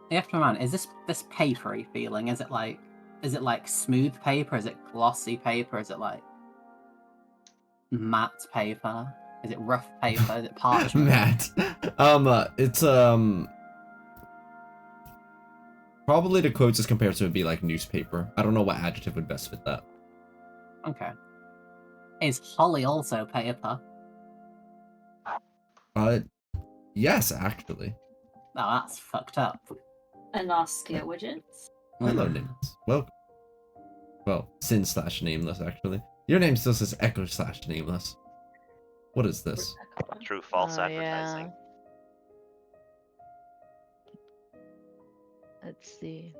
You have to remember, is this papery feeling? Is it like smooth paper? Is it glossy paper? Is it like matte paper? Is it rough paper? Is it parchment? Matt. It's probably the closest comparison would be like newspaper. I don't know what adjective would best fit that. Okay. Is holly also paper? Uh, yes, actually. No, that's fucked up. And Oscar widgets. Hello, nameless. Well, sin/nameless actually. Your name still says echo/nameless. What is this? True false advertising. Yeah. Let's see.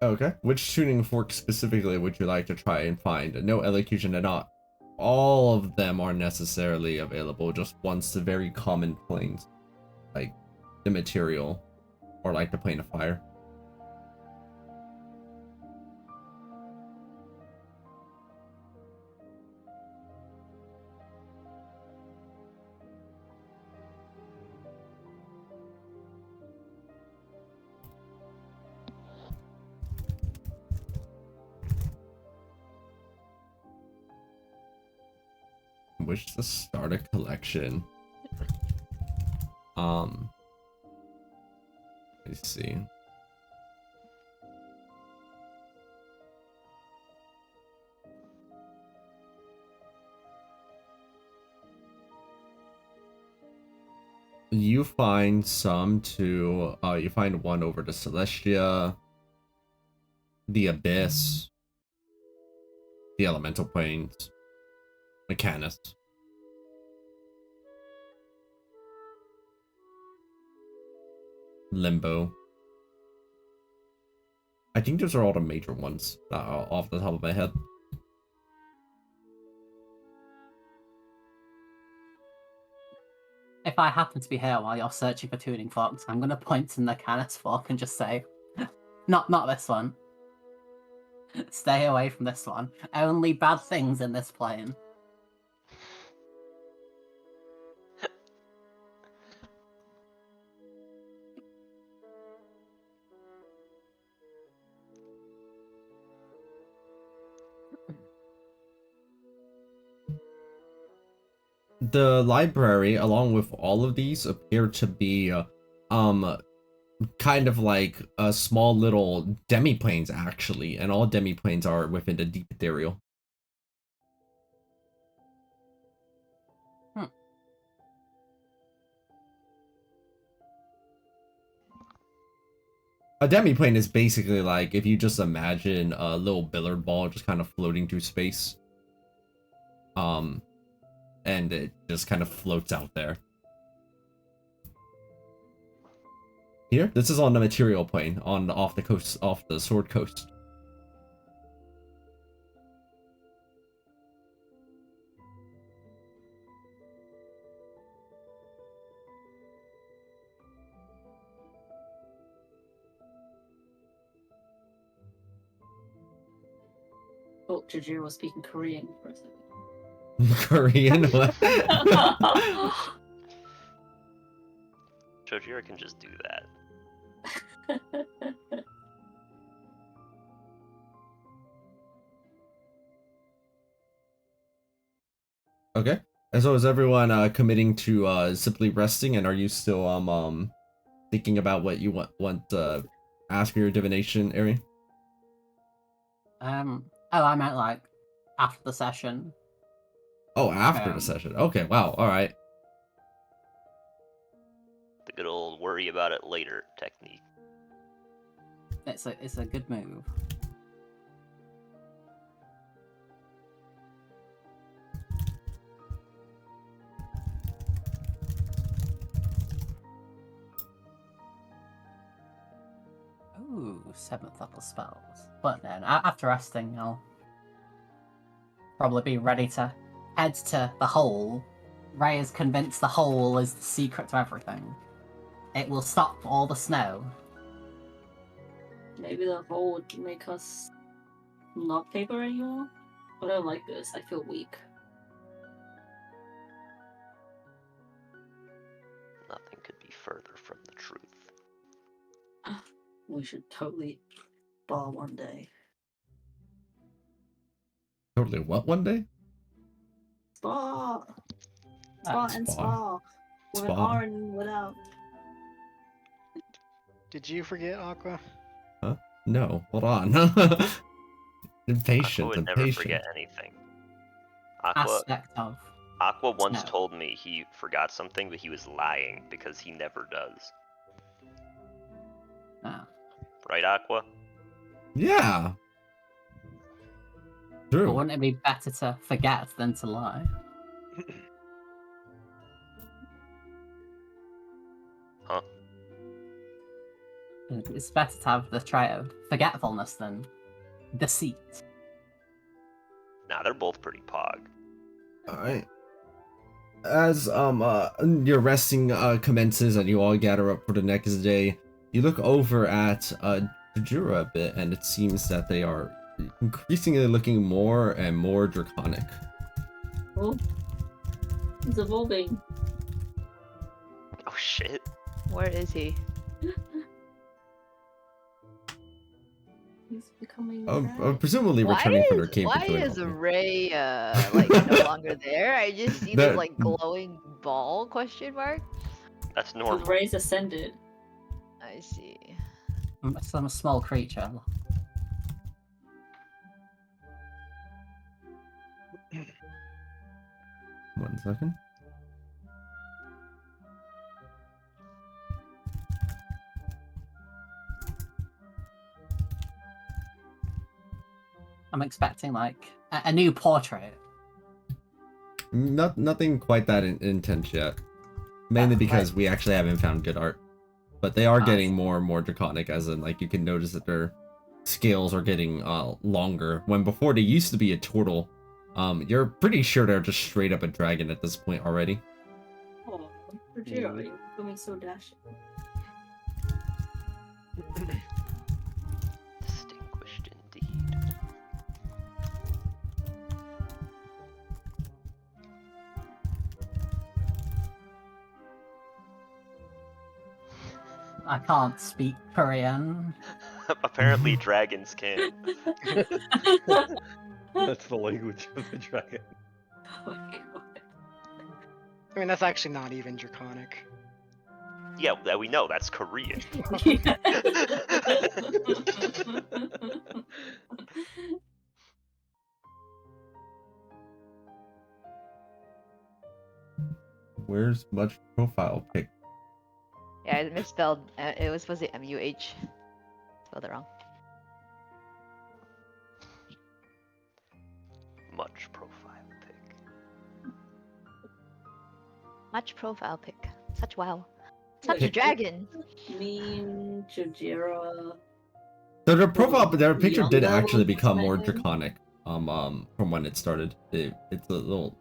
Okay. Which tuning fork specifically would you like to try and find? No elocution at all. All of them are necessarily available, just one's the very common planes. Like the material. Or like the plane of fire. Wish to start a collection. Let me see. You find some to you find one over to Celestia, the Abyss, the Elemental Planes, Mechanus. Limbo. I think those are all the major ones off the top of my head. If I happen to be here while you're searching for tuning forks, I'm gonna point to the Canis fork and just say, not this one. Stay away from this one. Only bad things in this plane. The library, along with all of these, appear to be kind of like a small little demiplanes actually, and all demiplanes are within the deep ethereal. A demiplane is basically like if you just imagine a little billiard ball just kind of floating through space. And it just kind of floats out there. Here, this is on the material plane, off the Sword Coast. Oh, Juju was speaking Korean for a second. Korean? What? Jojira can just do that. Okay. And so is everyone committing to simply resting, and are you still thinking about what you want to ask for your divination, Ari? Oh, I meant like after the session. Oh, after the session. Okay, wow, alright. The good old worry about it later technique. It's a good move. Ooh, 7th level spells. But then, after resting, I'll probably be ready to head to the hole. Ray is convinced the hole is the secret to everything. It will stop all the snow. Maybe the hole would make us not paper anymore? I don't like this. I feel weak. Nothing We should totally bar one day. Totally what one day? Spa! Spa Ah, and spa. spa. With an Spa. R and without. Did you forget Aqua? No, hold on. Aqua Impatient, would never impatient. forget anything. Aqua aspect of. once No. told me he forgot something, but he was lying because he never does. Ah. Right, Aqua? Yeah. But True. wouldn't it be better to forget than to lie? Huh? It's better to have the trait of forgetfulness than deceit. Nah, they're both pretty pog. Alright. As your resting commences and you all gather up for the next day, you look over at Tajura a bit, and it seems that they are increasingly looking more and more draconic. Oh, he's evolving. Oh shit. Where is he? He's becoming. Presumably Why returning from their cave. why to join is Homer. Ray like no longer there? I just see this That- like glowing ball question mark. That's His normal. rays ascended. I see. Some small creature. One second. I'm expecting like a new portrait. Nothing quite that intense yet. Mainly because we actually haven't found good art. But they are getting more and more draconic, as in, like, you can notice that their scales are getting longer. When before they used to be a turtle, you're pretty sure they're just straight up a dragon at this point already. Oh, Rogero, you're becoming so dashing. Distinguished indeed. I can't speak Korean. Apparently dragons can. That's the language of the dragon. Oh my god. I mean, that's actually not even draconic. Yeah, that we know. That's Korean. Where's much profile pic? Yeah, I misspelled. It was supposed to be M-U-H. Spelled it wrong. Much profile pic. Much profile pic. Such wow. Such a Wait. dragon. Mean Jojira. So their profile, their picture did Younger actually was become more his name? draconic. From when it started, it's a little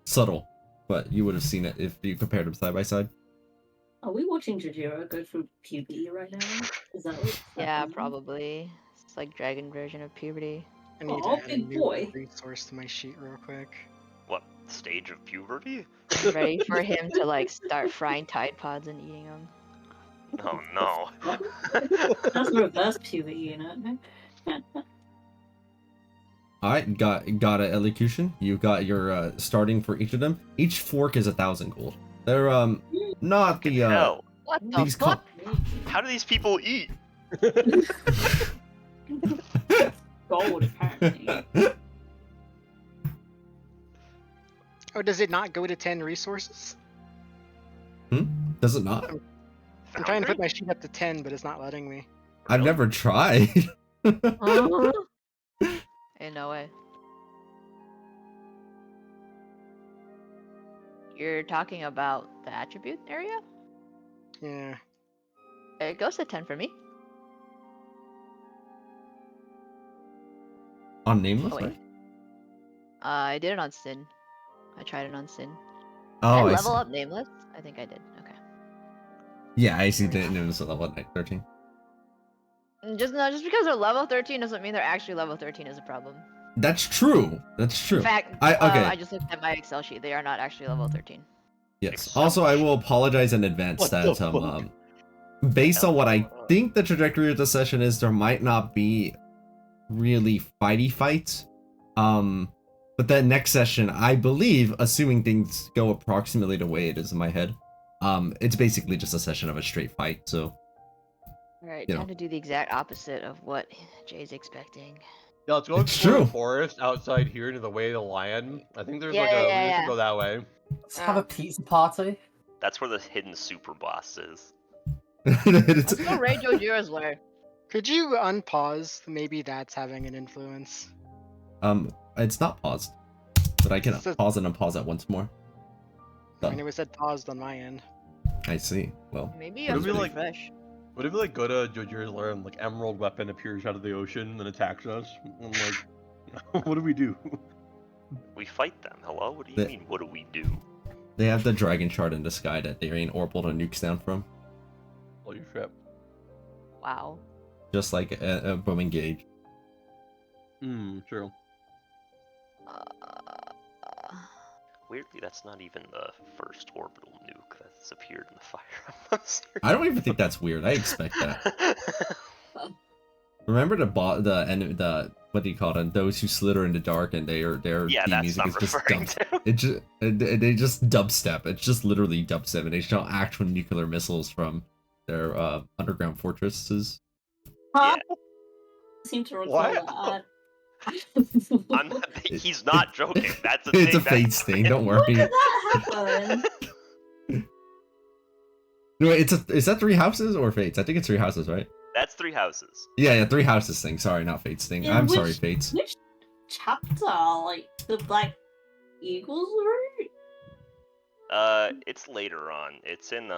subtle, but you would have seen it if you compared them side by side. Are we watching Jojira go through puberty right now? Is that what's Yeah, happening? probably. It's like dragon version of puberty. I need Aw, to add a big new boy. resource to my sheet real quick. What stage of puberty? Ready for him to like start frying Tide Pods and eating them. Oh no. That's reverse puberty, you know? Alright, got an elocution. You got your starting for each of them. Each fork is 1,000 gold. They're not the Hell, What the these fuck? how do these people eat? Gold, apparently. Oh, does it not go to 10 resources? Does it not? I'm trying to put my sheet up to 10, but it's not letting me. I've never tried. In no way. You're talking about the attribute area? Yeah. It goes to 10 for me. On nameless, Oh, wait. right? I did it on Sin. I tried it on Sin. Oh, Did I I level see. up Nameless? I think I did. Okay. Yeah, I see. Didn't notice a level at 13. Just because they're level 13 doesn't mean they're actually level 13 is a problem. That's true. That's true. In fact, Okay. I just looked at my Excel sheet. They are not actually level 13. Yes. Also, I will apologize in advance What that the fuck? based on what I think the trajectory of the session is there might not be really fighty fights. But then next session, I believe, assuming things go approximately the way it is in my head, it's basically just a session of a straight fight. So Alright, You time know. to do the exact opposite of what Jay's expecting. Yeah, let's go It's explore true. the forest outside here to the way of the lion. I think there's Yeah, like a. yeah, We should yeah. go that way. Let's have a pizza party. That's where the hidden super boss is. Let's go raid Jojira's lair. Could you unpause? Maybe that's having an influence. It's not paused, but I can It's a- pause and unpause it once more. I mean, it was said paused on my end. I see. Well, Maybe What I'm if we, like- fresh. What if we like go to Jojira's lair and like emerald weapon appears out of the ocean and attacks us? I'm like, what do we do? We fight them. Hello? What do you The- mean? What do we do? they have the dragon shard in the sky that they rain orbital nukes down from, Holy shit. Wow. just like a boom engage. True. Weirdly, that's not even the first orbital nuke that's appeared in the Fire Emblem series. I don't even think that's weird. I expect that. Remember the what do you call it? Those who slither in the dark and their Yeah, theme that's music not is just referring dub. to. They just dubstep. It's just literally dubstep, and they shoot actual nuclear missiles from their underground fortresses. I seem to recall What? that. I'm not, he's not joking. That's a It's thing. a Fates thing. Don't worry. When did that happen? No, is that Three Houses or Fates? I think it's Three Houses, right? That's Three Houses. Yeah, Three Houses thing. Sorry, not Fates thing. In I'm sorry, which- Fates. Which chapter? Like the Black Eagles route? It's later on. It's in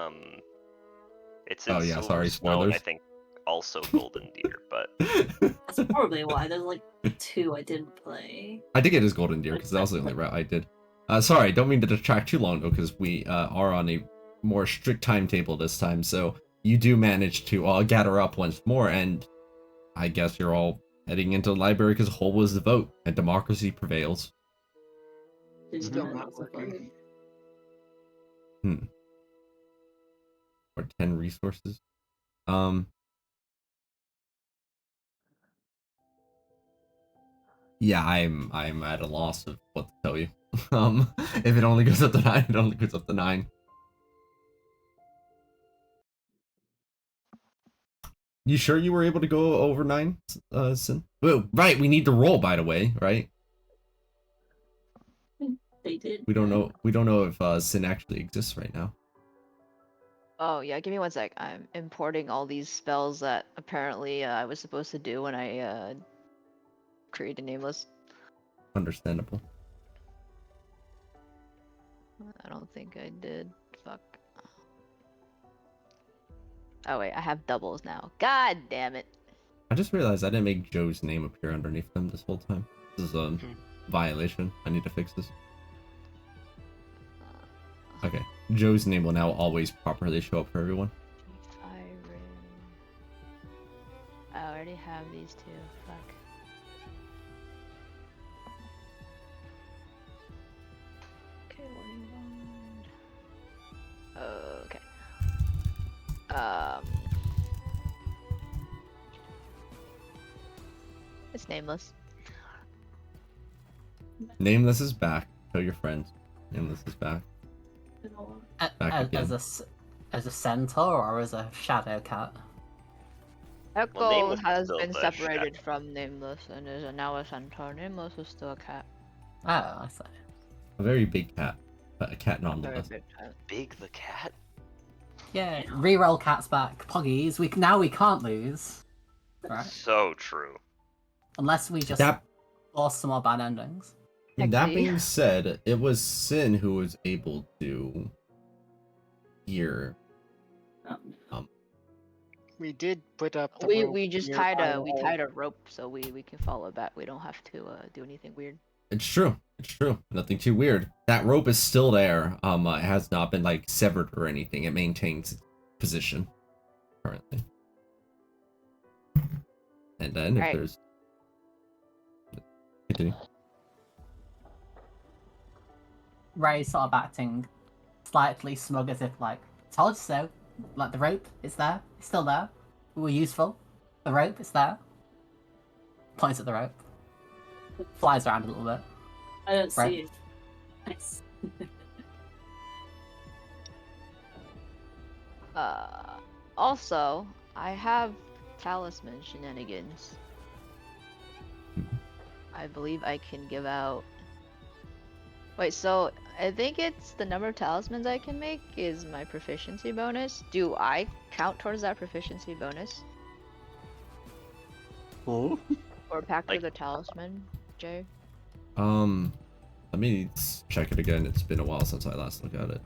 It's Oh, in yeah, Silver sorry, Snow, and I spoilers. think also Golden Deer, but That's probably why. There's like 2 I didn't play. I think it is Golden Deer because that was the only route I did. Sorry, don't mean to detract too long though, because we are on a more strict timetable this time. So you do manage to gather up once more, and I guess you're all heading into the library because whole was the vote, and democracy prevails. Still not working. Or 10 resources. Yeah, I'm at a loss of what to tell you. If it only goes up to 9, it only goes up to 9. You sure you were able to go over 9, Sin? Well, right, we need to roll, by the way, right? They did. We don't know if Sin actually exists right now. Oh yeah, give me one sec. I'm importing all these spells that apparently I was supposed to do when I created Nameless. Understandable. I don't think I did. Fuck. Oh wait, I have doubles now. God damn it. I just realized I didn't make Joe's name appear underneath them this whole time. This is a violation. I need to fix this. Okay. Joe's name will now always properly show up for everyone. I already have these two. Fuck. Okay, what do you want? Okay. It's nameless. Nameless is back. Tell your friends. Nameless is back. Back again. As a centaur or as a shadow cat? Echo Nameless is has still been the separated shadow. from Nameless and is now a centaur. Nameless is still a cat. Oh, I see. A very big cat. But a cat Very nonetheless. big cat. Big the cat. Yeah, reroll cats back. Poggies, we can't lose. Right? So true. Unless we just That lost some more bad endings. that Actually- being said, it was Sin who was able to hear. We did put up. The We rope just near tied our a wall. rope so we can follow back. We don't have to do anything weird. It's true. It's true. Nothing too weird. That rope is still there. It has not been like severed or anything. It maintains its position currently. And then if Right. there's continue. Ray sort of acting slightly smug as if like, told you so. Like the rope is there. It's still there. were useful. The rope is there. Points at the rope. Flies around a little bit. I don't Right. see it. Nice. Also, I have talisman shenanigans. I believe I can give out. Wait, so I think it's the number of talismans I can make is my proficiency bonus. Do I count towards that proficiency bonus? Oh. Or pack Like- with a talisman, Jay? Let me check it again. It's been a while since I last looked at it.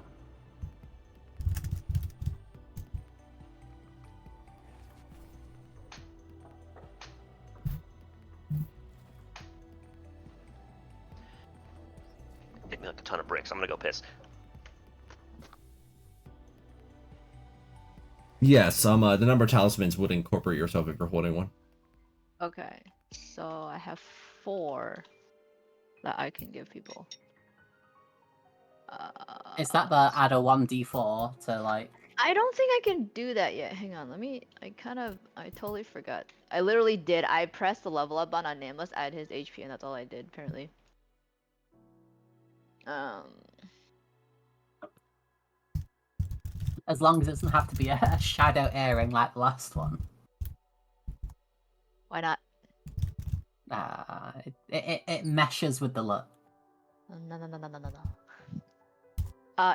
Hit me like a ton of bricks. I'm gonna go piss. Yes, the number of talismans would incorporate yourself if you're holding one. Okay, so I have 4 that I can give people. Is that the add a 1d4 to like? I don't think I can do that yet. Hang on, I totally forgot. I literally did. I pressed the level up button on Nameless, add his HP, and that's all I did, apparently. As long as it doesn't have to be a shadow airing like the last one. Why not? It meshes with the look. No.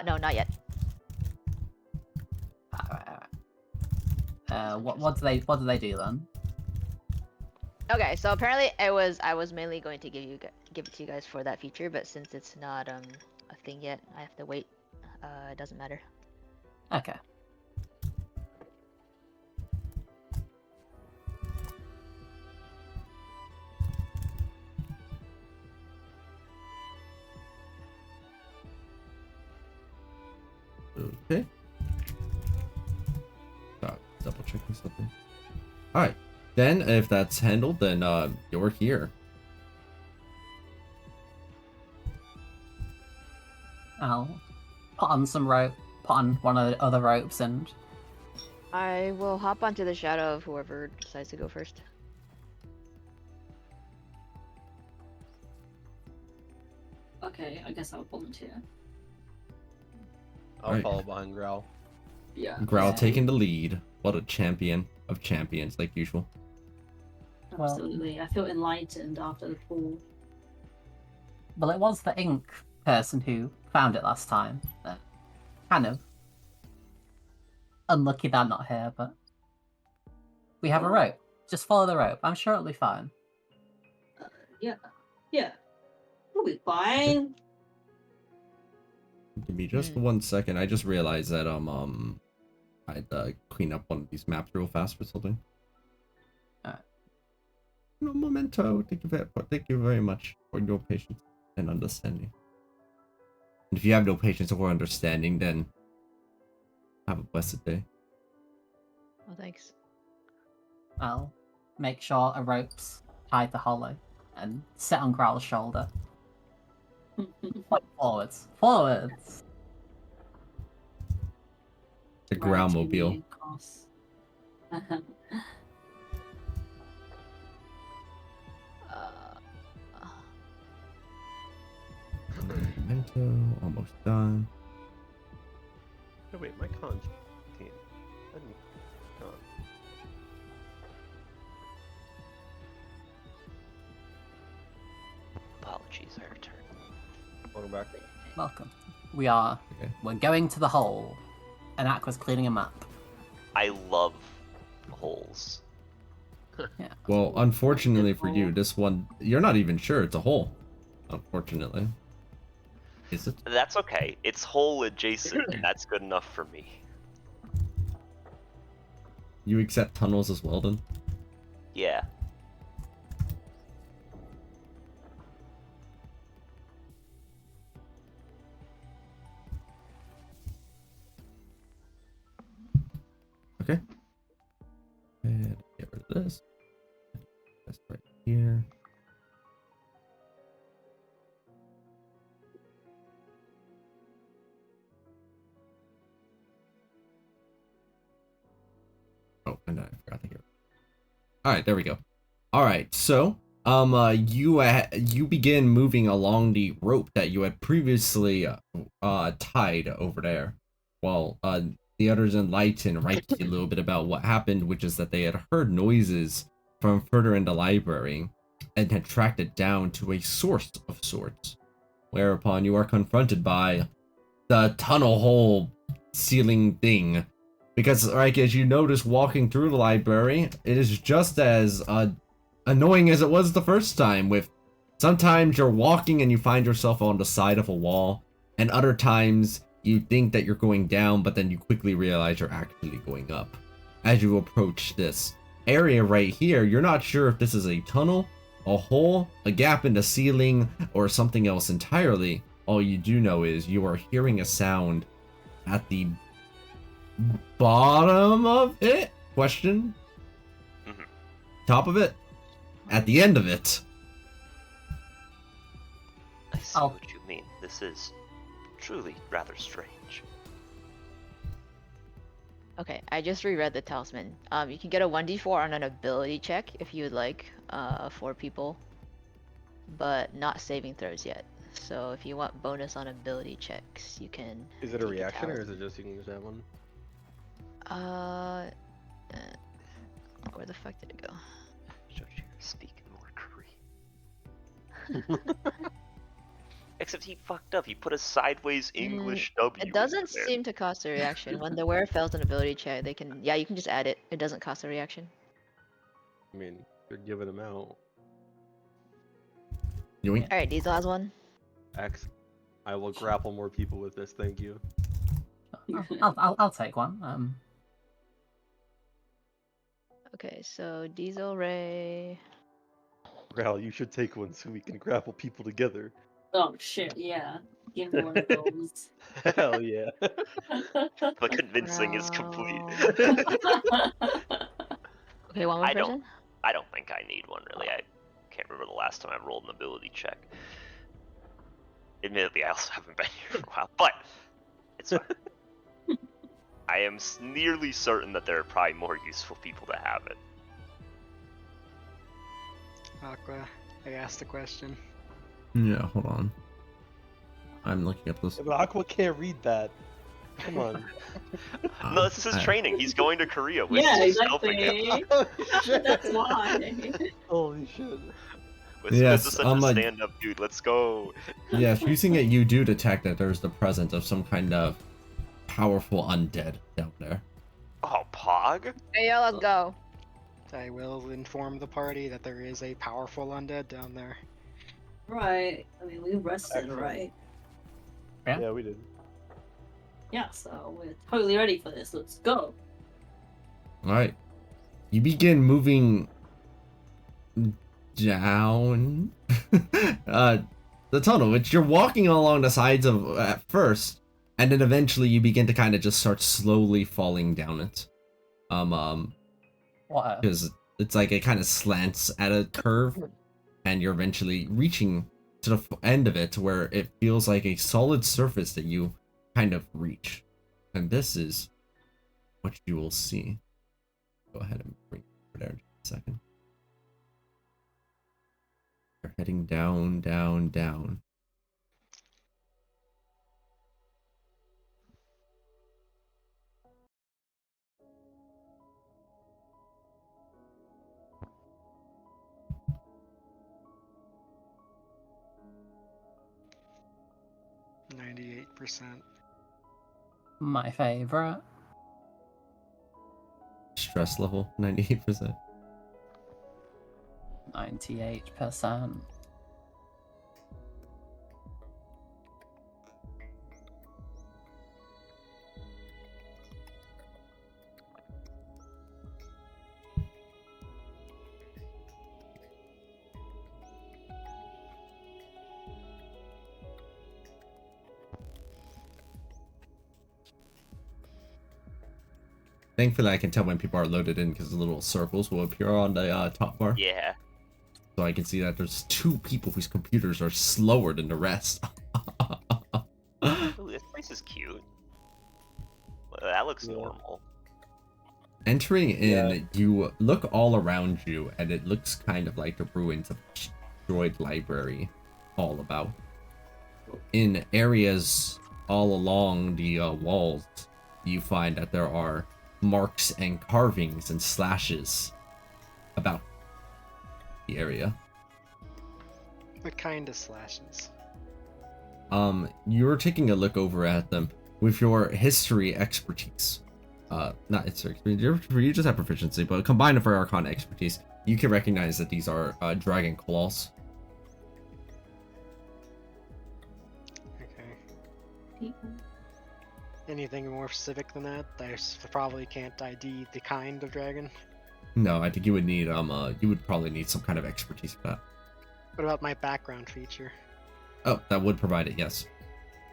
No, not yet. Alright. What do they do then? Okay, so apparently I was mainly going to give it to you guys for that feature, but since it's not a thing yet, I have to wait. It doesn't matter. Okay. Okay. Double checking something. Alright. Then, if that's handled, then you're here. I'll put on some rope, put on one of the other ropes, and I will hop onto the shadow of whoever decides to go first. Okay, I guess I'll volunteer. I'll Right. follow behind Growl. Yeah. Growl Yeah. taking the lead. What a champion of champions, like usual. Well- Absolutely. I feel enlightened after the pool. well, it was the ink person who found it last time. Kind of unlucky that I'm not here, but we have a rope. Just follow the rope. I'm sure it'll be fine. Yeah. We'll be fine. Give me just 1 second. I just realized that I'd clean up one of these maps real fast for something. Alright. No memento. Thank you very much for your patience and understanding. And if you have no patience or understanding, then have a blessed day. Oh, thanks. I'll make sure a rope's tied to Hollow and sit on Growl's shoulder. Point forwards. Forwards! The ground mobile. Riding across. Memento, almost done. Oh, wait, my con's 15. Con. Apologies, I return. Welcome back. Welcome. Okay. We're going to the hole. And Aqua's cleaning a map. I love holes. Yeah. Well, unfortunately for you, hole. this one, you're not even sure it's a hole. Unfortunately. Is it? That's okay. It's hole adjacent, and that's good enough for me. You accept tunnels as well, then? Yeah. Okay. And get rid of this. That's right here. Oh, and I forgot the All right, there we go. All right, so you begin moving along the rope that you had previously tied over there, while the others enlighten right to you a little bit about what happened, which is that they had heard noises from further in the library and had tracked it down to a source of sorts. Whereupon you are confronted by the tunnel hole ceiling thing. Because, like, as you notice walking through the library, it is just as annoying as it was the first time. With sometimes you're walking and you find yourself on the side of a wall, and other times you think that you're going down, but then you quickly realize you're actually going up. As you approach this area right here, you're not sure if this is a tunnel, a hole, a gap in the ceiling, or something else entirely. All you do know is you are hearing a sound at the bottom of it? Question? Mhm. Top of it? At the end of it? I see Oh. what you mean. This is truly rather strange. Okay, I just reread the talisman. You can get a 1d4 on an ability check if you would like, for people, but not saving throws yet. So if you want bonus on ability checks, you can. Is it a take reaction or is talisman. it just you can use that one? Uh, where the fuck did it go? Jojiro speaking more Korean. Except he fucked up. He put a sideways English W. It doesn't in there. seem to cost a reaction. When the wearer fails an ability check, they can. Yeah, you can just add it. It doesn't cost a reaction. I mean, you're giving him out. Yoink. All right, Diesel has one. X. I will grapple more people with this. Thank you. I'll take one. Okay, so Diesel Ray. Ral, you should take one so we can grapple people together. Oh shit, yeah. Give me one of those. Hell yeah. The convincing is complete. Okay, one more I don't- person. I don't think I need one really. I can't remember the last time I rolled an ability check. Admittedly, I also haven't been here for a while, but it's fine. I am nearly certain that there are probably more useful people to have it. Aqua, I asked a question. Yeah, hold on. I'm looking at this. Yeah, but Aqua can't read that. Come on. No, this is his I- training. He's going to Korea. Yeah, Wisdom's helping him. exactly. That's why. Holy shit. Wisdom Yes, is such I'm a a- stand-up dude. Let's go. Yeah, fusing it, you do detect that there's the presence of some kind of powerful undead down there. Oh, Pog? Hey, yo, let's go. I will inform the party that there is a powerful undead down there. Right. I mean, we rested, Excellent. right? Yeah. Yeah, we did. Yeah, so we're totally ready for this. Let's go. Alright. You begin moving down the tunnel, which you're walking along the sides of at first, and then eventually you begin to kind of just start slowly falling down it. What? Because it's like it kind of slants at a curve, and you're eventually reaching to the end of it where it feels like a solid surface that you kind of reach. And this is what you will see. Go ahead and bring it over there in just a second. You're heading down, down, down. %. My favorite. Stress level, 98%. 98%. Thankfully, I can tell when people are loaded in because the little circles will appear on the top bar. Yeah. So I can see that there's 2 people whose computers are slower than the rest. Ooh, this place is cute. Well, that looks Yeah. normal. Entering in, Yeah. you look all around you, and it looks kind of like the ruins of a destroyed library all about. In areas all along the walls, you find that there are marks and carvings and slashes about the area. What kind of slashes? You're taking a look over at them with your history expertise. Not history expertise, you just have proficiency, but combined with your arcana expertise, you can recognize that these are dragon claws. Okay. Anything more specific than that? I probably can't ID the kind of dragon. No, I think you would need you would probably need some kind of expertise for that. What about my background feature? Oh, that would provide it, yes.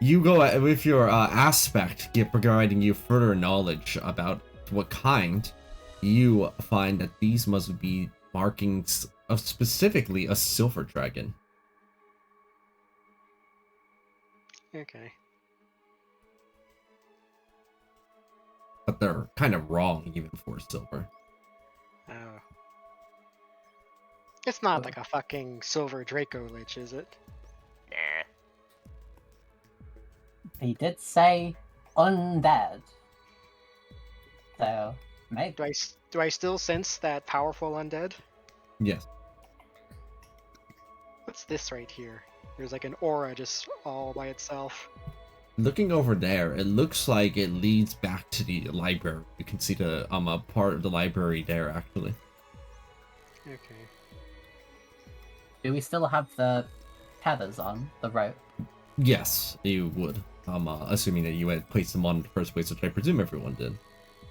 You go with your aspect, providing you further knowledge about what kind. You find that these must be markings of specifically a silver dragon. Okay. But they're kind of wrong even for silver. Oh. It's not like a fucking silver Draco Lich, is it? Nah. He did say undead. So, maybe. Do I still sense that powerful undead? Yes. What's this right here? There's like an aura just all by itself. Looking over there, it looks like it leads back to the library. You can see the a part of the library there actually. Okay. Do we still have the tethers on the rope? Yes, you would. Assuming that you had placed them on in the first place, which I presume everyone did.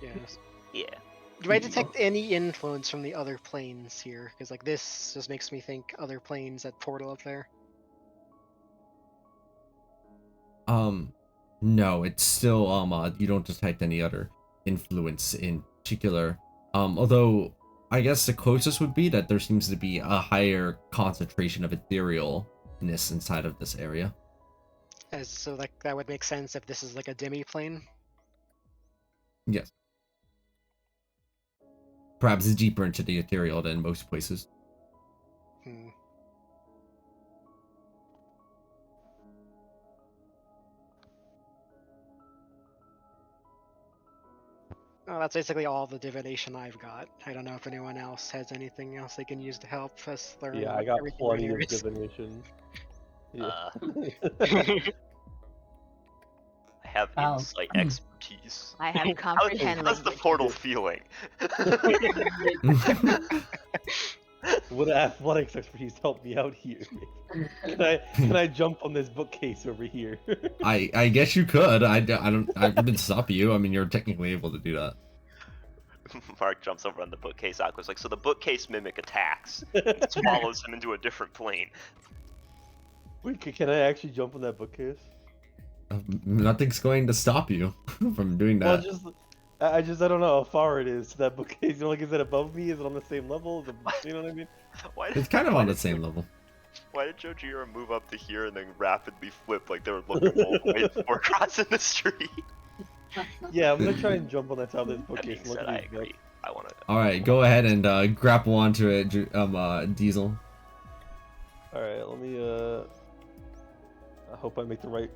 Yes. Yeah. Do I detect any influence from the other planes here? Because like this just makes me think other planes, that portal up there. No, it's still you don't detect any other influence in particular. Although I guess the closest would be that there seems to be a higher concentration of etherealness inside of this area. So like that would make sense if this is like a demi-plane. Yes. Perhaps deeper into the ethereal than most places. Hmm. Oh, that's basically all the divination I've got. I don't know if anyone else has anything else they can use to help us learn. Yeah, I what got everything plenty here of is. divination. Yeah. I have Oh. insight expertise. I have comprehend How's the language. portal feeling? Would athletics expertise help me out here? Can I jump on this bookcase over here? I guess you could. I wouldn't stop you. I mean, you're technically able to do that. Mark jumps over on the bookcase. Aqua's like, so the bookcase mimic attacks. It swallows him into a different plane. Wait, can I actually jump on that bookcase? Nothing's going to stop you from doing Well, that. I don't know how far it is to that bookcase. You know, like, is it above me? Is it on the same level? You know what I mean? Why It's kind of on the same level. Why did Jojiro move up to here and then rapidly flip like they were looking both ways before crossing the street? Yeah, I'm gonna try and jump on that top of this That bookcase being and look said, at I these agree. books. I want to. All right, go ahead and grapple onto it, Diesel. Alright, let me, I hope I make the right...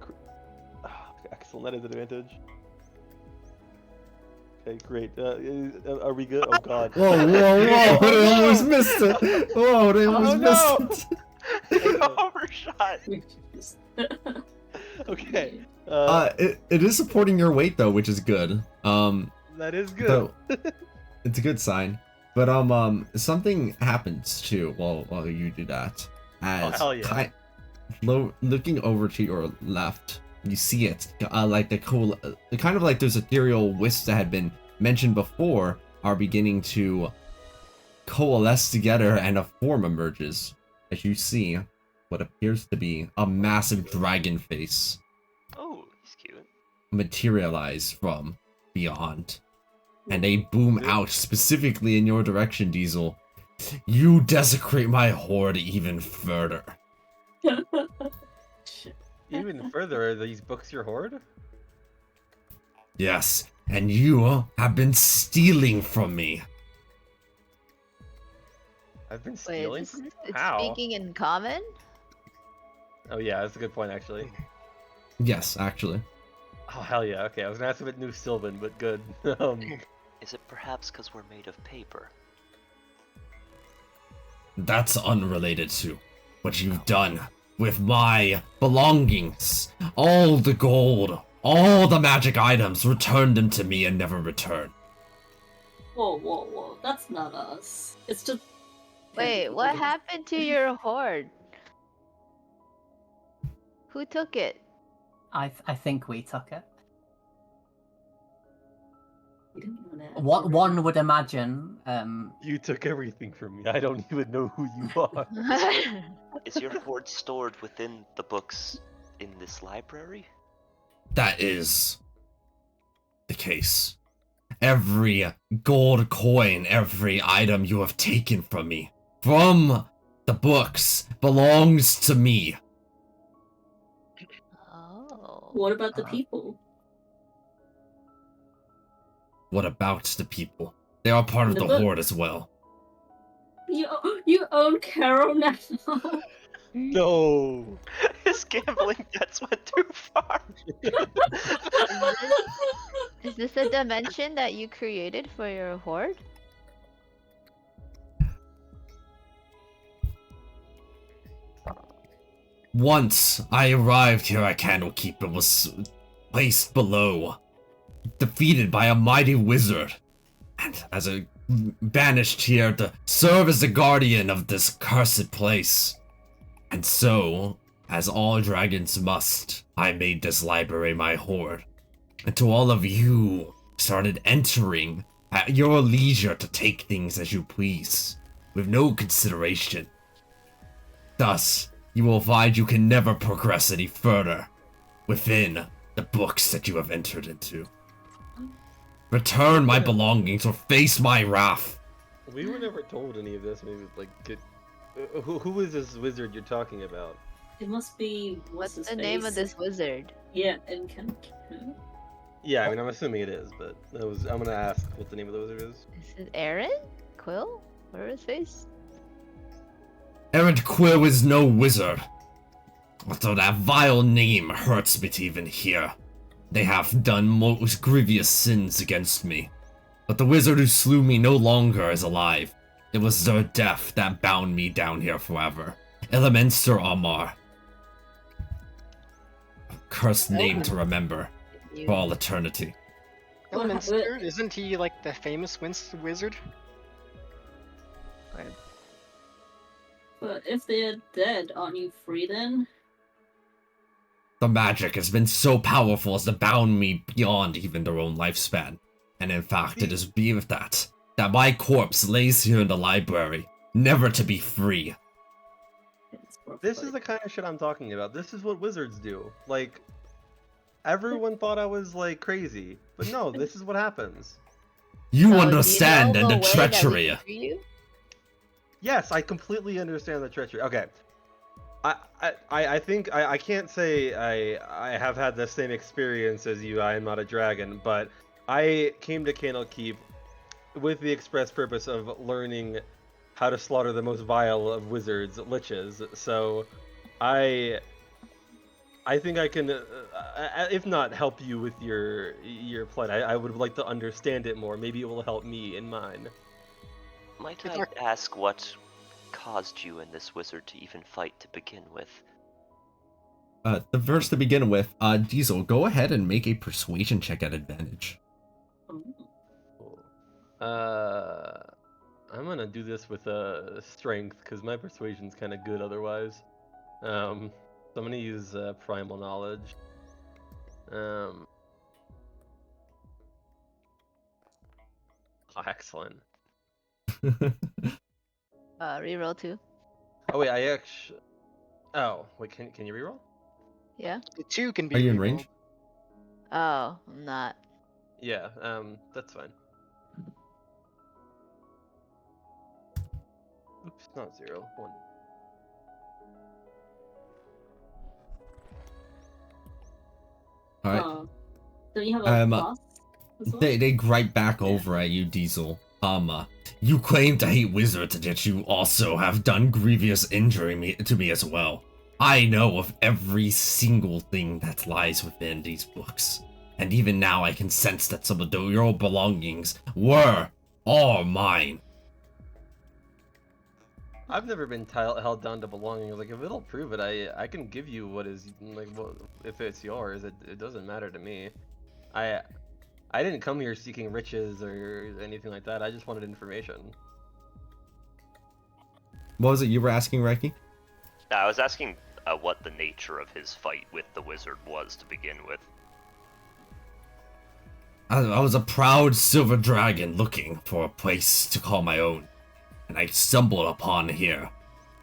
Excellent, that is an advantage. Okay, great. Are we good? Oh god. Whoa, whoa, whoa! They almost missed it. Whoa, they almost no! missed it. Overshot. Okay. It is supporting your weight though, which is good. That is good. So, it's a good sign. But something happens too while you do that. As hell yeah. Looking over to your left, you see it like the cool, kind of like those ethereal wisps that had been mentioned before are beginning to coalesce together, and a form emerges as you see what appears to be a massive dragon face Oh, he's cute. materialize from beyond. And they boom out specifically in your direction, Diesel. You desecrate my horde even further. Even further, are these books your hoard? Yes, and you have been stealing from me. I've been Wait, stealing is from you? it's How? speaking in common? Oh yeah, that's a good point actually. Yes, actually. Oh hell yeah, okay. I was gonna ask if it knew Sylvan, but good. um, Is it perhaps because we're made of paper? That's unrelated to what you've done with my belongings. All the gold, all the magic items, return them to me and never return. Whoa, whoa, whoa. That's not us. It's just. Wait, what happened to your hoard? Who took it? I think we took it. We didn't even ask What for it. one would imagine. you took everything from me. I don't even know who you are. Is your hoard stored within the books in this library? That is the case. Every gold coin, every item you have taken from me, from the books, belongs to me. Oh. What about the people? What about the people? They are part of The the book. horde as well. You own Caro now. No. His gambling debts went too far. Is this a dimension that you created for your hoard? Once I arrived here at Candlekeep, it was placed below, defeated by a mighty wizard, and as a banished here to serve as the guardian of this cursed place. And so, as all dragons must, I made this library my hoard. And to all of you, started entering at your leisure to take things as you please, with no consideration. Thus, you will find you can never progress any further within the books that you have entered into. Return my belongings or face my wrath. We were never told any of this. Maybe like get. Who is this wizard you're talking about? It must be. What's his the name of face? this wizard? Yeah, and can. Yeah, I mean I'm assuming it is, but I'm gonna ask what the name of the wizard is. Is it Aaron? Quill? Where is his face? Errant Quill is no wizard. Although that vile name hurts me to even hear. They have done most grievous sins against me. But the wizard who slew me no longer is alive. It was their death that bound me down here forever. Elemenster Amar. A cursed name to remember for all eternity. Elminster, isn't he like the famous wizard? But if they're dead, aren't you free then? The magic has been so powerful as to bound me beyond even their own lifespan. And in fact, it is believed that my corpse lays here in the library, never to be free. This is the kind of shit I'm talking about. This is what wizards do. Like, everyone thought I was like crazy, but no, this is what happens. You So, understand do you know and the way that we treachery. can free you? Yes, I completely understand the treachery. Okay. I think I can't say I have had the same experience as you. I am not a dragon, but I came to Candlekeep with the express purpose of learning how to slaughter the most vile of wizards, liches. So I think I can, if not help you with your plight, I would like to understand it more. Maybe it will help me in mine. Might It's I like- ask what caused you and this wizard to even fight to begin with? The verse to begin with, Diesel, go ahead and make a persuasion check at advantage. Cool. I'm gonna do this with strength because my persuasion's kind of good otherwise. So I'm gonna use primal knowledge. Oh, excellent. Reroll 2. Oh wait, I actually. Oh wait, can you reroll? Yeah? The 2 can be Are you in rerolled. range? Oh, I'm not. Yeah. That's fine. Oops, not 0. 1. Alright. Don't you have a Um, plus as well? They gripe back over at you, Diesel. You claim to hate wizards, and yet you also have done grievous injury to me as well. I know of every single thing that lies within these books. And even now I can sense that some of your belongings are mine. I've never been held down to belonging. Like, if it'll prove it, I can give you what is, like, what, if it's yours, it doesn't matter to me. I didn't come here seeking riches or anything like that. I just wanted information. What was it you were asking, Reiki? I was asking what the nature of his fight with the wizard was to begin with. I was a proud silver dragon looking for a place to call my own, and I stumbled upon here.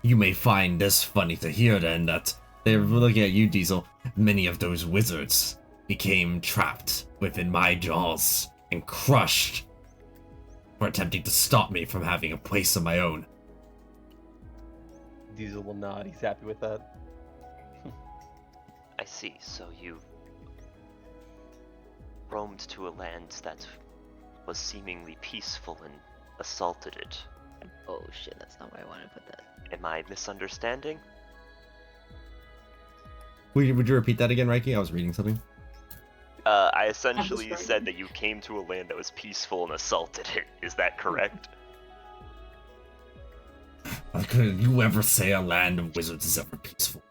You may find this funny to hear then that they're looking at you, Diesel. Many of those wizards became trapped within my jaws and crushed for attempting to stop me from having a place of my own. Diesel will nod. He's happy with that. I see, so you roamed to a land that was seemingly peaceful and assaulted it. Oh shit, that's not where I want to put that. Am I misunderstanding? Would you repeat that again, Reiki? I was reading something. I essentially right. said that you came to a land that was peaceful and assaulted it. Is that correct? How could you ever say a land of wizards is ever peaceful?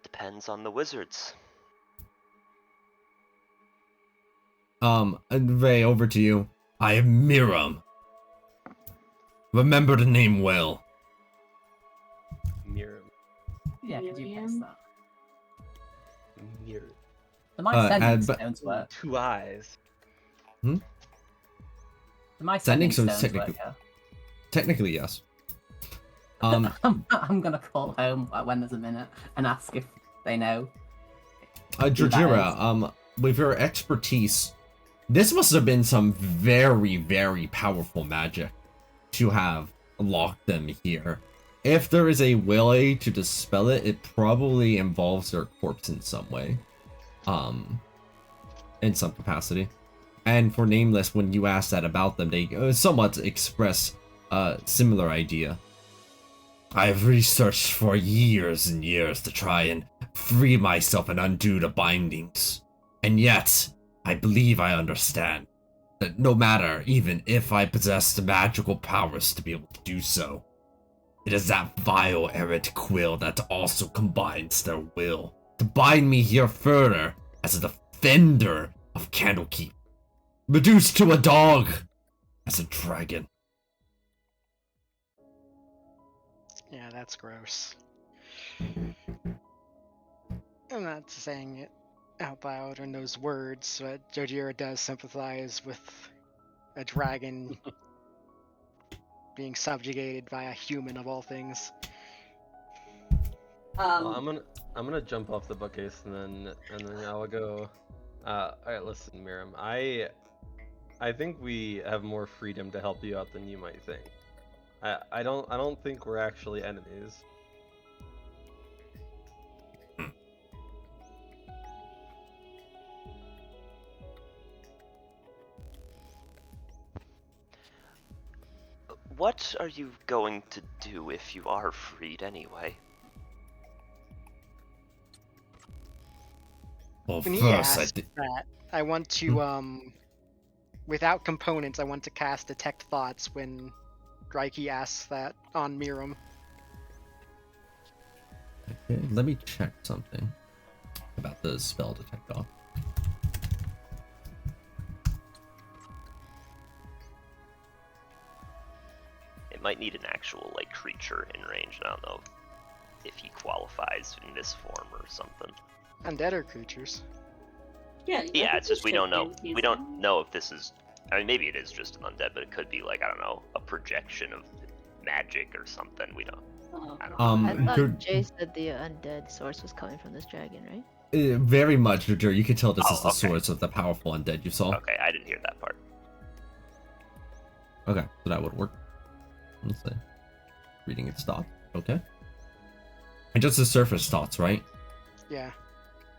Depends on the wizards. And Ray, over to you. I am Miram. Remember the name well. Mirror. Yeah, could you guess Miriam? that? Mirror. Do my sending but- stones work? 2 eyes. Do my Sending sending stones stones work? technically- Yeah? Technically, yes. I'm gonna call home when there's a minute and ask if they know. Georgira, with your expertise, this must have been some very, very powerful magic to have locked them here. If there is a way to dispel it, it probably involves their corpse in some way. In some capacity. And for Nameless, when you ask that about them, they somewhat express a similar idea. I've researched for years and years to try and free myself and undo the bindings. And yet, I believe I understand that no matter, even if I possess the magical powers to be able to do so, it is that vile errant quill that also combines their will to bind me here further as a defender of Candlekeep, reduced to a dog as a dragon. Yeah, that's gross. I'm not saying it out loud in those words, but Jojira does sympathize with a dragon being subjugated by a human of all things. Well, I'm gonna jump off the bookcase and then I'll go. Alright, listen, Miriam. I think we have more freedom to help you out than you might think. I don't think we're actually enemies. What are you going to do if you are freed anyway? Well, When he first, asked that, I want to, without components, I want to cast Detect Thoughts when Reiki asks that on Miram. Okay, let me check something about the spell detect off. It might need an actual like creature in range. I don't know if he qualifies in this form or something. Undead are creatures. Yeah, Yeah, it's just we don't know. We don't know if this is. I mean, maybe it is just an undead, but it could be like I don't know, a projection of magic or something. We don't. I don't know. I Jor- thought Jay said the undead source was coming from this dragon, right? Very much, Jor. You can tell this Oh, is the okay. source of the powerful undead you saw. Okay, I didn't hear that part. Okay, so that would work. Let's see. Reading its thought. Okay. And just the surface thoughts, right? Yeah.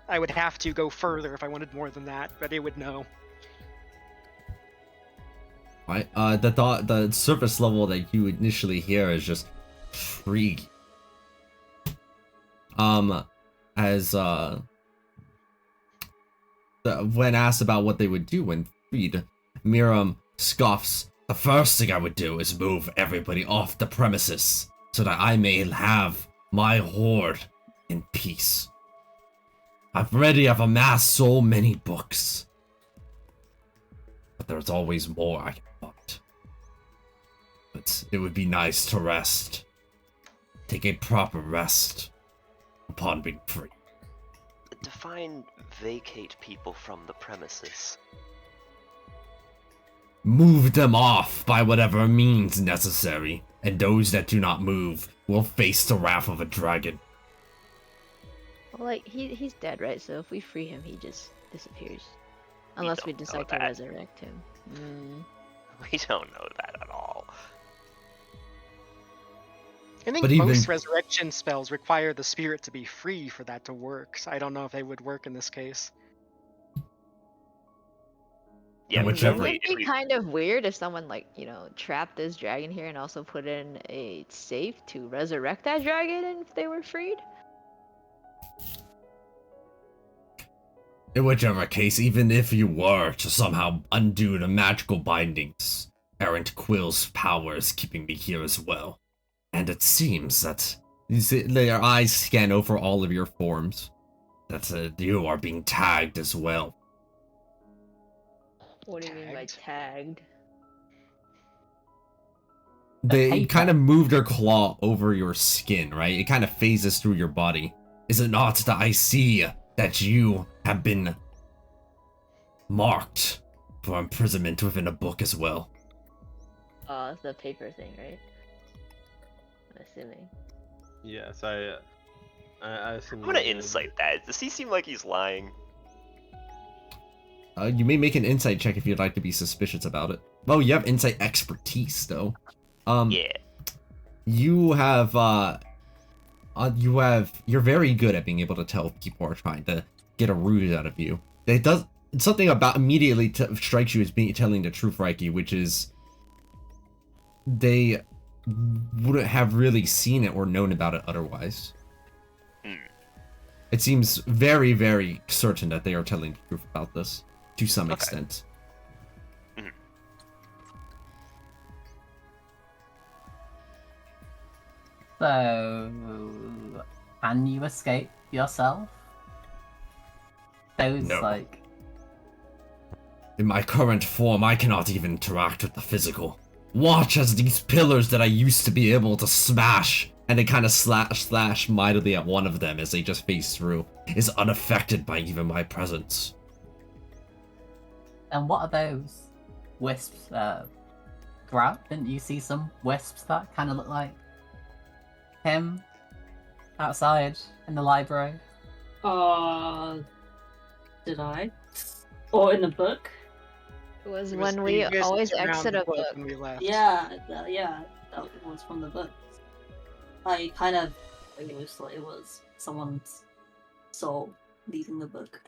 I would have to go further if I wanted more than that, but it would know. Right. The surface level that you initially hear is just intrigue. When asked about what they would do when freed, Miriam scoffs, "The first thing I would do is move everybody off the premises, so that I may have my horde in peace. I've amassed so many books, but there's always more I can find. But it would be nice to rest. Take a proper rest upon being free." Define vacate people from the premises. Move them off by whatever means necessary, and those that do not move will face the wrath of a dragon. Well, like, he's dead, right? So if we free him, he just disappears. Unless we don't know decide to that. resurrect him. We don't know that at all. I think But even- most resurrection spells require the spirit to be free for that to work, so I don't know if they would work in this case. Yeah, And but whichever- Wouldn't if it we- be kind of weird if someone, like, you know, trapped this dragon here and also put in a safe to resurrect that dragon if they were freed? In whichever case, even if you were to somehow undo the magical bindings, Errant Quill's power is keeping me here as well. And it seems that their eyes scan over all of your forms, that you are being tagged as well. What do you mean by tagged? They paper. kind of move their claw over your skin, right? It kind of phases through your body. Is it not that I see that you have been marked for imprisonment within a book as well? The paper thing, right? I'm assuming. Yes, I assume. I'm gonna insight that. Does he seem like he's lying? You may make an insight check if you'd like to be suspicious about it. Oh, you have insight expertise, though. Yeah. You're very good at being able to tell if people are trying to get a ruse out of you. It does something about immediately strikes you as being telling the truth, Reiki, which is they wouldn't have really seen it or known about it otherwise. It seems very, very certain that they are telling the truth about this to some extent. So, can you escape yourself? Those, No. like... In my current form, I cannot even interact with the physical. Watch as these pillars that I used to be able to smash, and they kind of slash mightily at one of them as they just phase through, is unaffected by even my presence. And what are those wisps? Grab? Didn't you see some wisps that kind of look like him outside in the library? Did I? Or in the book? It was It when was we previously always around exit the a book. when we left. Yeah, that was from the book. I kind of it was someone's soul leaving the book.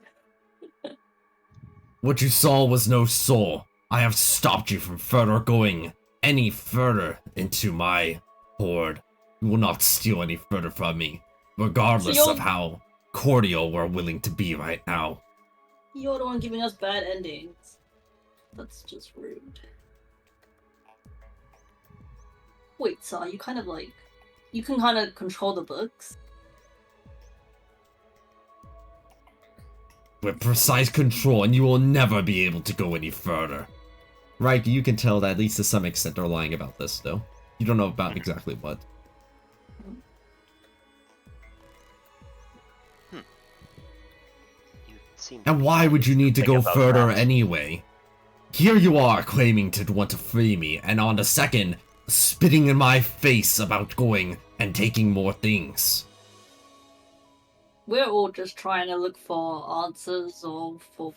What you saw was no soul. I have stopped you from further going any further into my horde. You will not steal any further from me, regardless So of how cordial we're willing to be right now. You're the one giving us bad endings. That's just rude. Wait, so are you kind of like... You can kind of control the books? With precise control, and you will never be able to go any further. Right, you can tell that at least to some extent they're lying about this, though. You don't know about exactly what. You seem to And be why would you need to something go about further that. anyway? Here you are claiming to want to free me, and on the second, spitting in my face about going and taking more things. We're all just trying to look for answers or for,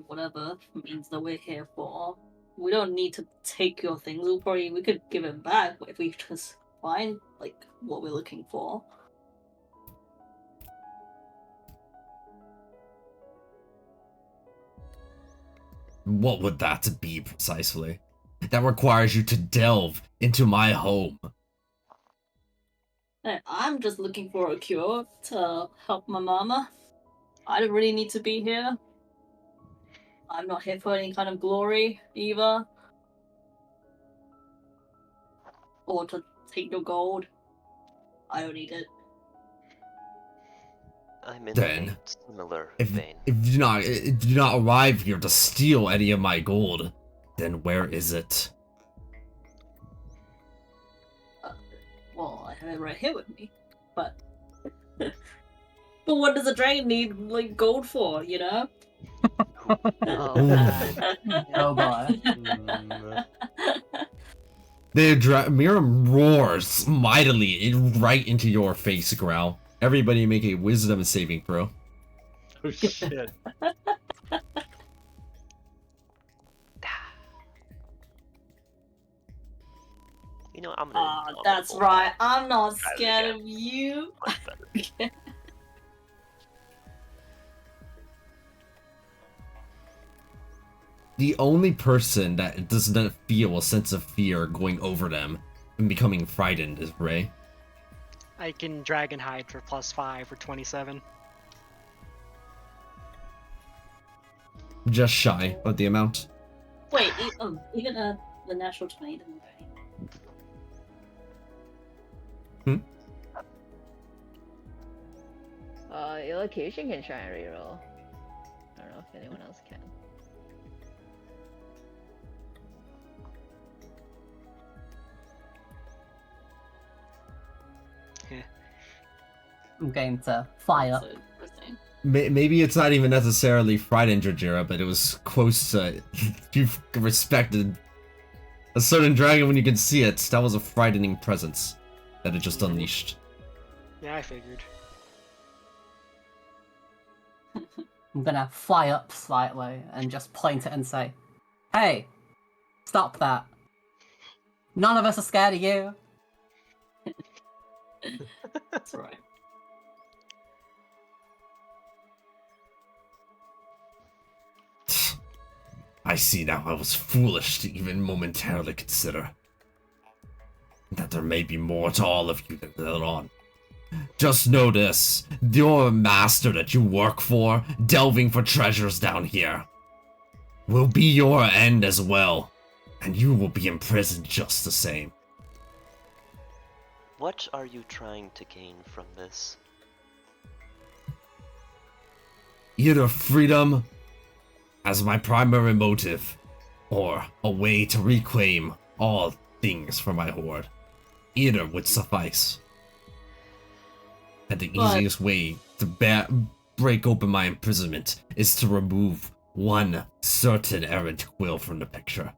whatever means that we're here for. We don't need to take your things. We could give it back if we just find, what we're looking for. What would that be precisely? That requires you to delve into my home. Hey, I'm just looking for a cure to help my mama. I don't really need to be here. I'm not here for any kind of glory either. Or to take your gold. I don't need it. I'm in Then, a similar If vein. you do not arrive here to steal any of my gold, then where is it? Well, I have it right here with me. But what does a dragon need like gold for, you know? Oh, Ooh. man. Oh boy. Miriam roars mightily right into your face, Growl. Everybody make a wisdom saving throw. Oh shit. You know, I'm gonna. Oh, that's right. I'm not Try it scared again. of you. Much better. The only person that does not feel a sense of fear going over them and becoming frightened is Ray. I can dragon hide for +5 for 27. Just shy of the amount. Wait, even the natural 20 didn't go. Elocution can try and reroll. I don't know if anyone else can. I'm going to fly up. So interesting. Maybe it's not even necessarily frightened Jajira, but it was close to... You've respected a certain dragon when you can see it. That was a frightening presence that it just unleashed. Yeah, I figured. I'm gonna fly up slightly and just point it and say, "Hey, stop that. None of us are scared of you." That's right. I see now I was foolish to even momentarily consider that there may be more to all of you than let on. Just know this, your master that you work for, delving for treasures down here, will be your end as well, and you will be imprisoned just the same. What are you trying to gain from this? Either freedom as my primary motive, or a way to reclaim all things from my horde. Either would suffice. And the But- easiest way to break open my imprisonment is to remove one certain errant quill from the picture.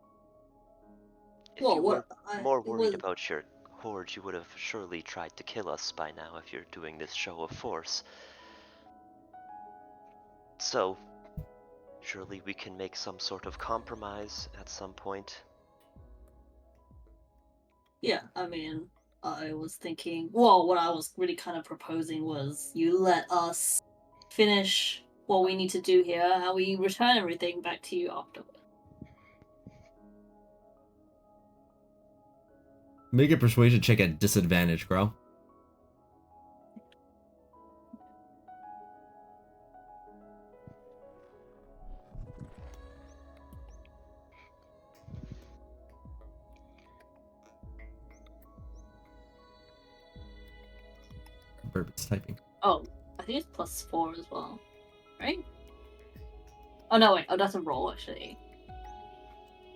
If Well, you what were more it worried was- about your horde, you would have surely tried to kill us by now if you're doing this show of force. So, surely we can make some sort of compromise at some point. Yeah, I mean, I was thinking. Well, what I was really kind of proposing was you let us finish what we need to do here, and we return everything back to you afterward. Make a persuasion check at disadvantage, girl. Bourbon's typing. Oh, I think it's +4 as well, right? Oh no, wait. Oh, that's a roll actually.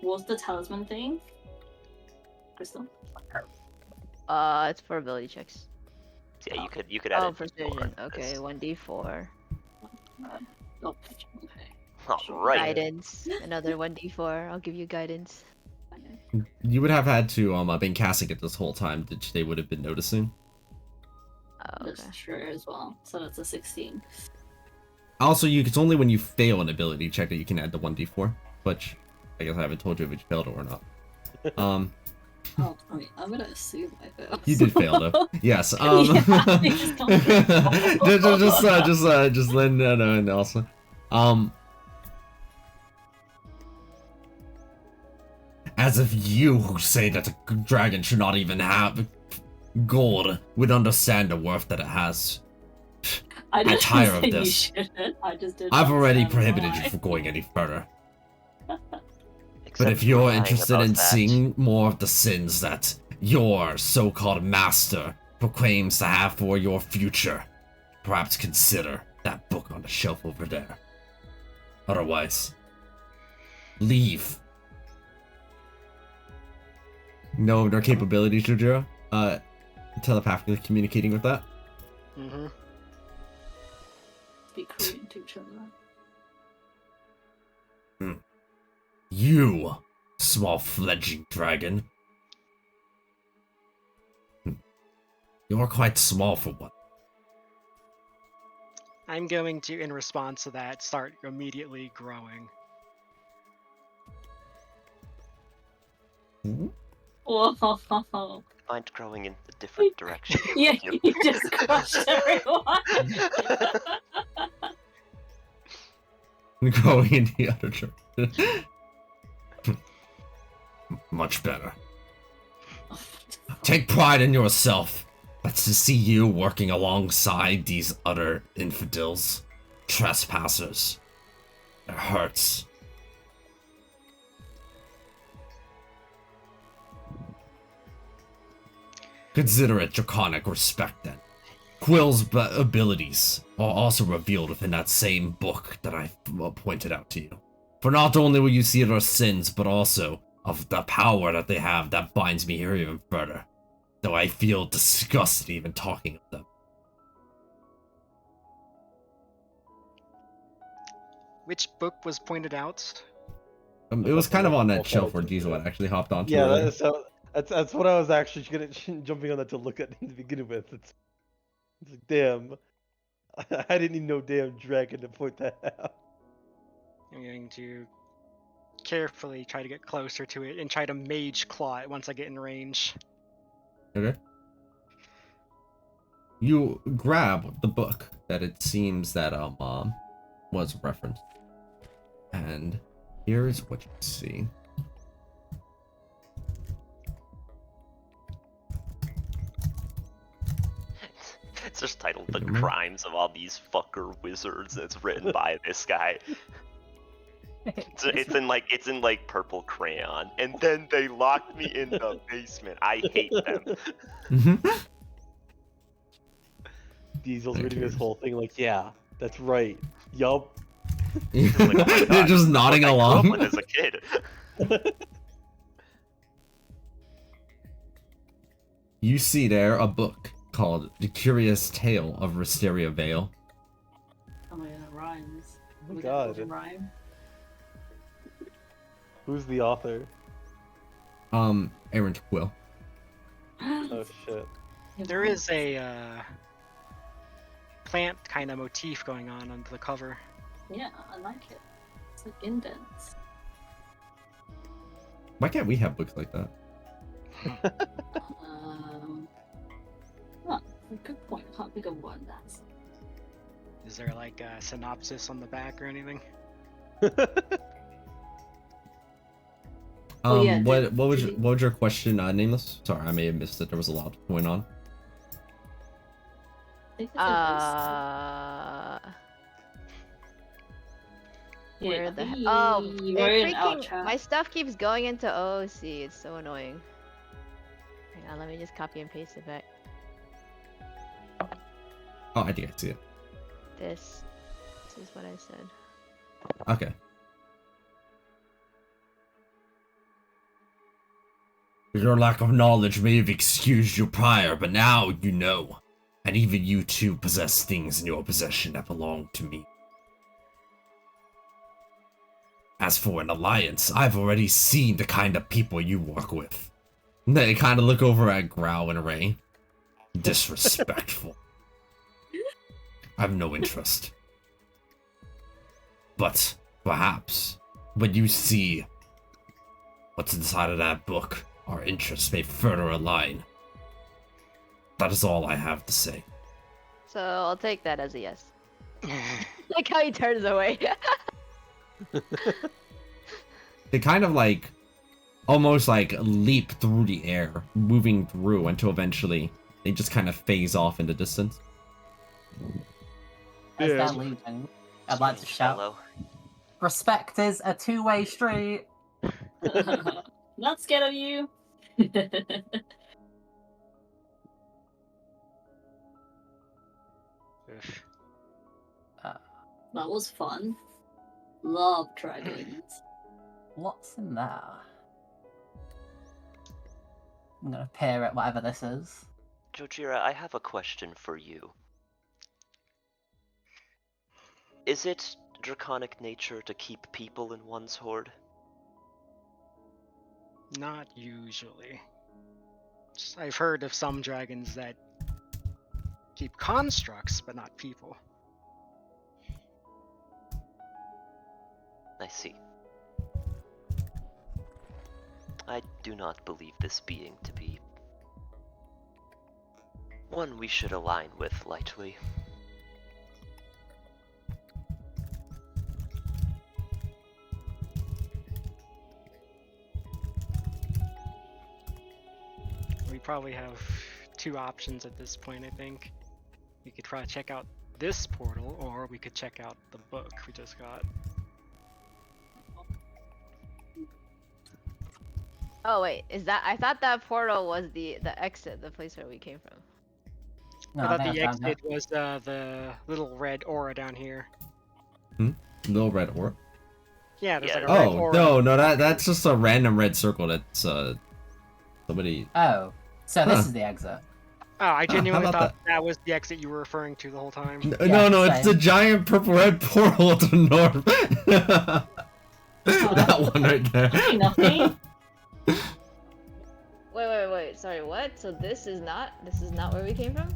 What's the talisman thing? Crystal. It's for ability checks. So yeah, you could add Oh, a D4 precision. to Okay, this. 1d4. Oh, okay. Alright. Guidance. Another 1d4. I'll give you guidance. You would have had to been casting it this whole time, which they would have been noticing. Oh, okay. That's true as well. So that's a 16. Also, it's only when you fail an ability check that you can add the 1d4, which I guess I haven't told you if you failed it or not. Oh, I mean, I'm gonna assume I failed. You did fail though. Yes. Yeah, I just don't just let no, and also, As if you who say that a dragon should not even have gold would understand the worth that it has. I didn't tire say of you this. shouldn't. I just didn't. I've already understand prohibited why. you from going any further. But Except if you're lying interested about in that. seeing more of the sins that your so-called master proclaims to have for your future, perhaps consider that book on the shelf over there. Otherwise, leave. Know their capabilities, Jojiro? Telepathically communicating with that? Mm-hmm. Be Korean to each other. You, small fledgling dragon. You're quite small for one. I'm going to, in response to that, start immediately growing. Whoa. Mind growing in a different direction. Yeah, Yep. you just crushed everyone. Going in the other direction. Much better. Take pride in yourself. But to see you working alongside these other infidels, trespassers, it hurts. Consider it draconic respect then. Quill's abilities are also revealed within that same book that I pointed out to you. For not only will you see their sins, but also of the power that they have that binds me here even further. Though I feel disgusted even talking of them. Which book was pointed out? It was kind of on that shelf where Diesel had actually hopped onto. Yeah, earlier. that's what I was actually jumping on that to look at to begin with. It's like, damn, I didn't even know damn dragon to point that out. I'm going to carefully try to get closer to it and try to mage claw it once I get in range. Okay. You grab the book that it seems that was referenced, and here's what you see. It's just titled "The Crimes of All These Fucker Wizards." It's written by this guy. It's in like purple crayon, and then they locked me in the basement. I hate them. Diesel's reading this whole thing like, yeah, that's right. Yup. Like, oh my They're God, just this is nodding what I grew up along. with as a kid. You see there a book called The Curious Tale of Wisteria Vale. Oh my god, it rhymes. Oh my We God. got one rhyme. Who's the author? Aaron Quill. Oh shit. There is a plant kind of motif going on under the cover. Yeah, I like it. It's like indents. Why can't we have books like that? Oh, good point. Can't think of one that's. Is there like a synopsis on the back or anything? Oh, yeah, what was did what was your question, Nameless? Sorry, I may have missed it. There was a lot going on. I think it's yeah, Where I the think heck? Oh, you it wrote it out, freaking, chat. my stuff keeps going into OOC. It's so annoying. Hang on, let me just copy and paste it back. Oh, I think I see it. This is what I said. Okay. Your lack of knowledge may have excused you prior, but now you know. And even you too possess things in your possession that belong to me. As for an alliance, I've already seen the kind of people you work with. They kind of look over at Growl and Ray. Disrespectful. I have no interest. But perhaps when you see what's inside of that book, our interests may further align. That is all I have to say. So I'll take that as a yes. Like how he turns away. They kind of like almost like leap through the air, moving through until eventually they just kind of phase off in the distance. As Yeah. they're leaving, I'd like to Strange shout, fellow. respect is a two-way street. Not scared of you. Oof. That was fun. Love dragons. What's in there? I'm gonna peer at whatever this is. Jojira, I have a question for you. Is it draconic nature to keep people in one's horde? Not usually. I've heard of some dragons that keep constructs, but not people. I see. I do not believe this being to be one we should align with lightly. We probably have two options at this point, I think. We could try to check out this portal, or we could check out the book we just got. Oh wait, is that? I thought that portal was the exit, the place where we came from. No, I thought think the it's down here. exit was the little red aura down here. Little red orb. Yeah, there's Yeah, like a red Oh aura. no, that's just a random red circle. That's somebody. Oh, so this Huh. is the exit. Oh, I genuinely about thought that was the exit you were referring to the whole time. Yeah, No, it's the same. giant purple red portal to the north. That one right there. Nothing. Wait. Sorry, what? So this is not where we came from?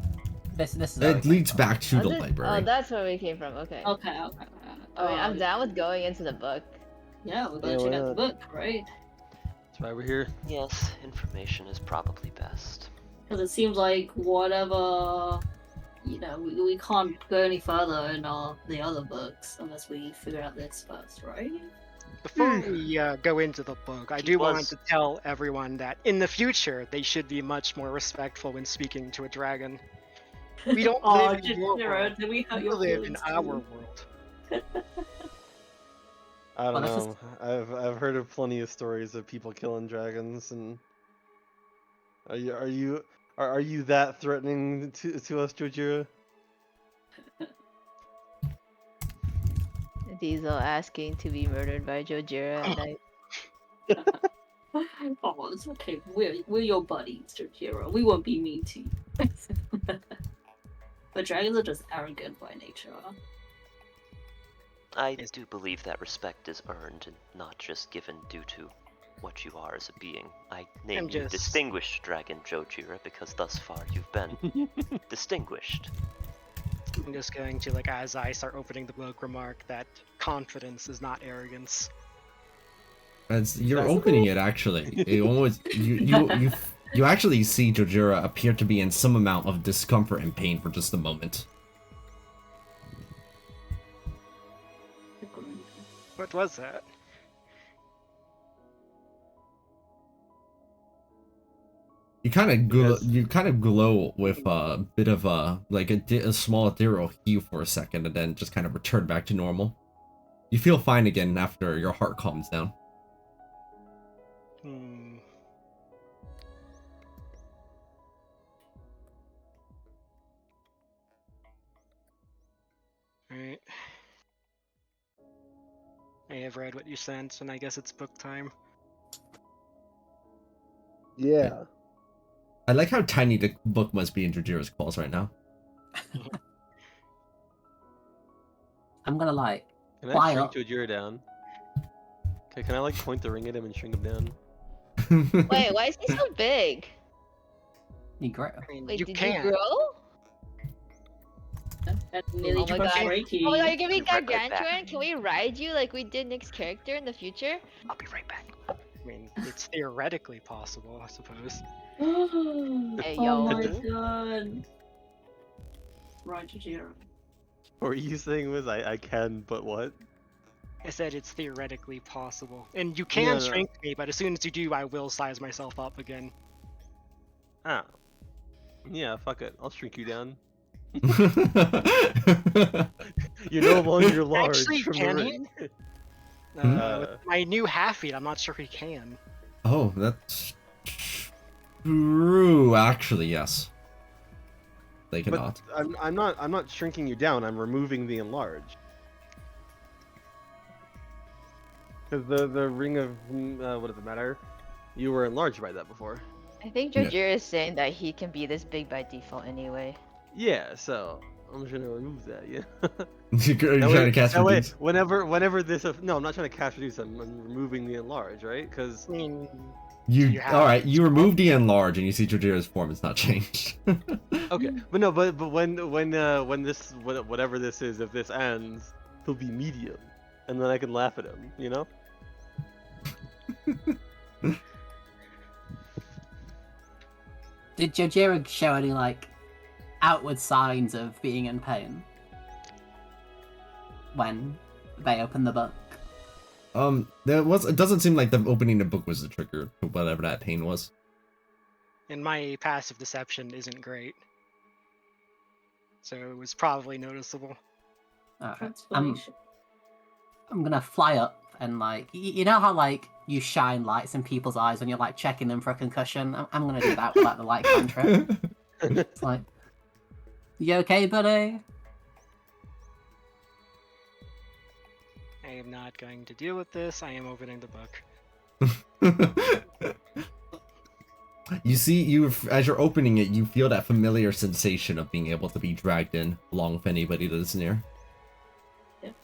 This is where It we leads came from. back to Oh, the this- library. Oh, that's where we came from. Okay. Okay. I mean, I'm down with going into the book. Yeah, we're gonna Yeah, check why out the not? book, right? That's why we're here. Yes, information is probably best. Because it seems like whatever, we can't go any further in the other books unless we figure out this first, right? Before we go into the book, I He do want was- to tell everyone that in the future they should be much more respectful when speaking to a dragon. We don't Oh, live in your Jira, world. did we hurt We your live in feelings our too? world. I don't Well, this is- know. I've heard of plenty of stories of people killing dragons, and are you that threatening to us, Jojira? Diesel asking to be murdered by Jojira at night. Oh, it's okay. We're your buddies, Jira. We won't be mean to you. But dragons are just arrogant by nature. I do believe that respect is earned and not just given due to what you are as a being. I name you just- Distinguished Dragon Jojira because thus far you've been distinguished. I'm just going to, as I start opening the book, remark that confidence is not arrogance. As you're opening it, actually, it almost you actually see Jojira appear to be in some amount of discomfort and pain for just a moment. What was that? You kind of Yes. glow with a bit of a small ethereal hue for a second, and then just kind of return back to normal. You feel fine again after your heart calms down. Alright. I have read what you sent, and I guess it's book time. Yeah. I like how tiny the book must be in Jojira's claws right now. I'm gonna Can Why I shrink up? Jojira down? Okay, can I point the ring at him and shrink him down? Wait, why is he so big? you grow. I mean, Wait, you did can't. you grow? And nearly Oh my took us god. Reiki. Oh my god, you're gonna be Be right back. gargantuan? Can we ride you like we did Nick's character in the future? I'll be right back. I mean, it's theoretically possible, I suppose. Hey, Oh yo. my god. Right, Jira. What were you saying was I can, but what? I said it's theoretically possible. And you can No. shrink me, but as soon as you do, I will size myself up again. Ah. Yeah, fuck it. I'll shrink you down. You're no longer large Actually, from the can he? ring. With my new half feet, I'm not sure he can. Oh, that's true. Actually, yes. They cannot. But I'm not shrinking you down. I'm removing the enlarge. Because the ring of what does it matter? You were enlarged by that before. I think Yeah. Jojira is saying that he can be this big by default anyway. Yeah, so I'm just gonna remove that. Yeah. You're trying to cast that way, reduce? whenever this no, I'm not trying to cast reduce. I'm removing the enlarge, right? Because I mean, You have all right? You remove the enlarge, and you see Jojira's form is not changed. okay, but no, but when this whatever this is, if this ends, he'll be medium, and then I can laugh at him. You know. Did Jojira show any like outward signs of being in pain when they opened the book? It doesn't seem like the opening the book was the trigger to whatever that pain was. and my passive deception isn't great. So it was probably noticeable. I'm Transformation. gonna fly up and like you know how like you shine lights in people's eyes when you're like checking them for a concussion. I'm gonna do that with like the light cantrip. It's like, you okay, buddy? I am not going to deal with this. I am opening the book. You see, as you're opening it, you feel that familiar sensation of being able to be dragged in, along with anybody that is near. Yep.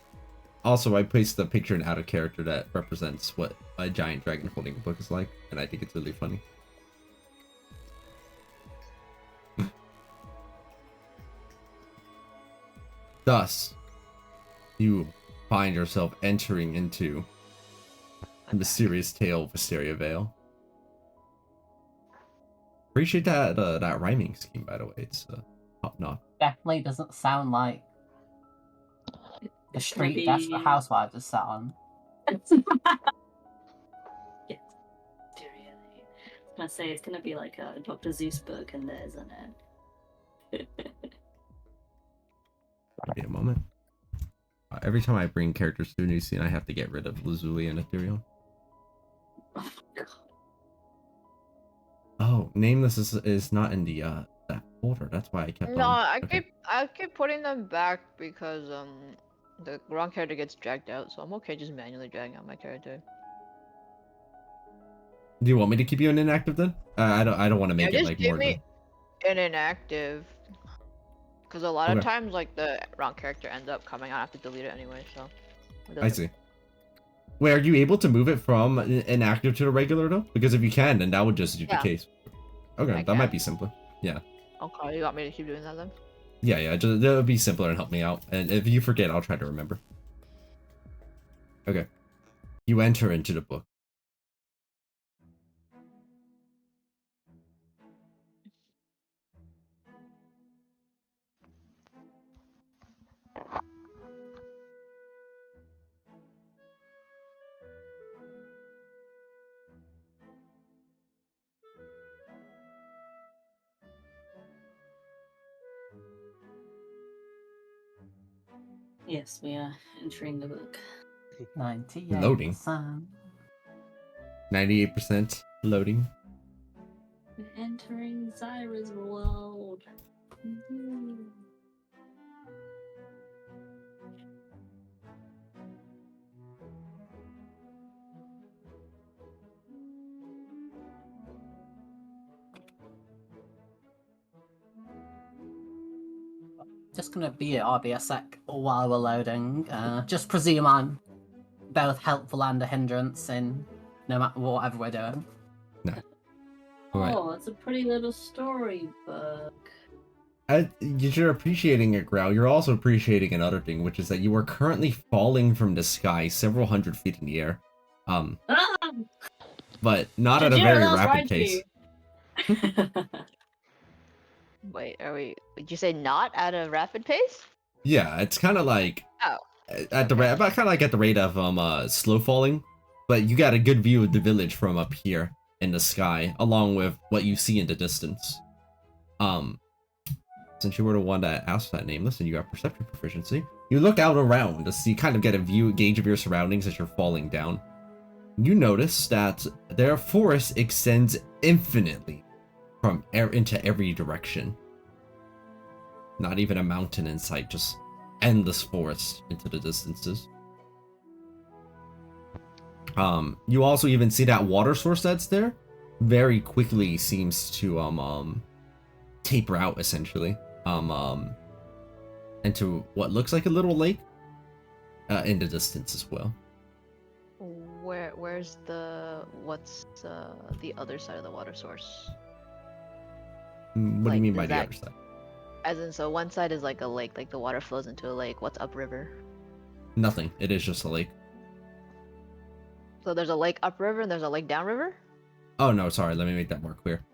Also, I placed a picture in out of character that represents what a giant dragon holding a book is like, and I think it's really funny. Thus, you find yourself entering into the mysterious tale of Wisteria Vale. Appreciate that that rhyming scheme, by the way. It's top notch. Definitely doesn't sound like the It's gonna street Desperate be- Housewives is sat on. Yes. Seriously. I was gonna say it's gonna be like a Dr. Zeus book and there, isn't it? Wait a moment. Every time I bring characters to a new scene, I have to get rid of Lazuli and Ethereal. Oh my god. Oh, Nameless is not in the that folder. That's why I kept No, on. I Okay. keep putting them back because the wrong character gets dragged out, so I'm okay just manually dragging out my character. Do you want me to keep you in inactive then? I don't want to make it just like keep more. me in inactive. Because a lot of Okay. times, like, the wrong character ends up coming out, I have to delete it anyway, so. it I doesn't- see. Wait, are you able to move it from inactive to the regular though? Because if you can, then that would just be the Yeah. case. Okay, I that might can. be simpler. Yeah. Okay, you want me to keep doing that then? Yeah, just that would be simpler and help me out. And if you forget, I'll try to remember. Okay. You enter into the book. Yes, we are entering the book. 98%. Loading. 98% loading. We're entering Zyra's world. Mhm. Just gonna be at RB a sec while we're loading. Just presume I'm both helpful and a hindrance in no matter whatever we're doing. Alright. Oh, it's a pretty little storybook. You're appreciating it, Growl. You're also appreciating another thing, which is that you are currently falling from the sky several hundred feet in the air. Ah! But not at a Jojira, very that was rapid right pace. to you. Wait, are we. Did you say not at a rapid pace? Yeah, it's kind of like... Oh. at the rate, about kind of like at the rate of slow falling, but you got a good view of the village from up here in the sky, along with what you see in the distance. Since you were the one that asked that name, listen, you got perception proficiency. You look out around to see, kind of get a gauge of your surroundings as you're falling down. You notice that their forest extends infinitely from into every direction. Not even a mountain in sight, just endless forest into the distances. You also even see that water source that's there very quickly seems to taper out essentially into what looks like a little lake in the distance as well. Where's what's the other side of the water source? What do you mean by is the that- other side? As in, so one side is like a lake, like the water flows into a lake. What's upriver? Nothing. It is just a lake. So there's a lake upriver and there's a lake downriver? Oh no, sorry, let me make that more clear.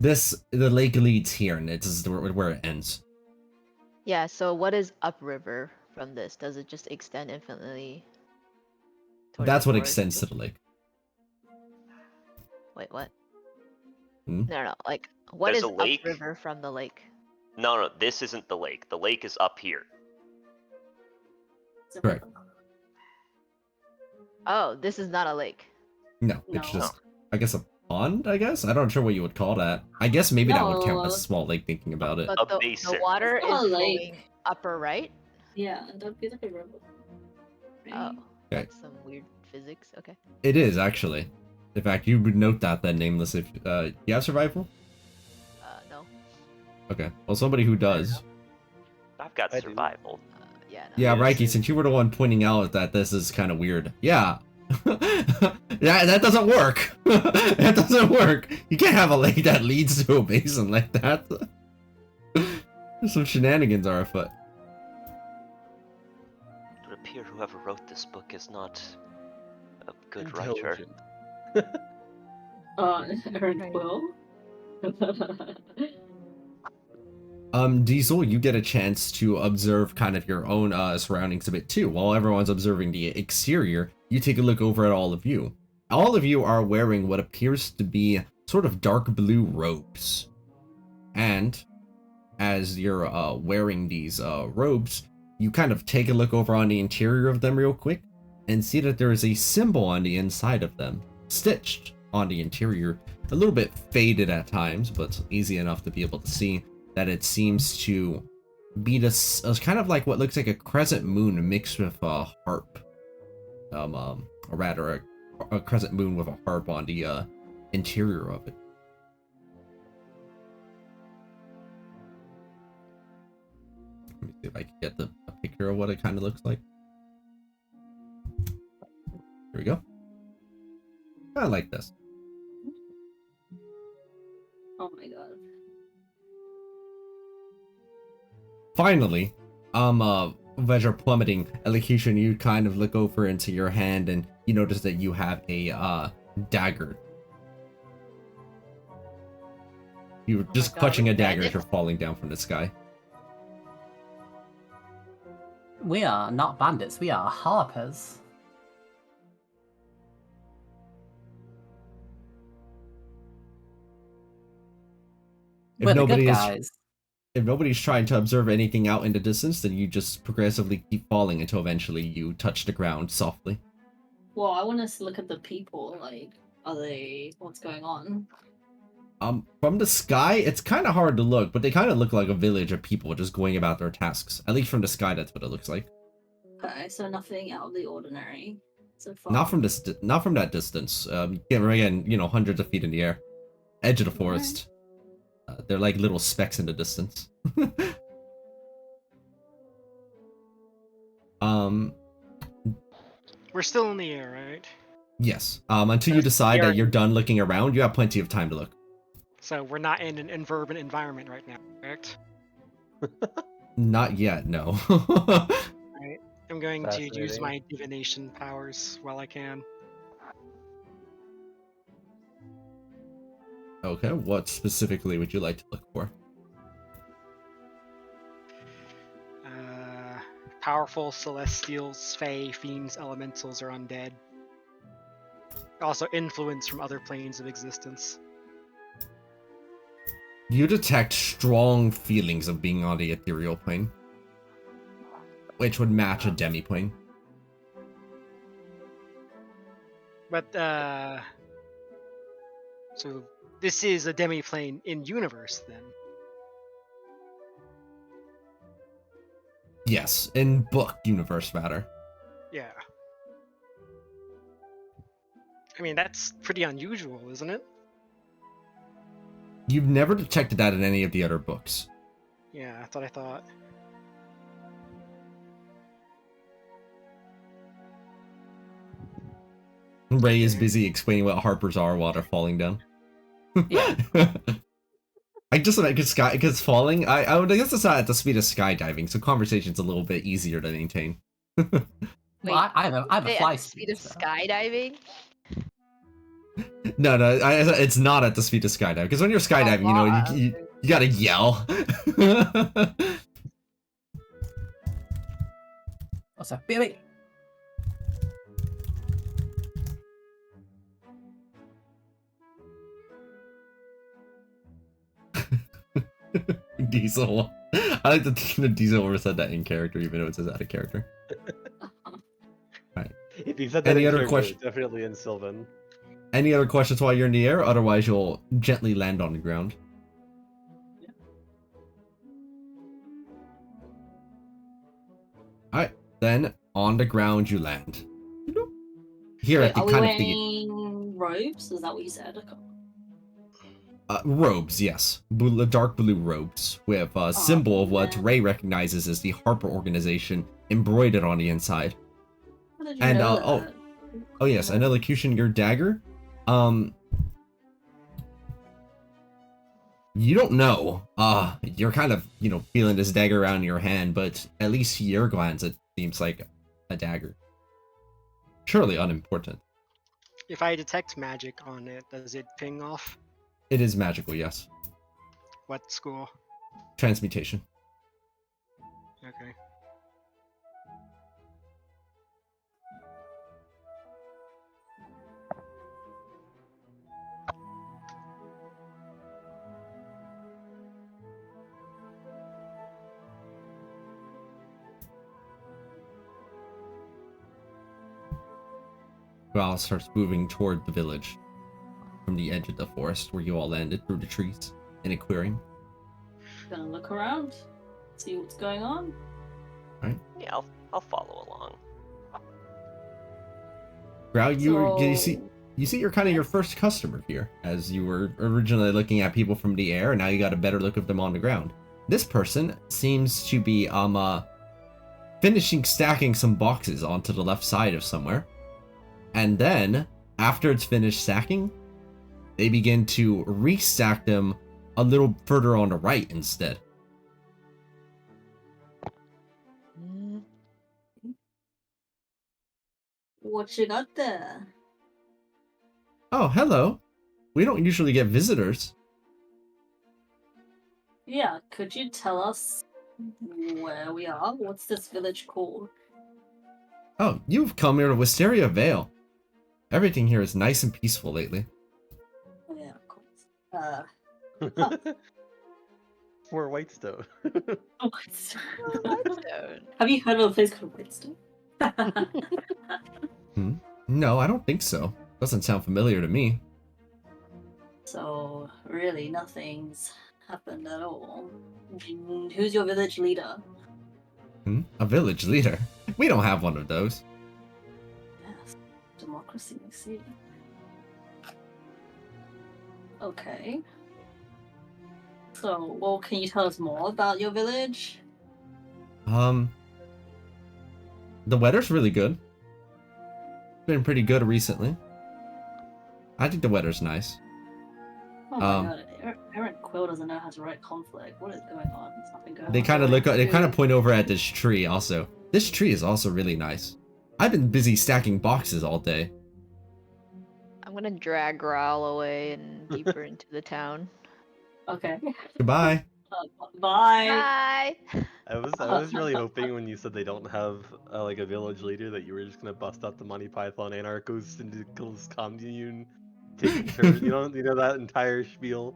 The lake leads here and it's where it ends. Yeah, so what is upriver from this? Does it just extend infinitely? towards That's the what forest? extends to the lake. Wait, what? Hmm? No, like, what There's is a lake. upriver from the lake? No, this isn't the lake. The lake is up here. Correct. Oh, this is not a lake. No, it's No. just, I guess, a pond, I guess? I'm not sure what you would call that. I guess maybe that would count as a No. small lake thinking about it. But A the basin. water It's is not a flowing lake. upper right? Yeah, that'd be like a river. Oh, Right? Okay. that's some weird physics. Okay. It is, actually. In fact, you would note that then, Nameless, if you have survival? No. Okay. Well, somebody who does. I've got I do. survival. Yeah. No. Yeah, Yes. Raiki, since you were the one pointing out that this is kind of weird. Yeah. that doesn't work. That doesn't work. You can't have a lake that leads to a basin like that. Some shenanigans are afoot. It would appear whoever wrote this book is not a good writer. Intelligent. Aaron Right. Quill? Diesel, you get a chance to observe kind of your own surroundings a bit too. While everyone's observing the exterior, you take a look over at all of you. All of you are wearing what appears to be sort of dark blue robes. And as you're wearing these robes, you kind of take a look over on the interior of them real quick and see that there is a symbol on the inside of them, stitched on the interior, a little bit faded at times, but easy enough to be able to see that it seems to be this kind of like what looks like a crescent moon mixed with a harp. Or rather a crescent moon with a harp on the interior of it. Let me see if I can get a picture of what it kind of looks like. Here we go. I like this. Oh my god. Finally, as you're plummeting, Elocution, you kind of look over into your hand and you notice that you have a dagger. You're just God, clutching a dagger as bandit? you're falling down from the sky. We are not bandits, we are harpers. If We're the good nobody is guys. if nobody's trying to observe anything out in the distance, then you just progressively keep falling until eventually you touch the ground softly. Well, I want to look at the people. Like, what's going on? From the sky, it's kind of hard to look, but they kind of look like a village of people just going about their tasks. At least from the sky, that's what it looks like. Okay, so nothing out of the ordinary so far. Not from that distance. Again, hundreds of feet in the air, edge of the forest. They're like little specks in the distance. We're still in the air, right? Yes. Until you decide that you're done looking around, you have plenty of time to look. So we're not in an urban environment right now, correct? Not yet, no. Right. I'm going to use Fascinating. my divination powers while I can. Okay, what specifically would you like to look for? powerful celestials, fae, fiends, elementals, or undead. Also influence from other planes of existence. You detect strong feelings of being on the ethereal plane, which would match a demi-plane. But, so this is a demi-plane in universe, then? Yes, in book universe matter. Yeah. I mean, that's pretty unusual, isn't it? You've never detected that in any of the other books. Yeah, that's what I thought. Ray is busy explaining what Harpers are while they're falling down. Yeah. I just like because falling. I would guess it's not at the speed of skydiving, so conversation's a little bit easier to maintain. Wait, Well, I have a Wait, fly at the speed of so- skydiving? No, it's not at the speed of skydiving. Because when you're skydiving, you know, you gotta yell. What's up, baby? Diesel. I like to think that Diesel ever said that in character, even though it says out of character. Right. If you said that Any in other character, question? it's definitely in Sylvan. Any other questions while you're in the air? Otherwise, you'll gently land on the ground. Alright, then on the ground you land. Here Wait, at the are we kind of wearing robes? Is that what you said? I can't- robes, yes. Dark blue robes with a symbol of what man. Ray recognizes as the Harper organization embroidered on the inside. How did you And know oh that? yes, an elocution, your dagger. You don't know. You're kind of, you know, feeling this dagger around your hand, but at least to your glance it seems like a dagger. Surely unimportant. If I detect magic on it, does it ping off? It is magical, yes. What school? Transmutation. Okay. Growl starts moving toward the village from the edge of the forest where you all landed through the trees in a clearing. Gonna look around, see what's going on. Yeah, I'll follow along. Growl, you So- see you're kind of your first customer here, as you were originally looking at people from the air, and now you got a better look of them on the ground. This person seems to be finishing stacking some boxes onto the left side of somewhere. And then, after it's finished stacking, they begin to restack them a little further on the right instead. Mm, What you got there? Oh, hello. We don't usually get visitors. Yeah, could you tell us where we are? What's this village called? Oh, you've come here to Wisteria Vale. Everything here is nice and peaceful lately. Oh, yeah, of course. We're Whitestone. Oh, Whitestone. have you heard of a place called Wistful? No, I don't think so. Doesn't sound familiar to me. So, really, nothing's happened at all. Who's your village leader? A village leader? We don't have one of those. Yes, democracy, I see. Okay. So, well, can you tell us more about your village? The weather's really good. Been pretty good recently. I think the weather's nice. Oh my god, Aaron Quill doesn't know how to write conflict. What is going on? There's nothing going They on. kind of they kind of point over at this tree also. This tree is also really nice. I've been busy stacking boxes all day. I'm gonna drag Growl away and deeper into the town. Okay. Goodbye. Bye. Bye. I was really hoping when you said they don't have like a village leader that you were just gonna bust out the Monty Python anarchos and this commune taking turns. You know that entire spiel.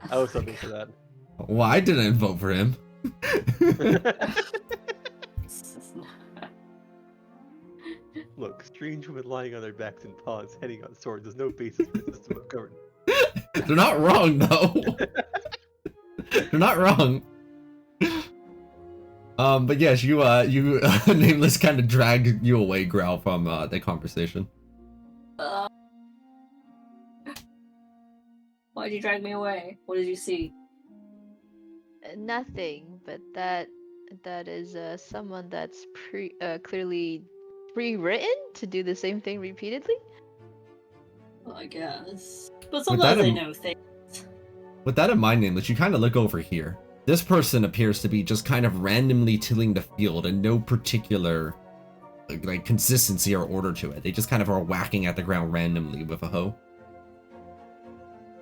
I was hoping for that. Well, I didn't vote for him. Look, strange women lying on their backs in ponds, heading on swords. There's no basis for a system of government. They're not wrong, though. They're not wrong. But yes, you Nameless kind of dragged you away, Growl, from the conversation. Why'd you drag me away? What did you see? Nothing, but that is someone that's clearly pre-written to do the same thing repeatedly. Well, I guess. But that sometimes they in- know things. With that in mind, Nameless, you kind of look over here. This person appears to be just kind of randomly tilling the field and no particular like consistency or order to it. They just kind of are whacking at the ground randomly with a hoe.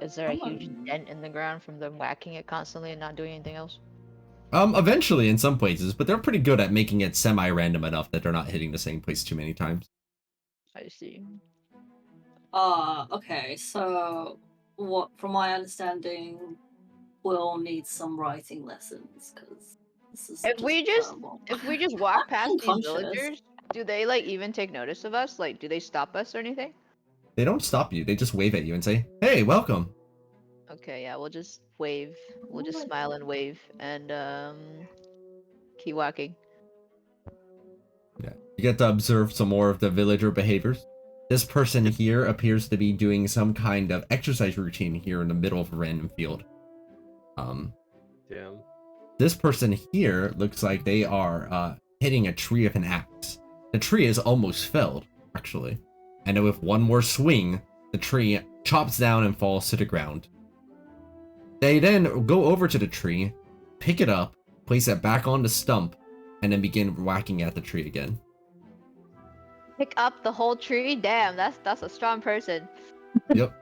Is there a huge dent in the ground from them whacking it constantly and not doing anything else? Eventually in some places, but they're pretty good at making it semi-random enough that they're not hitting the same place too many times. I see. Okay, so what, from my understanding, we'll need some writing lessons, because this is If we just walk past these unconscious. villagers, do they like even take notice of us? Like, do they stop us or anything? They don't stop you, they just wave at you and say, "Hey, welcome." Okay, yeah, we'll just wave. We'll just smile and wave and keep walking. Yeah. You get to observe some more of the villager behaviors. This person here appears to be doing some kind of exercise routine here in the middle of a random field. Damn. This person here looks like they are hitting a tree with an axe. The tree is almost felled, actually. And with one more swing, the tree chops down and falls to the ground. They then go over to the tree, pick it up, place it back on the stump, and then begin whacking at the tree again. Pick up the whole tree? Damn, that's a strong person. Yep.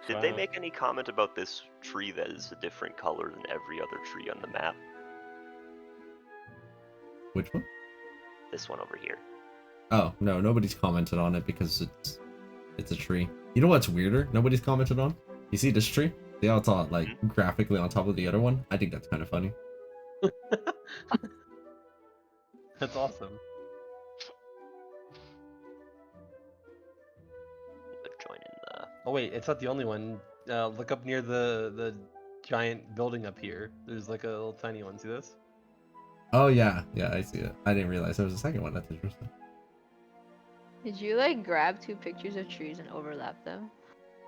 Did they make any comment about this tree that is a different color than every other tree on the map? Which one? This one over here. Oh, no, nobody's commented on it because it's a tree. You know what's weirder? Nobody's commented on? You see this tree? See how it's all, like, graphically on top of the other one? I think that's kind of funny. That's awesome. Join in the... Oh wait, it's not the only one. Look up near the giant building up here. There's like a little tiny one. See this? Oh, yeah. Yeah, I see it. I didn't realize there was a second one. That's interesting. Did you like grab two pictures of trees and overlap them?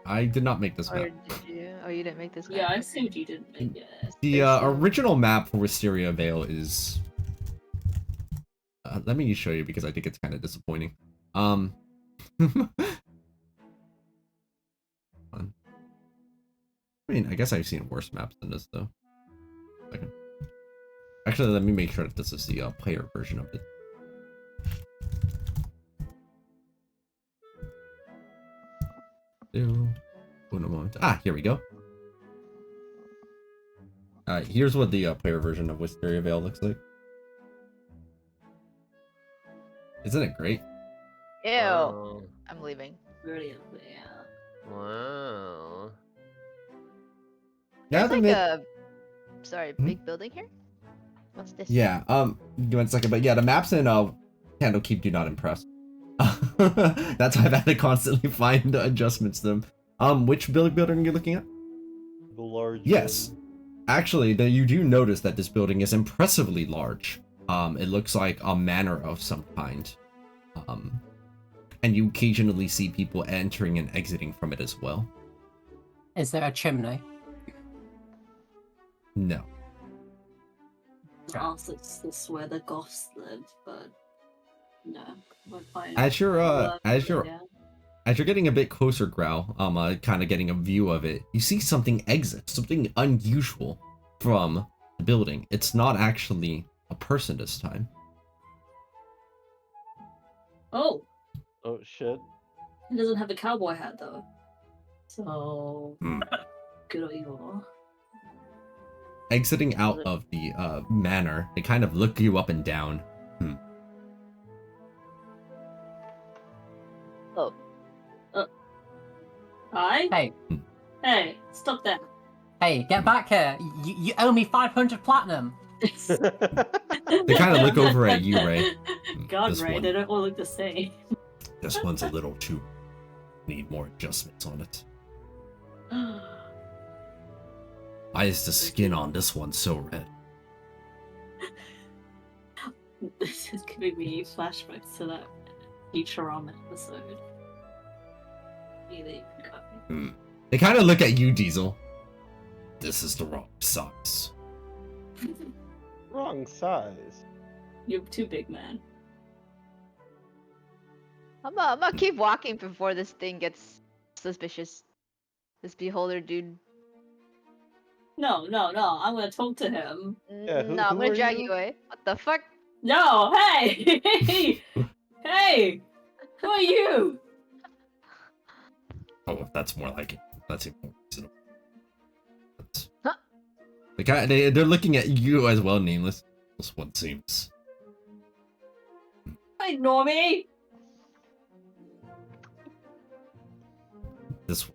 I did not make this Or map. did you? Oh, you didn't make this map. Yeah, I assumed you didn't make it. The original map for Wisteria Vale is... let me show you because I think it's kind of disappointing. I mean, I guess I've seen worse maps than this, though. Second. Actually, let me make sure that this is the player version of it. Ah, here we go. Here's what the player version of Wisteria Vale looks like. Isn't it great? Ew. Oh. I'm leaving. Brilliant, yeah. Wow. Yeah, There's like a big building here. What's this? Yeah. Give me a second, but yeah, the maps in Candlekeep do not impress. That's why I've had to constantly find adjustments to them. Which building are you looking at? The large. Yes. Actually, you do notice that this building is impressively large. It looks like a manor of some kind. And you occasionally see people entering and exiting from it as well. Is there a chimney? No. Also, this is where the Goths live, but no, we're fine. As you're Yeah. as you're getting a bit closer, Growl, kind of getting a view of it, you see something exit, something unusual from the building. It's not actually a person this time. Oh, Oh shit. he doesn't have a cowboy hat though. So Hmm. good or evil. exiting out of the manor, they kind of look you up and down. Oh, Hi? Hey, Hey, stop that. hey, get back here! You owe me 500 platinum. They kind of look over at you, Ray. God, This Ray, one. they don't all look the same. This one's a little too. Need more adjustments on it. Why is the skin on this one so red? This is giving me flashbacks to that Futurama episode. Either you can cut me. They kind of look at you, Diesel. This is the wrong size. Wrong size. You're too big, man. I'm gonna keep walking before this thing gets suspicious. This beholder dude. No. I'm gonna talk to him. Yeah, No, I'm who gonna are drag you? you away. What the fuck? No, hey! Hey! Who are you? Oh, that's more like it. That's even more reasonable. That's... Huh? They're looking at you as well, Nameless. This one seems. Hey, Normie!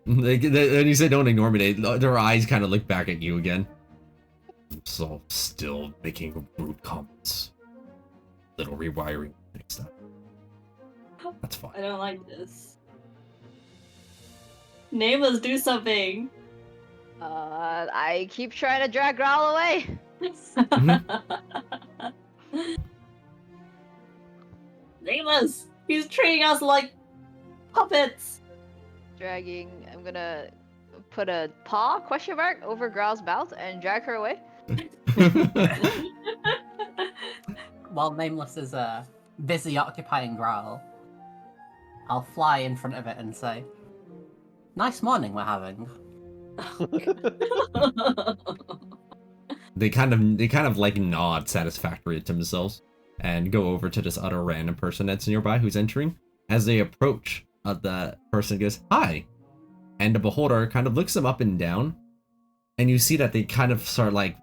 When you say don't ignore me, their eyes kind of look back at you again. So still making rude comments. Little rewiring next time. That's fine. I don't like this. Nameless, do something! I keep trying to drag Growl away. Nameless! He's treating us like puppets! Dragging. I'm gonna put a paw question mark over Growl's mouth and drag her away. While Nameless is busy occupying Growl, I'll fly in front of it and say, "Nice morning we're having." They kind of like nod satisfactory to themselves and go over to this other random person that's nearby who's entering. As they approach, the person goes, "Hi," and the beholder kind of looks them up and down, and you see that they kind of start like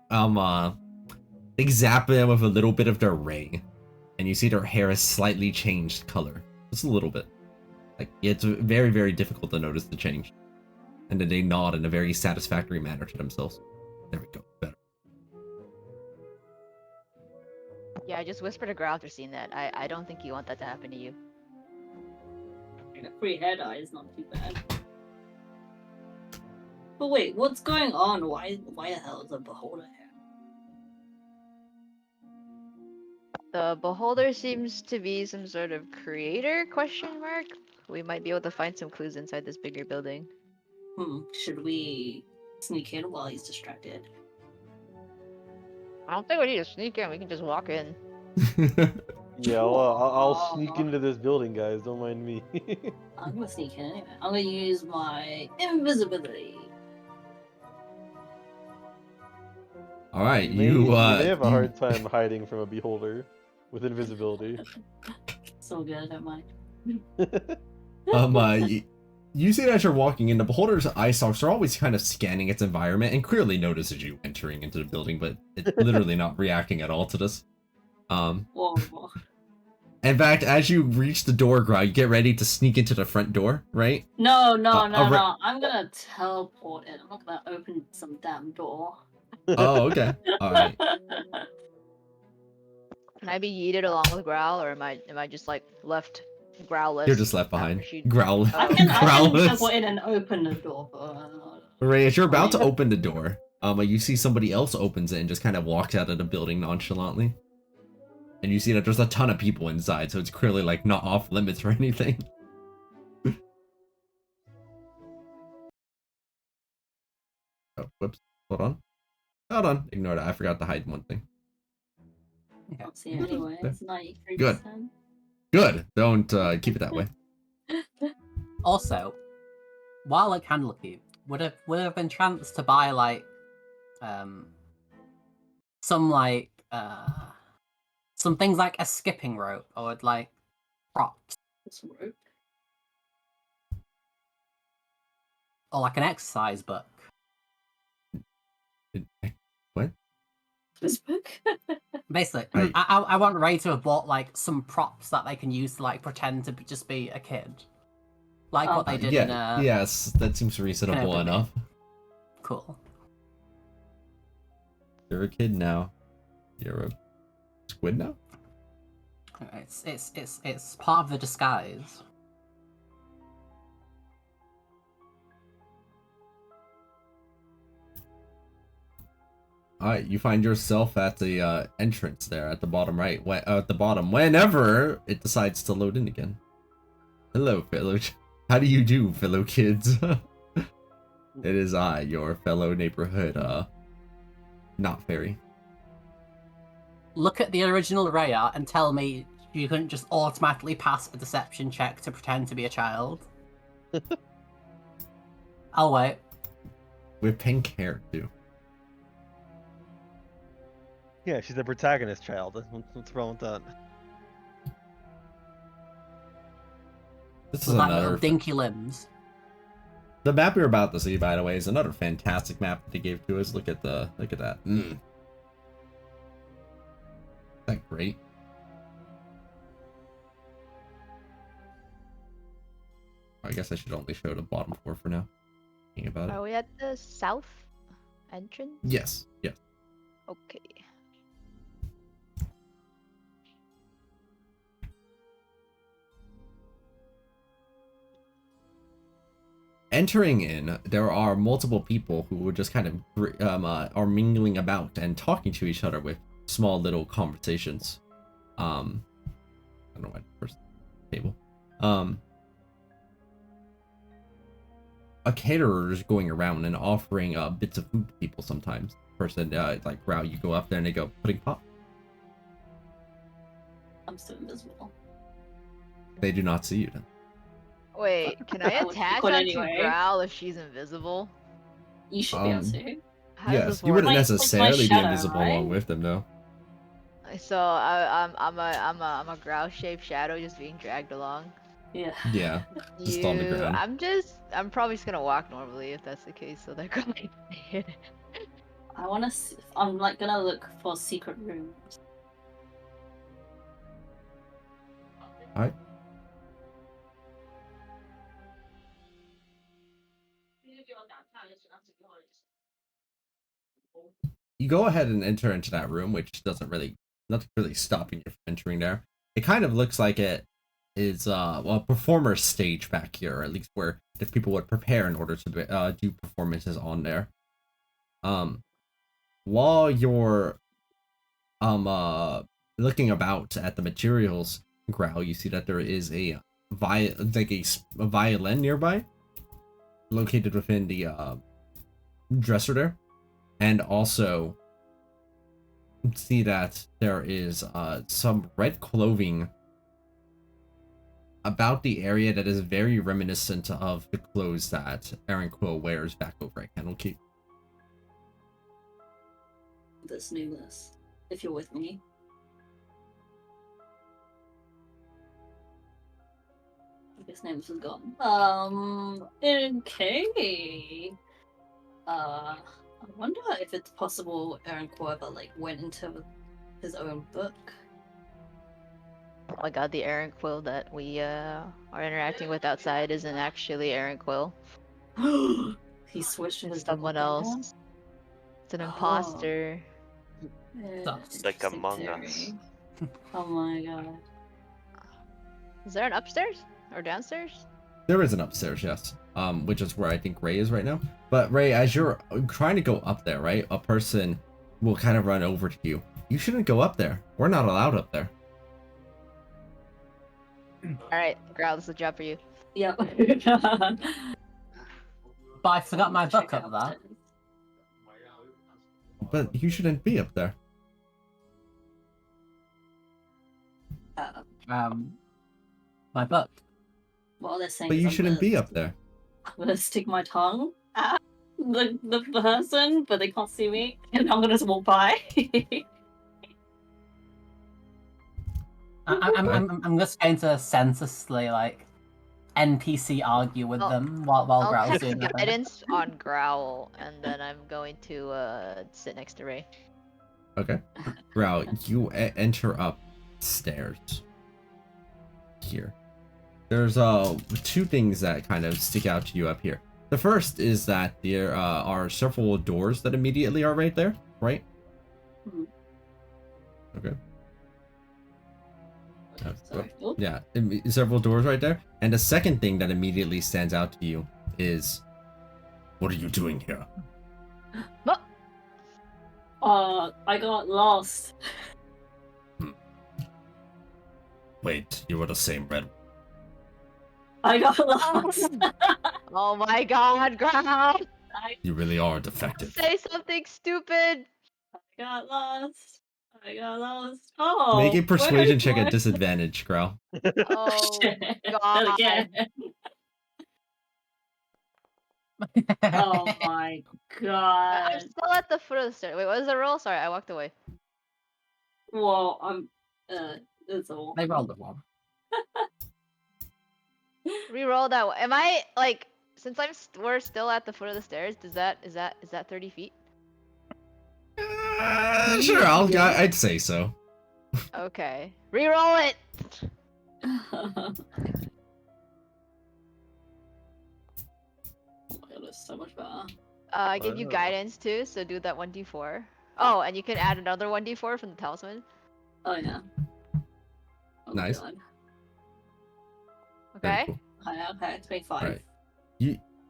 they zap them with a little bit of their ray, and you see their hair has slightly changed color, just a little bit. Like it's very, very difficult to notice the change, and then they nod in a very satisfactory manner to themselves. There we go, better. Yeah, I just whispered to Growl after seeing that. I don't think you want that to happen to you. Free head eye is not too bad. But wait, what's going on? Why the hell is a beholder here? The beholder seems to be some sort of creator? Question mark. We might be able to find some clues inside this bigger building. Should we sneak in while he's distracted? I don't think we need to sneak in. We can just walk in. Yeah, I'll sneak into this building, guys. Don't mind me. I'm gonna sneak in anyway. I'm gonna use my invisibility. All right, you may have a hard time hiding from a beholder with invisibility. So good, don't mind. You see that as you're walking in, the beholder's eye stalks are always kind of scanning its environment and clearly notices you entering into the building, but it's literally not reacting at all to this. Whoa. In fact, as you reach the door, Growl, you get ready to sneak into the front door, right? No. I'm gonna teleport in. I'm not gonna open some damn door. Oh, okay. All right. Can I be yeeted along with Growl, or am I just like left Growless? You're just left behind. after she- Growl. I can Growless. teleport in and open the door, but Ray, as you're about to open the door, you see somebody else opens it and just kind of walks out of the building nonchalantly. And you see that there's a ton of people inside, so it's clearly like not off limits or anything. Oh, whoops. Hold on. Ignore that. I forgot to hide one thing. I can't see it anyway. It's 93%. Good. Don't keep it that way. Also, while at Candlekeep, would have been chance to buy like some things like a skipping rope or like props This rope. or like an exercise book. What? this book. Basically, I want Ray to have bought like some props that they can use to like pretend to just be a kid, like what they did in. Yes, that seems reasonable Open enough. Cool. You're a kid now. You're a squid now. It's part of the disguise. Alright, you find yourself at the entrance there at the bottom right. At the bottom, whenever it decides to load in again. Hello, fellow. How do you do, fellow kids? It is I, your fellow neighborhood, not fairy. Look at the original Raya and tell me you couldn't just automatically pass a deception check to pretend to be a child. I'll wait. With pink hair, too. Yeah, she's the protagonist child. What's wrong with that? This is With like another... little dinky limbs. The map you're about to see, by the way, is another fantastic map that they gave to us. Look at that. Isn't that great? I guess I should only show the bottom 4 for now. Thinking about it. Are we at the south entrance? Yes. Okay. Entering in, there are multiple people who are just kind of are mingling about and talking to each other with small little conversations. I don't know why first table. A caterer is going around and offering bits of food to people sometimes. Person like Rao, you go up there and they go pudding pop. I'm still invisible. They do not see you then. Wait, can I I would attach put onto anyway. Growl if she's invisible? You should be able to. How does Yes, this you wouldn't work? Like my necessarily be shadow, invisible right? along with them, though. So I'm a growl shaped shadow just being dragged along. Yeah. Yeah, just on the ground. I'm probably just gonna walk normally if that's the case, so they're going to hit it. I wanna see, I'm like gonna look for secret rooms. Alright. You go ahead and enter into that room, which doesn't really, nothing really stopping you from entering there. It kind of looks like it is well, a performer's stage back here, or at least where the people would prepare in order to do performances on there. While you're looking about at the materials, Growl, you see that there is a violin nearby, located within the dresser there, and also see that there is some red clothing about the area that is very reminiscent of the clothes that Aaron Quill wears back over at Candlekeep. This new list, if you're with me. I guess Nameless is gone. Okay. I wonder if it's possible Aaron Quill ever like went into his own book. Oh my god, the Aaron Quill that we are interacting with outside isn't actually Aaron Quill. He switched to It's his someone own else. again? It's an Oh. imposter. Sus. Like Interesting Among theory. Us. Oh my god. Is there an upstairs or downstairs? There is an upstairs, yes. Which is where I think Ray is right now. But Ray, as you're trying to go up there, right, a person will kind of run over to you. You shouldn't go up there. We're not allowed up there. Alright, Growl, this is a job for you. Yep. But I forgot my book up there. But you shouldn't be up there. My book. What they're saying But is you I'm shouldn't gonna- be up there. I'm gonna stick my tongue at the person, but they can't see me, and I'm gonna just walk by. I'm just going to senselessly like NPC argue with them while I'll Growl's cast doing nothing. guidance on Growl, and then I'm going to sit next to Ray. Okay. Growl, you enter up stairs. Here. There's two things that kind of stick out to you up here. The first is that there are several doors that immediately are right there, right? Mhm. Okay. Sorry. Oh. Yeah, several doors right there. And the second thing that immediately stands out to you is, what are you doing here? I got lost. Wait, you were the same red. I got lost. Oh my god, Growl! You really are defective. Say something stupid! I got lost. I got lost. Oh. Make a persuasion where's check my- at disadvantage, Growl. Oh Shit. god. Again. Oh my I'm god. still at the foot of the stairs. Wait, what was the roll? Sorry, I walked away. Well, I'm. It's all. They rolled a 1. Reroll that one. Am I like since we're still at the foot of the stairs? Is that 30 feet? Sure, I'd say so. Okay. Reroll it. Oh my god, it's so much better. I gave you Wow. guidance too, so do that 1d4. Oh, and you can add another 1d4 from the talisman. Oh yeah. Oh Nice. My god. Very Okay. cool. Okay, 25. Right.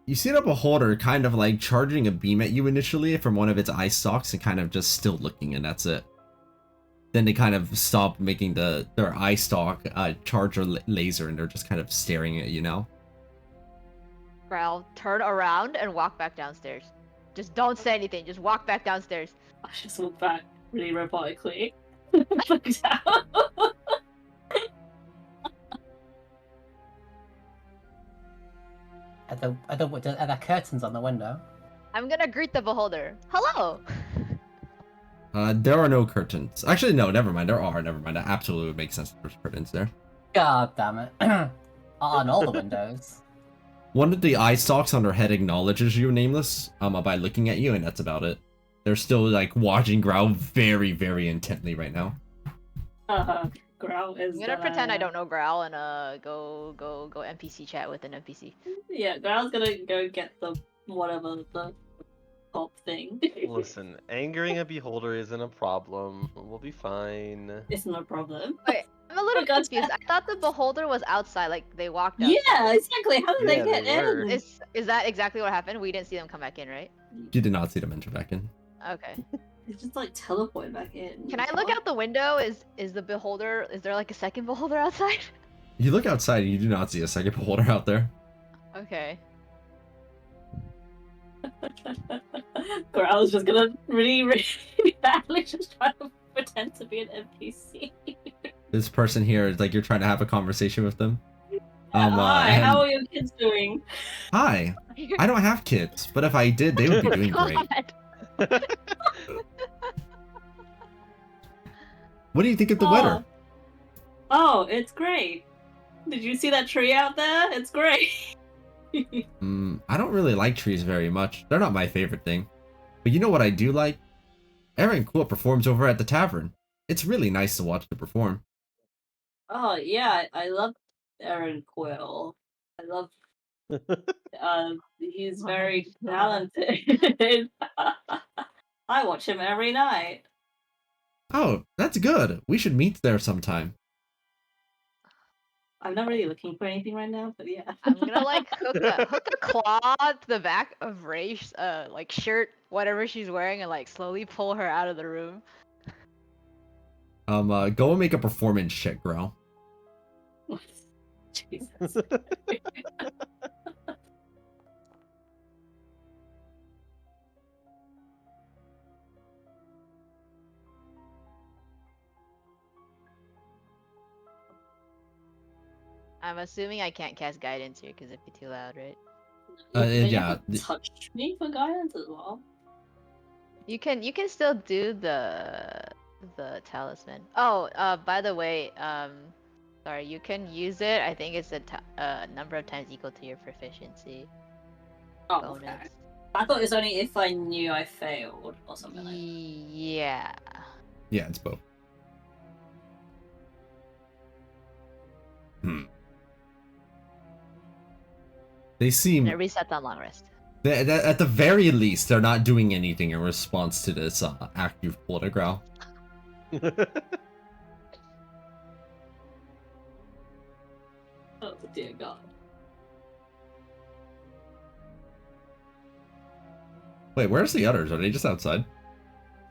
You see the beholder kind of like charging a beam at you initially from one of its eye stalks and kind of just still looking, and that's it. Then they kind of stop making their eye stalk charge or laser, and they're just kind of staring at you now. Growl, turn around and walk back downstairs. Just don't say anything. Just walk back downstairs. I just walked back really robotically. Look down. Are there curtains on the window? I'm gonna greet the beholder. Hello. There are no curtains. Actually, no, never mind. There are. Never mind. That absolutely would make sense if there's curtains there. God damn it. On all the windows. One of the eye stalks on their head acknowledges you, Nameless, by looking at you, and that's about it. They're still like watching Growl very, very intently right now. Growl is. I'm gonna pretend I don't know Growl and go NPC chat with an NPC. Yeah, Growl's gonna go get the whatever the top thing. Listen, angering a beholder isn't a problem. We'll be fine. It's no problem. Wait, I'm a little my God. confused. I thought the beholder was outside, like they walked out. Yeah, exactly. How did Yeah, they get they were. in? Is that exactly what happened? We didn't see them come back in, right? You did not see them enter back in. Okay. It's just like teleported back in. Can I look out the window? Is the beholder? Is there like a second beholder outside? You look outside and you do not see a second beholder out there. Okay. Growl's just gonna really, really badly just try to pretend to be an NPC. This person here is like you're trying to have a conversation with them. Hi, and- how are your kids doing? Hi. I don't have kids, but if I did, they would be doing great. God. What do you think of the weather? Oh, it's great. Did you see that tree out there? It's great. I don't really like trees very much. They're not my favorite thing. But you know what I do like? Aaron Quill performs over at the tavern. It's really nice to watch her perform. Oh yeah, I love Aaron Quill. I love. He's very talented. I watch him every night. Oh, that's good. We should meet there sometime. I'm not really looking for anything right now, but yeah. I'm gonna like hook a claw to the back of Ray's like shirt, whatever she's wearing, and like slowly pull her out of the room. Go and make a performance check, Growl. Jesus. I'm assuming I can't cast guidance here because it'd be too loud, right? You yeah, haven't touched me for guidance as well. You can still do the talisman. Oh, by the way, sorry, you can use it. I think it's a number of times equal to your proficiency Oh, bonus. okay. I thought it was only if I knew I failed or something like that. Yeah. Yeah, it's both. They seem... And it resets on long rest. At the very least, they're not doing anything in response to this act you've pulled, Growl. Oh dear God. Wait, where's the others? Are they just outside?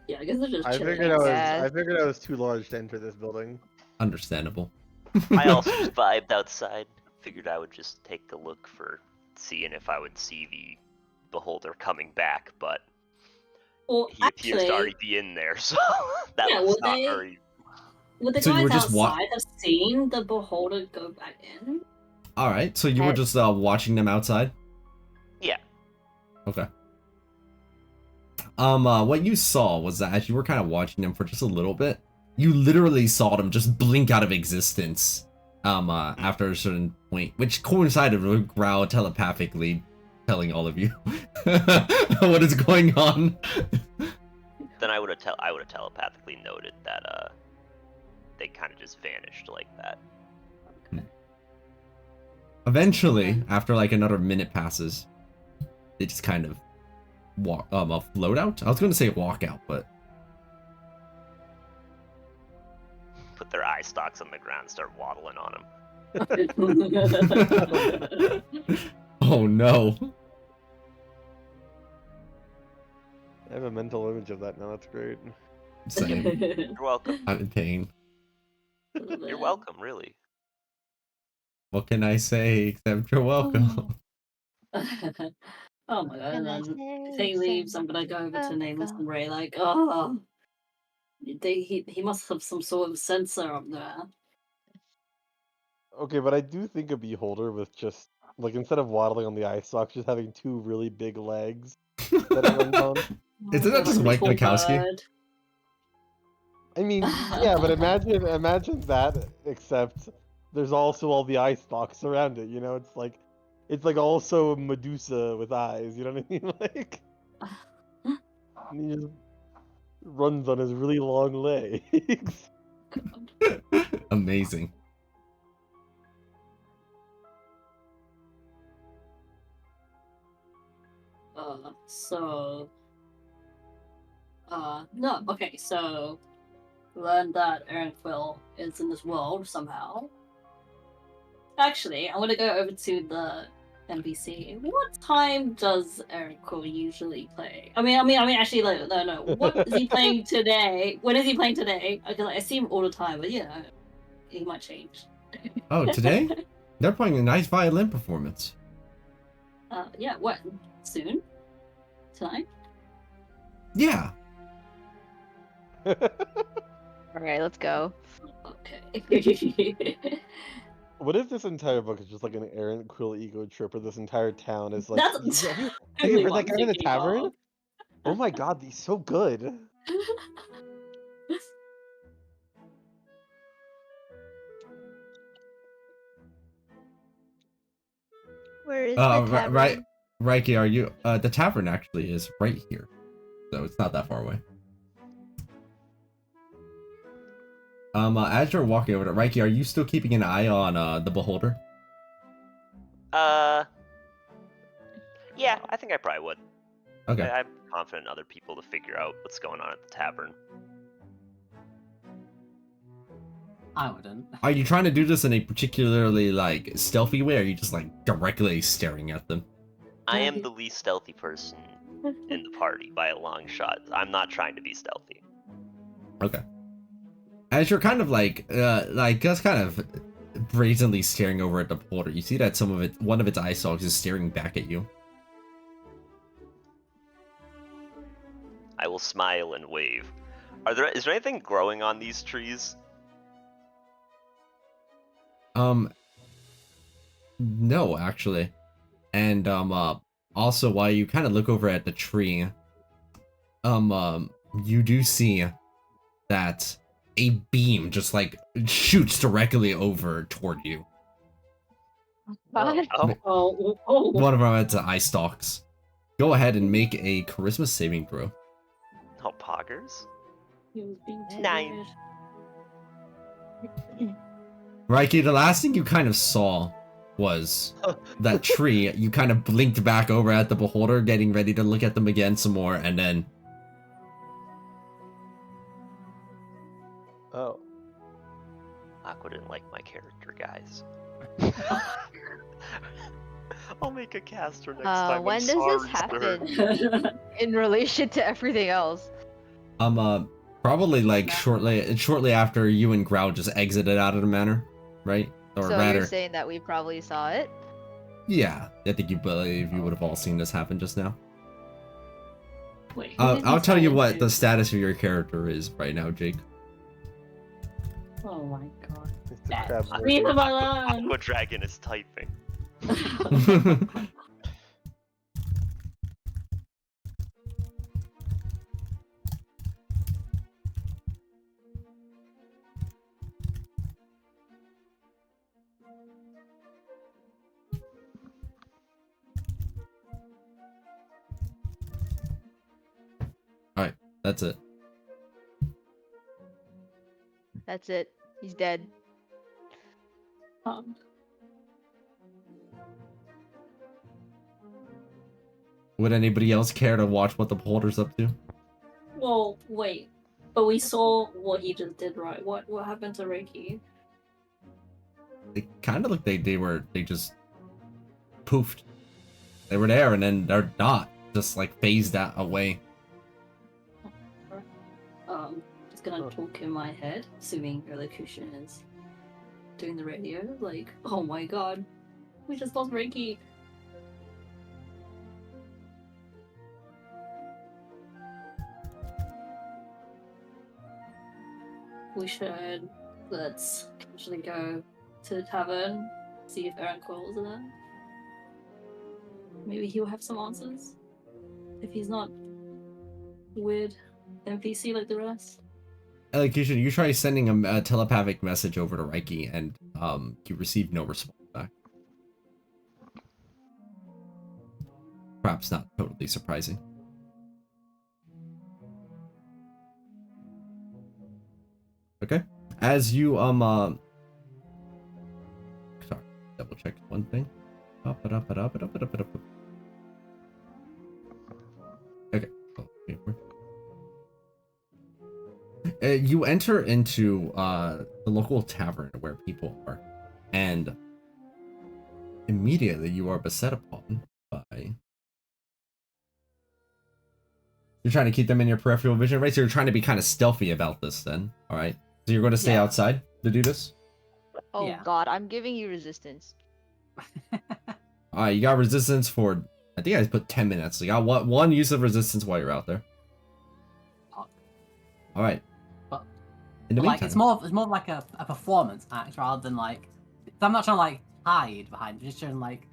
Yeah, I guess they're just I chilling. figured I was. Yes. I figured I was too large to enter this building. Understandable. I also just vibed outside. Figured I would just take a look for seeing if I would see the beholder coming back, but Or he appears to already be in there, so that Yeah, was would not they- very. would the So you guys were just outside have seen the beholder go back in? Alright, so you were just watching them outside? Yeah. Okay. What you saw was that as you were kind of watching them for just a little bit, you literally saw them just blink out of existence. After a certain point, which coincided with Growl telepathically telling all of you what is going on. Then I would have telepathically noted that they kind of just vanished like that. Eventually, after like another minute passes, they just kind of float out. I was going to say walk out, but Put their eye stalks on the ground, start waddling on them. oh no. I have a mental image of that now. That's great. Same. You're welcome. I'm in pain. You're welcome, really. What can I say except you're welcome? Oh my God! And then if he leaves, I'm gonna go over to Nameless and Ray like, he must have some sort of sensor up there. Okay, but I do think a beholder with just like instead of waddling on the ice stalks, just having two really big legs that it runs on. Isn't that just Mike Little Mikowski? bird. I mean, yeah, but imagine that, except there's also all the eye stalks around it. You know, it's like also Medusa with eyes. You know what I mean? Like, and he just runs on his really long legs. Amazing. No, okay, so learn that Aaron Quill is in this world somehow. Actually, I'm gonna go over to the NPC. What time does Aaron Quill usually play? I mean, actually, like, no. What is he playing today? When is he playing today? Because I see him all the time, but yeah, he might change. Oh, today? They're playing a nice violin performance. Yeah, when? Soon? Tonight? Yeah. Alright, let's go. Okay. What if this entire book is just like an errant Quill ego trip, where this entire town is like, That's have you exactly heard what that I'm guy in the thinking tavern? of. Oh my God, he's so good. Where is the tavern? Right, Reiki, are you? The tavern actually is right here, so it's not that far away. As you're walking over to Reiki, are you still keeping an eye on the beholder? Yeah, I think I probably would. Okay. I'm confident in other people to figure out what's going on at the tavern. I wouldn't. Are you trying to do this in a particularly like stealthy way, or are you just like directly staring at them? I am the least stealthy person in the party by a long shot. I'm not trying to be stealthy. Okay. As you're kind of like just kind of brazenly staring over at the beholder, you see that one of its eye stalks is staring back at you. I will smile and wave. Is there anything growing on these trees? No, actually. And also while you kind of look over at the tree, you do see that a beam just like shoots directly over toward you. God. Oh, One of them its eye stalks. Go ahead and make a charisma saving throw. oh, poggers. He was being too 9. weird. Raiki, the last thing you kind of saw was that tree. You kind of blinked back over at the beholder, getting ready to look at them again some more, and then Oh. Aqua didn't like my character, guys. I'll make a caster next time. When I'm does this sorry, sir. happen in relation to everything else? probably like shortly after you and Growl just exited out of the manor, right? Or So rather, you're saying that we probably saw it? yeah, I think you believe you would have all seen this happen just now. Wait, who did he I'll tell you turn what into? the status of your character is right now, Jake. Oh my god. It's a That- crab Leave lurking. him alone! Aqua Dragon is typing. Alright, that's it. That's it. He's dead. Would anybody else care to watch what the beholder's up to? Well, wait. But we saw what he just did, right? What happened to Reiki? They kind of looked they just poofed. They were there and then they're not, just like phased that away. Just gonna talk in my head, assuming elocution is doing the radio. Like, oh my god, we just lost Reiki. We should let's actually go to the tavern, see if Aaron Coyle's there. Maybe he'll have some answers. If he's not weird NPC like the rest. Elocution, you try sending a telepathic message over to Reiki and you receive no response back. Perhaps not totally surprising. Okay. As you sorry, double check one thing. Okay. Oh, wait, you enter into the local tavern where people are, and immediately you are beset upon by. You're trying to keep them in your peripheral vision, right? So you're trying to be kind of stealthy about this, then. All right. So you're going to stay Yeah. outside to do this. Oh Yeah. god, I'm giving you resistance. All right. You got resistance for. I think I put 10 minutes. So you got one use of resistance while you're out there. Oh. All right. But- In the But, like, meantime, it's more of like a performance act rather than like. I'm not trying to like hide behind. I'm just trying to like.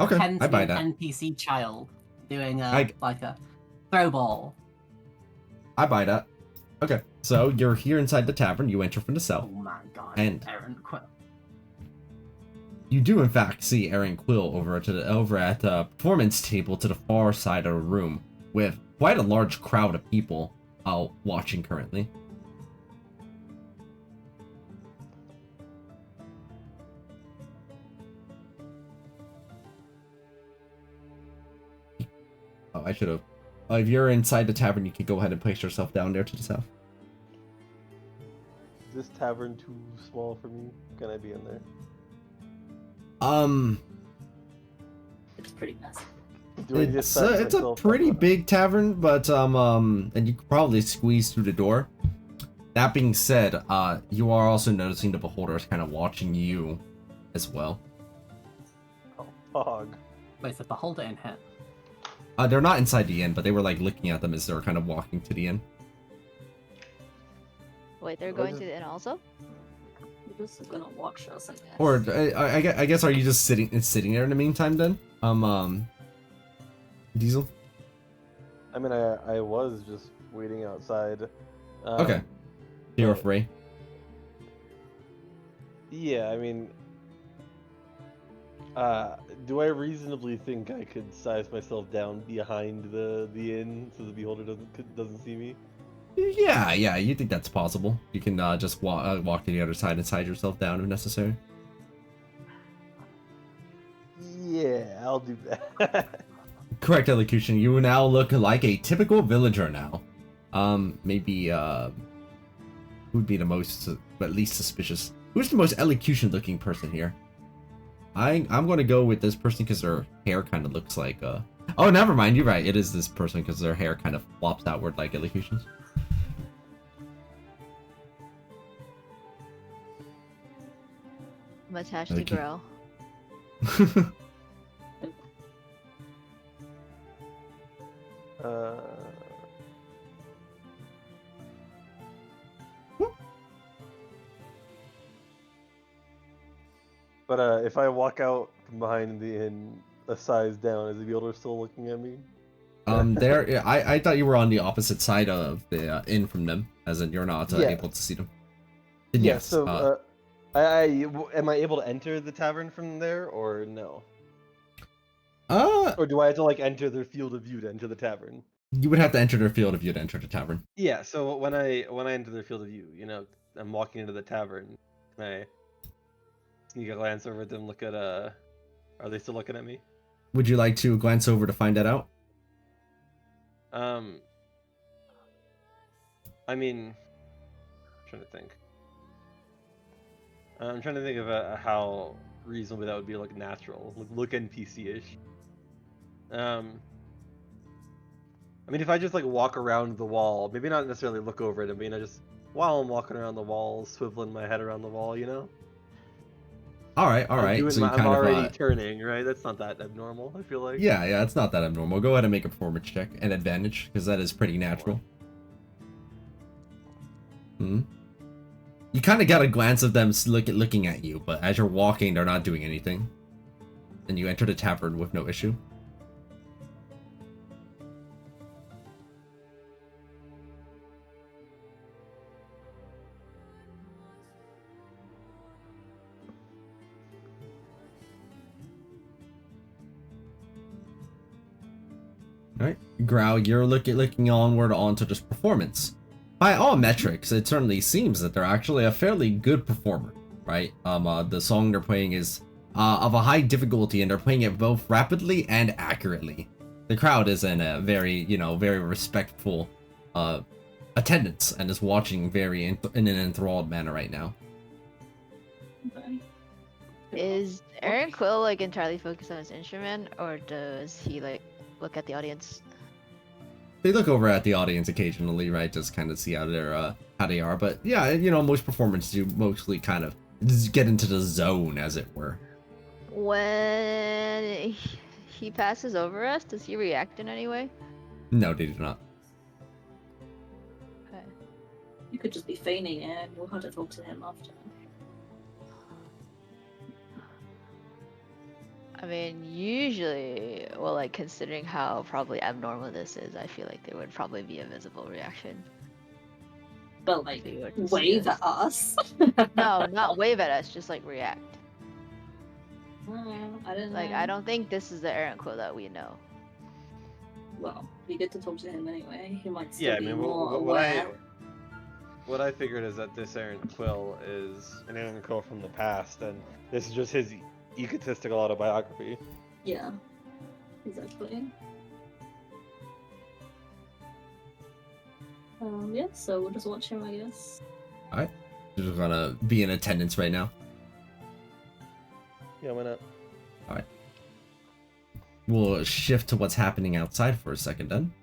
Okay, Pretend I to buy be that. an NPC child doing a I- like a throw ball. I buy that. Okay. So you're here inside the tavern. You enter from the Oh south. my god. And- Aaron Quill. You do in fact see Aaron Quill over at the performance table to the far side of the room with quite a large crowd of people watching currently. Oh, I should have. If you're inside the tavern, you can go ahead and place yourself down there to the south. Is this tavern too small for me? Can I be in there? It's pretty messy. Do I just It's set it's a myself pretty up? big tavern, but and you could probably squeeze through the door. That being said, you are also noticing the beholders kind of watching you as well. Hog. Wait, so beholder in here. They're not inside the inn, but they were like looking at them as they were kind of walking to the inn. Wait, they're What going is- to the inn also? We're just gonna watch us, I guess. Or I guess are you just sitting there in the meantime then? Diesel. I mean, I was just waiting outside. Okay. You're free. Yeah, I mean, do I reasonably think I could size myself down behind the inn so the beholder doesn't see me? Yeah, you think that's possible. You can just walk to the other side and hide yourself down if necessary. Yeah, I'll do that. Correct elocution. You now look like a typical villager now. Maybe who would be the most, but least suspicious? Who's the most elocution-looking person here? I'm gonna go with this person because their hair kind of looks like Oh, never mind. You're right. It is this person because their hair kind of flops outward like elocutions. Mustache to Okay. grow. But if I walk out from behind the inn a size down, is the builder still looking at me? There. I thought you were on the opposite side of the inn from them, as in you're not Yeah. able to see them. Then Yeah. yes. So, am I able to enter the tavern from there, or no? Or do I have to like enter their field of view to enter the tavern? You would have to enter their field of view to enter the tavern. Yeah. So when I enter their field of view, I'm walking into the tavern. Can I sneak a glance over at them? Look at Are they still looking at me? Would you like to glance over to find that out? I mean, I'm trying to think. I'm trying to think of how reasonably that would be like natural, look NPC-ish. I mean, if I just like walk around the wall, maybe not necessarily look over it. I mean, I just while I'm walking around the wall, swiveling my head around the wall, All right. So I'm already turning, right? That's not that abnormal. I feel like. Yeah, it's not that abnormal. Go ahead and make a performance check, an advantage, because that is pretty natural. You kind of got a glance of them looking at you, but as you're walking, they're not doing anything. And you enter the tavern with no issue. Alright, Growl, you're looking onward onto this performance. By all metrics, it certainly seems that they're actually a fairly good performer, right? The song they're playing is of a high difficulty, and they're playing it both rapidly and accurately. The crowd is in a very, very respectful attendance and is watching in an enthralled manner right now. Is Aaron Quill like entirely focused on his instrument, or does he like look at the audience? They look over at the audience occasionally, right? Just kind of see how they are. But yeah, most performers do mostly kind of just get into the zone, as it were. When he passes over us, does he react in any way? No, they do not. Okay. You could just be feigning it, and we'll have to talk to him after. I mean, usually, well, like, considering how probably abnormal this is, I feel like there would probably be a visible reaction. But, like, They would see wave at us? No, not wave at us, just, like, react. I don't know. Like, I don't think this is the Aaron Quill that we know. Well, we get to talk to him anyway. He might still Yeah, I be mean, more aware. what I figured is that this Aaron Quill is an Aaron Quill from the past, and this is just his egotistical autobiography. Yeah, exactly. Yeah, so we'll just watch him, I guess. Alright. You're just gonna be in attendance right now. Yeah, why not? Alright. We'll shift to what's happening outside for a second then.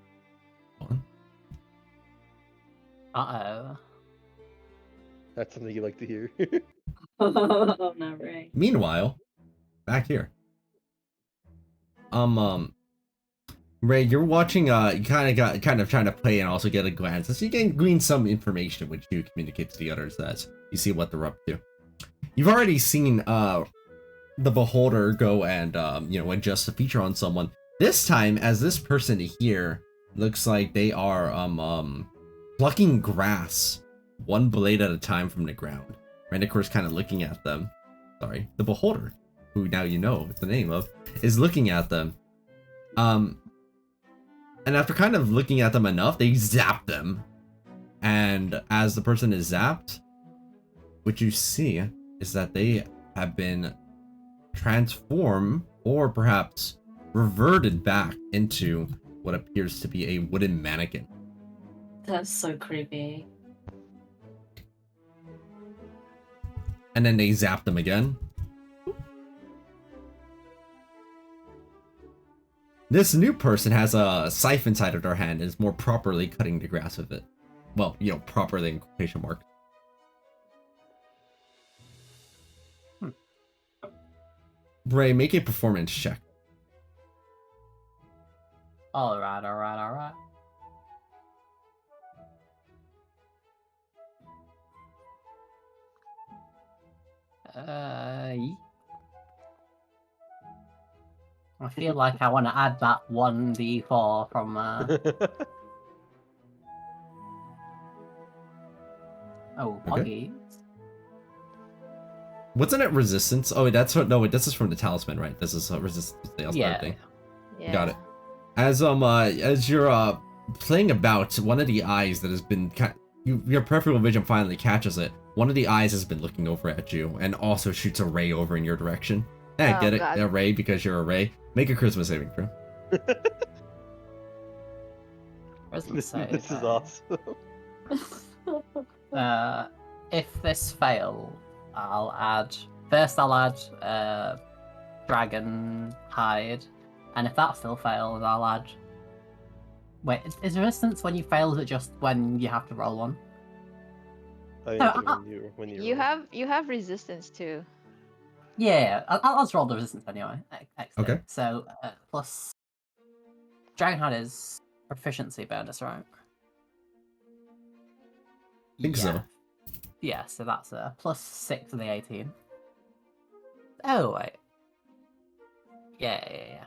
Hold on. Uh-oh. That's something you like to hear. Oh, no, right. Meanwhile, back here. Ray, you're watching, you kind of trying to play and also get a glance. So you can glean some information which you communicate to the others as you see what they're up to. You've already seen, the beholder go and, adjust the feature on someone. This time, as this person here looks like they are, plucking grass one blade at a time from the ground. Randicor's kind of looking at them. Sorry, the beholder, who now you know the name of, is looking at them. And after kind of looking at them enough, they zap them And as the person is zapped, what you see is that they have been transformed or perhaps reverted back into what appears to be a wooden mannequin. That's so creepy. And then they zap them again. This new person has a scythe inside of their hand and is more properly cutting the grass with it. Well, you know, properly in quotation marks. Ray, make a performance check. Alright. I feel like I want to add that 1d4 from oh, Okay. Poggies. Wasn't it resistance? Oh, that's what. No, wait, this is from the talisman, right? This is resistance. Yeah. Thing. Yeah. Got it. As you're playing about, one of the eyes that has been your peripheral vision finally catches it. One of the eyes has been looking over at you and also shoots a ray over in your direction. Hey, Oh, get it? God. A ray because you're a ray. Make a charisma saving throw. This is awesome. If this fails, I'll add dragon hide, and if that still fails, I'll add. Wait, is resistance when you fail? Is it just when you have to roll one? I No, think when you You have resistance too. Yeah, I'll just roll the resistance anyway. Excellent. Okay. So plus dragon hide is proficiency bonus, right? Think so. Yeah, so that's a plus 6 to the 18. Oh, wait. Yeah.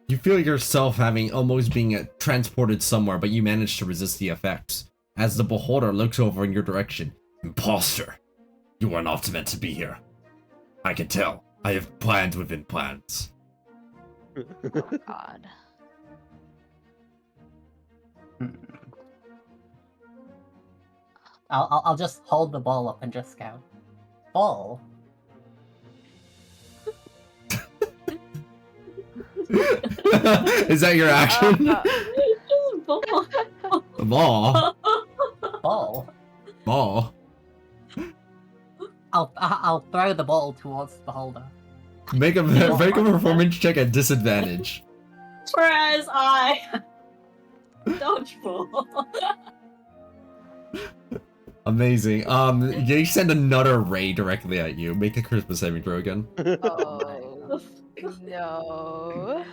You feel yourself having almost being transported somewhere, but you manage to resist the effects. As the beholder looks over in your direction. Imposter! You are not meant to be here. I can tell. I have plans within plans. Oh God. I'll just hold the ball up and just go. Ball? Is that your action? Ball. Ball? Ball. I'll throw the ball towards the beholder. Make a performance check at disadvantage. Whereas I dodgeball. Amazing. They send another ray directly at you. Make a charisma saving throw again. Oh no.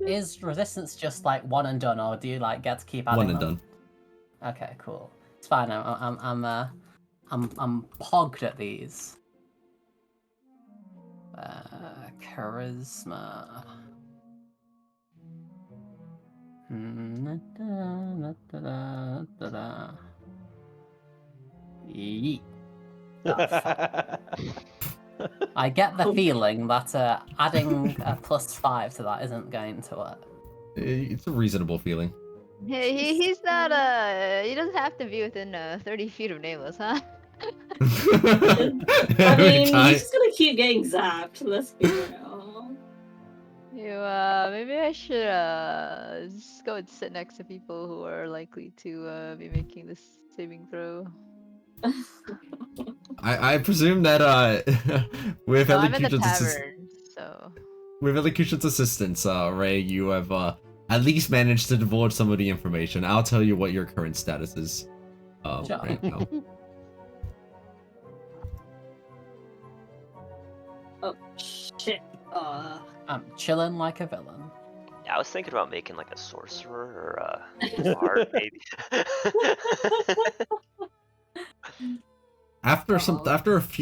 Is resistance just like one and done, or do you like get to keep adding One and them? done. Okay, cool. It's fine. I'm pogged at these. Charisma. Yeet. Oh, fuck. I get the feeling that adding a +5 to that isn't going to work. It's a reasonable feeling. He's not he doesn't have to be within 30 feet of Nameless, huh? I mean, he's just gonna keep getting zapped. Let's be real. Maybe I should just go and sit next to people who are likely to be making this saving throw. I presume that with I'm in the Elocution's tavern, so with Elocution's assistance, Ray, you have at least managed to divulge some of the information. I'll tell you what your current status is Sure. right now. Oh shit. I'm chilling like a villain. Yeah, I was thinking about making like a sorcerer or a bard, maybe. After a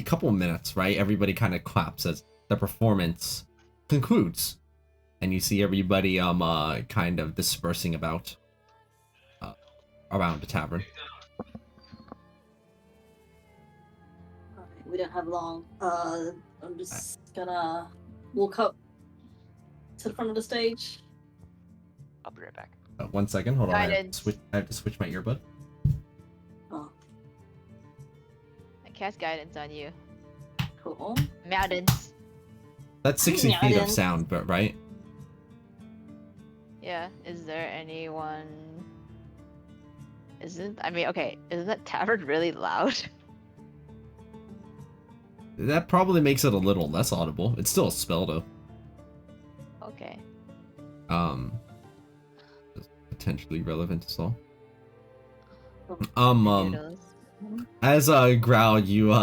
couple of minutes, right, everybody kind of claps as the performance concludes, and you see everybody kind of dispersing about around the tavern. Alright, we don't have long. I'm just gonna walk up to the front of the stage. I'll be right back. 1 second, hold on. Guidance. I have to switch my earbud. Oh, I cast guidance on you. cool. Mountains. That's 60 feet of Guidance. sound, but right? Yeah. Is there anyone? Isn't that tavern really loud? That probably makes it a little less audible. It's still a spell though. Okay. Potentially relevant as well. Noodles. As Growl, you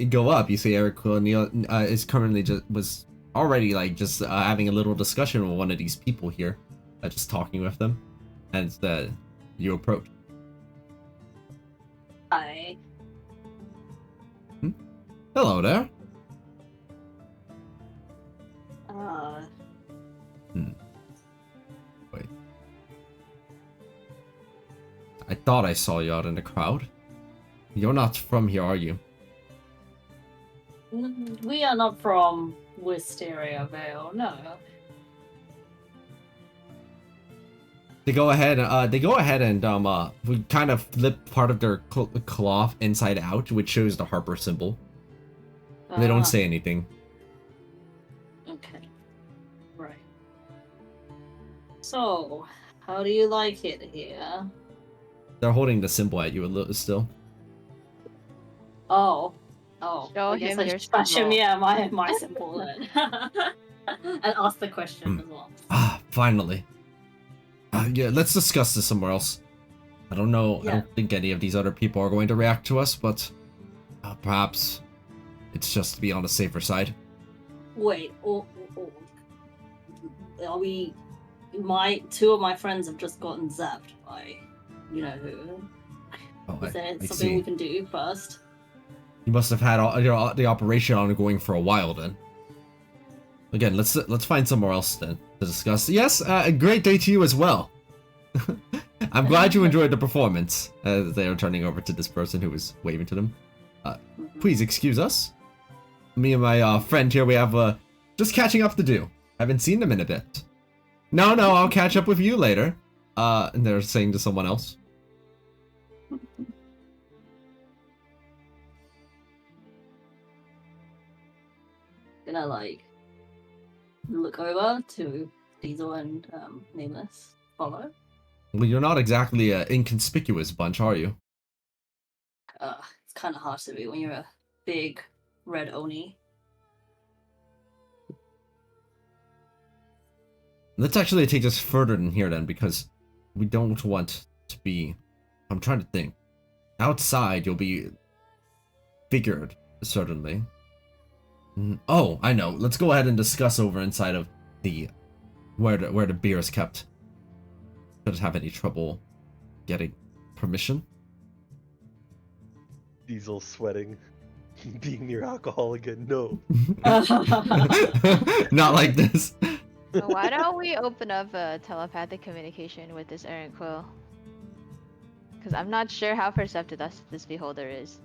go up. You see Eric Neil is currently was already just having a little discussion with one of these people here, just talking with them, and you approach. Hi. Hello there. Wait. I thought I saw you out in the crowd. You're not from here, are you? We are not from Wisteria Vale, no. They go ahead and we kind of flip part of their cloth inside out, which shows the Harper symbol. They don't say anything. Okay. Right. So, how do you like it here? They're holding the symbol at you a little still. Oh. Show I guess him I your should flash him, symbol. yeah, my symbol then. And ask the question as well. Ah, finally. Yeah, let's discuss this somewhere else. I don't know. Yeah. I don't think any of these other people are going to react to us, but perhaps it's just to be on the safer side. Wait, are we... Two of my friends have just gotten zapped by... You know who. Oh, Is there I something see. we can do first? You must have had the operation ongoing for a while then. Again, let's find somewhere else then to discuss. Yes, a great day to you as well. I'm glad you enjoyed the performance. They are turning over to this person who was waving to them. Please excuse us. Me and my friend here, we have just catching up to do. Haven't seen them in a bit. No, I'll catch up with you later. And they're saying to someone else. Gonna look over to Diesel and Nameless follow. Well, you're not exactly an inconspicuous bunch, are you? It's kind of hard to be when you're a big red Oni. Let's actually take this further than here then, because we don't want to be... I'm trying to think. Outside, you'll be figured, certainly. Oh, I know. Let's go ahead and discuss over inside of where the beer is kept. Don't have any trouble getting permission. Diesel sweating. Being near alcohol again, no. Not like this. So why don't we open up a telepathic communication with this errant quill? Because I'm not sure how perceptive this beholder is.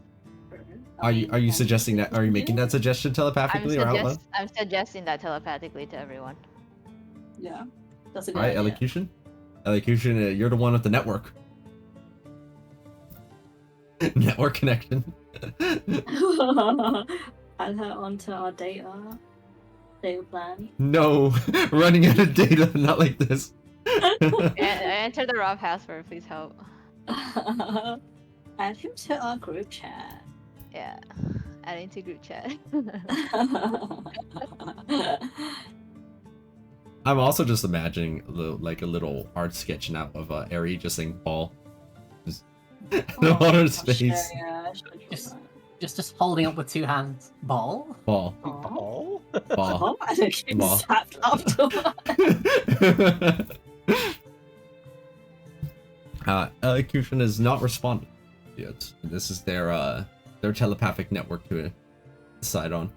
Are you suggesting that? Are you making that suggestion telepathically or out loud? I'm suggesting that telepathically to everyone. Yeah, that's a good Alright, idea. Elocution? Elocution, you're the one with the network. Network connection. Add her onto our data plan. No, running out of data, not like this. Enter the raw password, please help. Add him to our group chat. Yeah, adding to group chat. I'm also just imagining a little art sketch now of Eri just saying ball. Just the water space. Yeah, Just holding up with two hands. Ball? Ball. Ball? Ball. I don't get Ball. zapped after. Elocution is not responding yet. This is their telepathic network to decide on.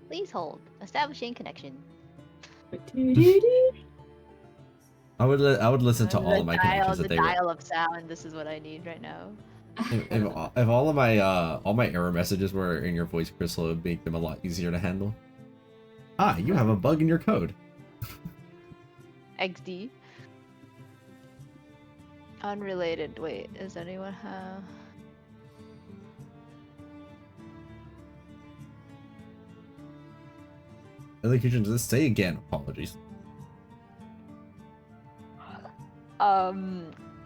Please hold. Establishing connection. I would listen to all of my connections The if they were. dial of sound. This is what I need right now. If all of my error messages were in your voice crystal, it would make them a lot easier to handle. Ah, you have a bug in your code. XD. Unrelated. Wait, does anyone have? Elocution, just say again. Apologies.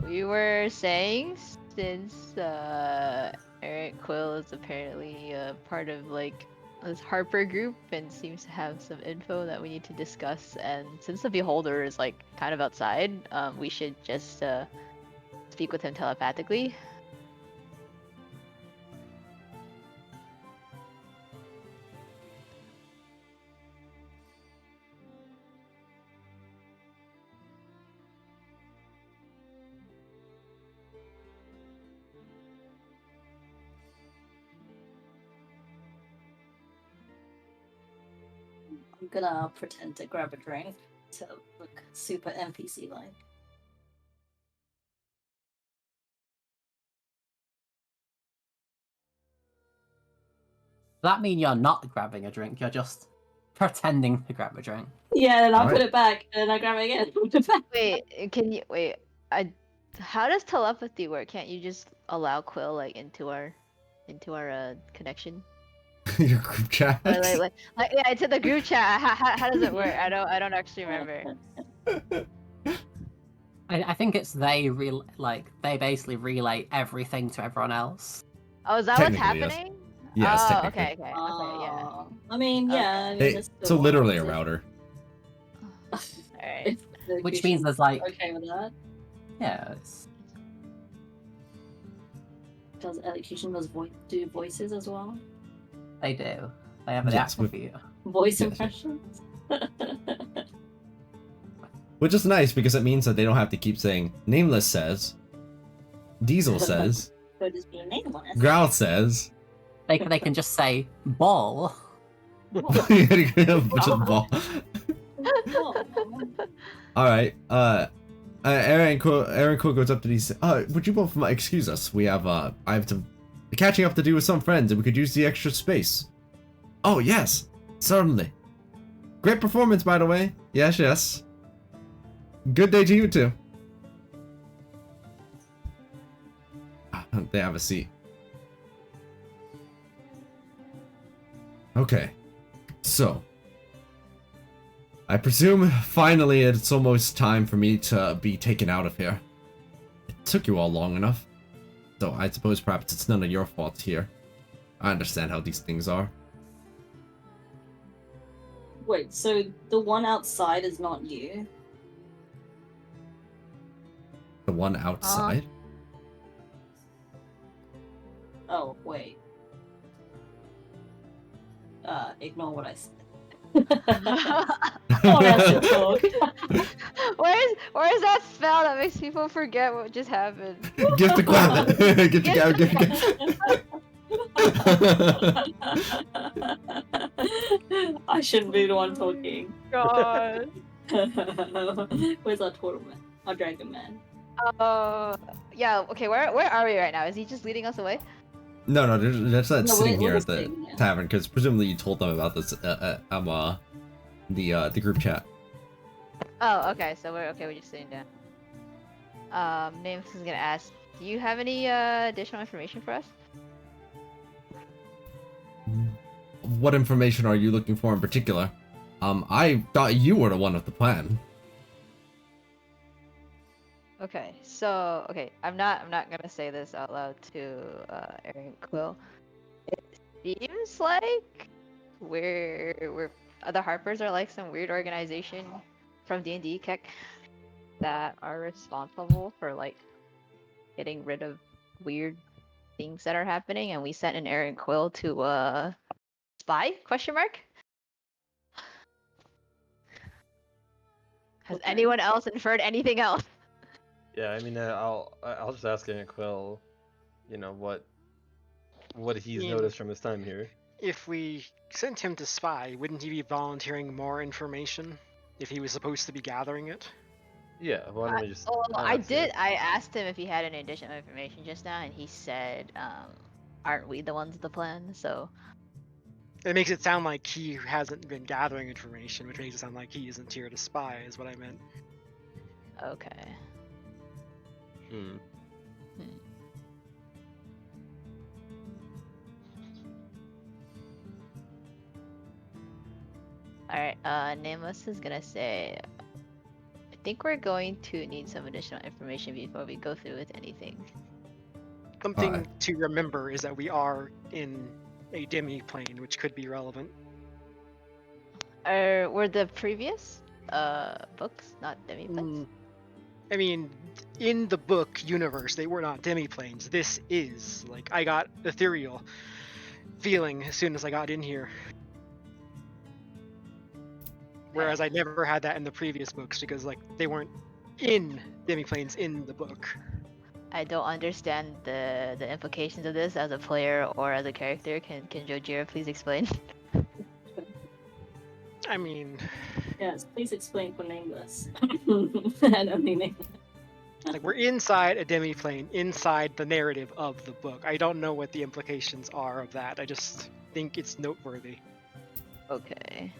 We were saying since Eric Quill is apparently part of like this Harper group and seems to have some info that we need to discuss, and since the Beholder is like kind of outside, we should just speak with him telepathically. I'm gonna pretend to grab a drink to look super NPC-like. Does that mean you're not grabbing a drink? You're just pretending to grab a drink. Yeah, and I'll Alright. put it back, and then I grab it again. Put it back. Wait, can you wait? How does telepathy work? Can't you just allow Quill like into our connection? Your group chat. Or like yeah, into the group chat. How does it work? I don't actually remember. I think it's they basically relay everything to everyone else. Oh, is that what's Technically, yes. happening? Yes, Oh, technically. okay, yeah. I mean, yeah. Okay. I mean, Hey, it's so still literally a warranted. router. Alright. Which means there's like, Okay with that. yeah, it's, Does elocution do voices as well? they do. They have an Yes, actual with- view. Voice Yes. impressions? Which is nice because it means that they don't have to keep saying Nameless says, Diesel says, Could just be nameless. Growl says. They can just say ball. Which is ball. Alright, Aaron Quill goes up to these. Would you both excuse us? We have I have to catching up to do with some friends, and we could use the extra space. Oh yes, certainly. Great performance, by the way. Yes, yes. Good day to you too. They have a seat. Okay, so I presume finally it's almost time for me to be taken out of here. It took you all long enough, so I suppose perhaps it's none of your fault here. I understand how these things are. Wait, so the one outside is not you? The one outside? Oh, wait. Ignore what I said. Oh, that's your talk. Where's that spell that makes people forget what just happened? Gift the grab. Gift the grab. Gift I shouldn't be the one talking. God. Where's our turtle man? Our dragon man? Yeah. Okay. Where are we right now? Is he just leading us away? No, they're just No, sitting we're here at just the sitting here. tavern because presumably you told them about this. The group chat. Oh, okay. So we're just sitting down. Names is gonna ask, do you have any additional information for us? What information are you looking for in particular? I thought you were the one with the plan. Okay, so I'm not gonna say this out loud to Aaron Quill. It seems like we're the Harpers are like some weird organization from D&D Keck that are responsible for like getting rid of weird things that are happening, and we sent an Aaron Quill to spy? Question mark. Has Okay. anyone else inferred anything else? Yeah, I mean, I'll just ask Aaron Quill, you know, what he's Yeah. noticed from his time here. If we sent him to spy, wouldn't he be volunteering more information if he was supposed to be gathering it? Yeah, why don't we just? Oh, I ask did. it? I asked him if he had any additional information just now, and he said, "Aren't we the ones with the plan?" So It makes it sound like he hasn't been gathering information, which makes it sound like he isn't here to spy, is what I meant. Okay. Hmm. Alright, Nameless is gonna say, I think we're going to need some additional information before we go through with anything. Something Alright. to remember is that we are in a demi-plane, which could be relevant. Were the previous books not demi-planes? I mean, in the book universe, they were not demi-planes. This is. Like, I got ethereal feeling as soon as I got in here. Whereas I never had that in the previous books because, like, they weren't in demi-planes in the book. I don't understand the implications of this as a player or as a character. Can Jojira please explain? I mean, Yes, please explain for Nameless. And only Nameless. like, we're inside a demi-plane, inside the narrative of the book. I don't know what the implications are of that. I just think it's noteworthy. Okay.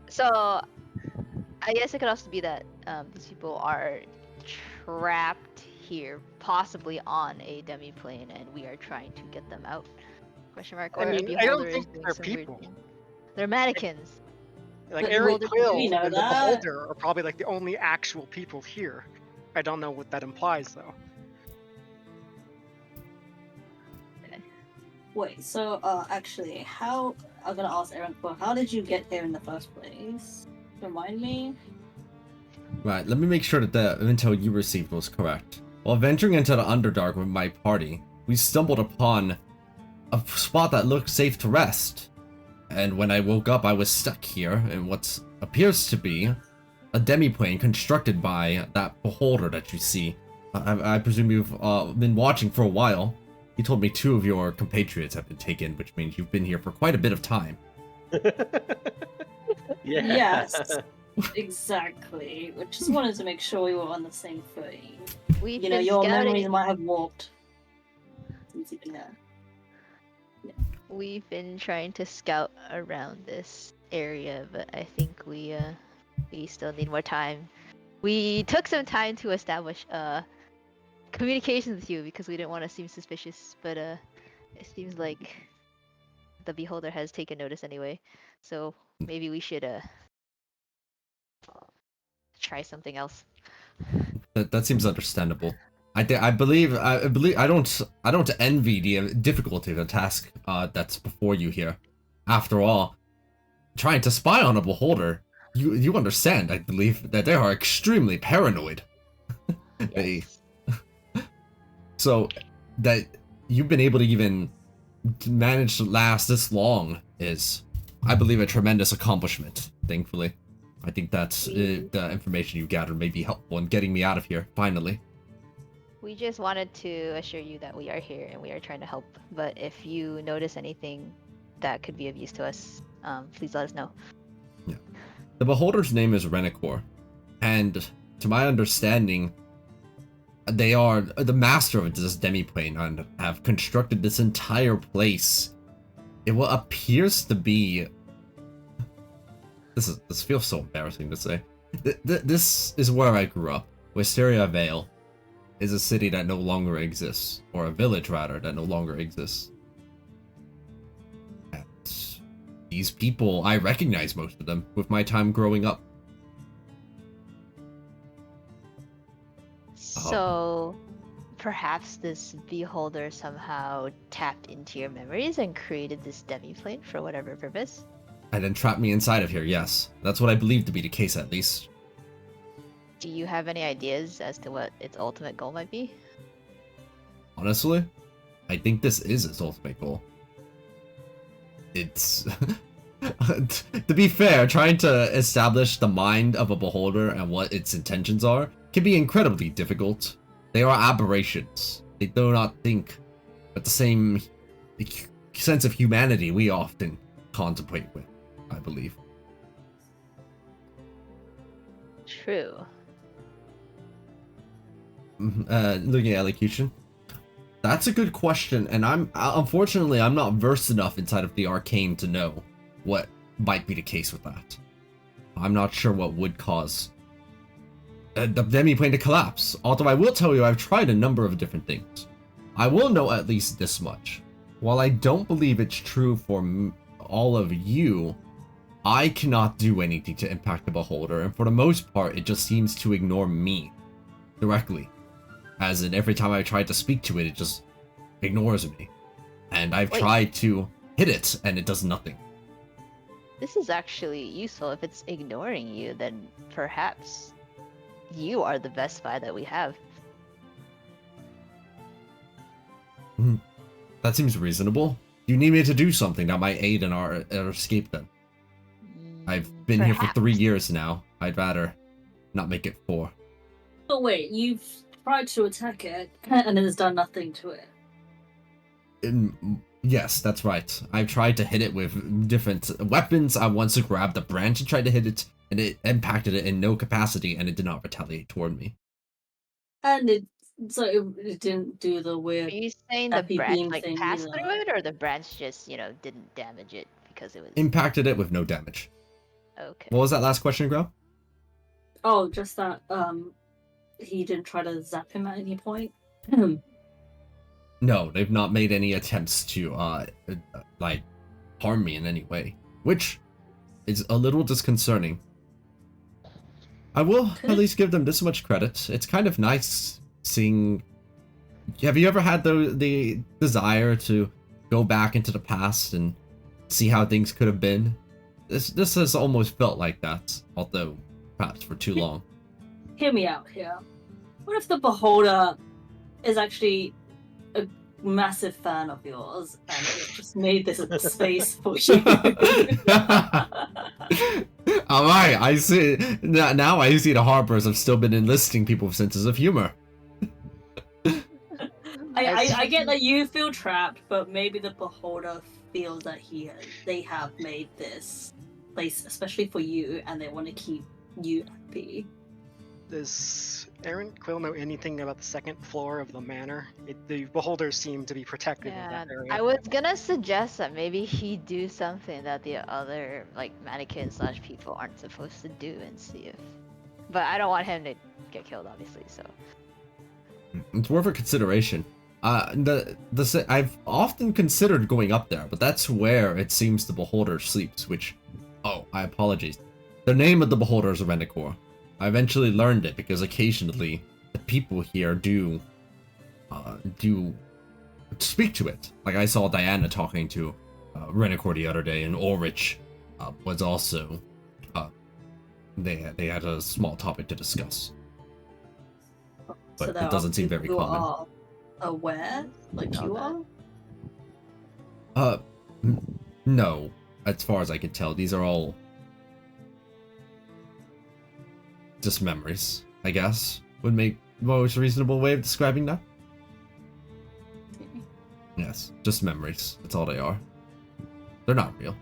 So, I guess it could also be that these people are trapped here, possibly on a demi-plane, and we are trying to get them out. Question mark. I Or a mean, I don't beholder is think doing they're some weird people. thing. They're mannequins. Like, But Eric Beholder, Quill we know and the that. Beholder are probably like the only actual people here. I don't know what that implies though. Wait, so actually, how I'm gonna ask Aaron, but how did you get here in the first place? Remind me. Right, let me make sure that the intel you received was correct. While venturing into the Underdark with my party, we stumbled upon a spot that looked safe to rest. And when I woke up, I was stuck here in what appears to be a demi-plane constructed by that beholder that you see. I presume you've been watching for a while. He told me 2 of your compatriots have been taken, which means you've been here for quite a bit of time. Yeah. Yes, exactly. We just wanted to make sure we were on the same footing. We've You know, been your scouting. memories might have warped since you've been there. We've been trying to scout around this area, but I think we still need more time. We took some time to establish communications with you because we didn't want to seem suspicious, but it seems like the beholder has taken notice anyway. So maybe we should try something else. That seems understandable. I believe I don't envy the difficulty of the task that's before you here. After all, trying to spy on a beholder, you understand, I believe, that they are extremely paranoid. They Yes. so that you've been able to even manage to last this long is, I believe, a tremendous accomplishment. Thankfully, I think that's the information you gathered may be helpful in getting me out of here finally. We just wanted to assure you that we are here and we are trying to help. But if you notice anything that could be of use to us, please let us know. Yeah. The beholder's name is Renicor, and to my understanding, they are the master of this demi-plane and have constructed this entire place. It what appears to be. This feels so embarrassing to say. This is where I grew up. Wisteria Vale is a city that no longer exists, or a village rather that no longer exists. And these people, I recognize most of them with my time growing up. So perhaps this beholder somehow tapped into your memories and created this demi-plane for whatever purpose? And then trapped me inside of here, yes. That's what I believe to be the case, at least. Do you have any ideas as to what its ultimate goal might be? Honestly, I think this is its ultimate goal. It's... to be fair, trying to establish the mind of a beholder and what its intentions are can be incredibly difficult. They are aberrations. They do not think with the same sense of humanity we often contemplate with, I believe. True. Looking at elocution. That's a good question, and unfortunately I'm not versed enough inside of the arcane to know what might be the case with that. I'm not sure what would cause the demi-plane to collapse, although I will tell you I've tried a number of different things. I will know at least this much. While I don't believe it's true for all of you, I cannot do anything to impact the beholder, and for the most part it just seems to ignore me directly. As in, every time I try to speak to it, it just ignores me. And I've tried to hit it, and it does nothing. This is actually useful. If it's ignoring you, then perhaps you are the best spy that we have. That seems reasonable. You need me to do something that might aid in our escape then. I've been here for 3 years now. I'd rather not make it 4. But wait, you've tried to attack it, and it has done nothing to it. Yes, that's right. I've tried to hit it with different weapons. I once grabbed a branch and tried to hit it, and it impacted it in no capacity, and it did not retaliate toward me. And it didn't do the weird. Are you saying the happy branch beam like thing passed either. through it, or the branch just, didn't damage it because it was... Impacted it with no damage. Okay. What was that last question, Gro? Oh, just that he didn't try to zap him at any point. No, they've not made any attempts to like harm me in any way, which is a little disconcerting. I will at least give them this much credit. It's kind of nice seeing. Have you ever had the desire to go back into the past and see how things could have been? This has almost felt like that, although perhaps for too long. Hear me out here. What if the beholder is actually a massive fan of yours and it just made this space for you? Alright, I see. Now I see the Harpers have still been enlisting people with senses of humor. I get that you feel trapped, but maybe the beholder feels that they have made this place especially for you, and they want to keep you happy. Does Aaron Quill know anything about the second floor of the manor? The beholders seem to be protected in Yeah, that area. I was gonna suggest that maybe he do something that the other mannequins / people aren't supposed to do and see if. But I don't want him to get killed, obviously. So it's worth a consideration. I've often considered going up there, but that's where it seems the beholder sleeps. Which, I apologize. The name of the beholder is Renekor. I eventually learned it because occasionally the people here do speak to it. Like I saw Diana talking to Renekor the other day, and Ulrich was also they had a small topic to discuss. But So it doesn't seem very common. Are aware, like you are. No, as far as I can tell, these are all just memories, I guess, would make the most reasonable way of describing that. Yes, just memories. That's all they are. They're not real.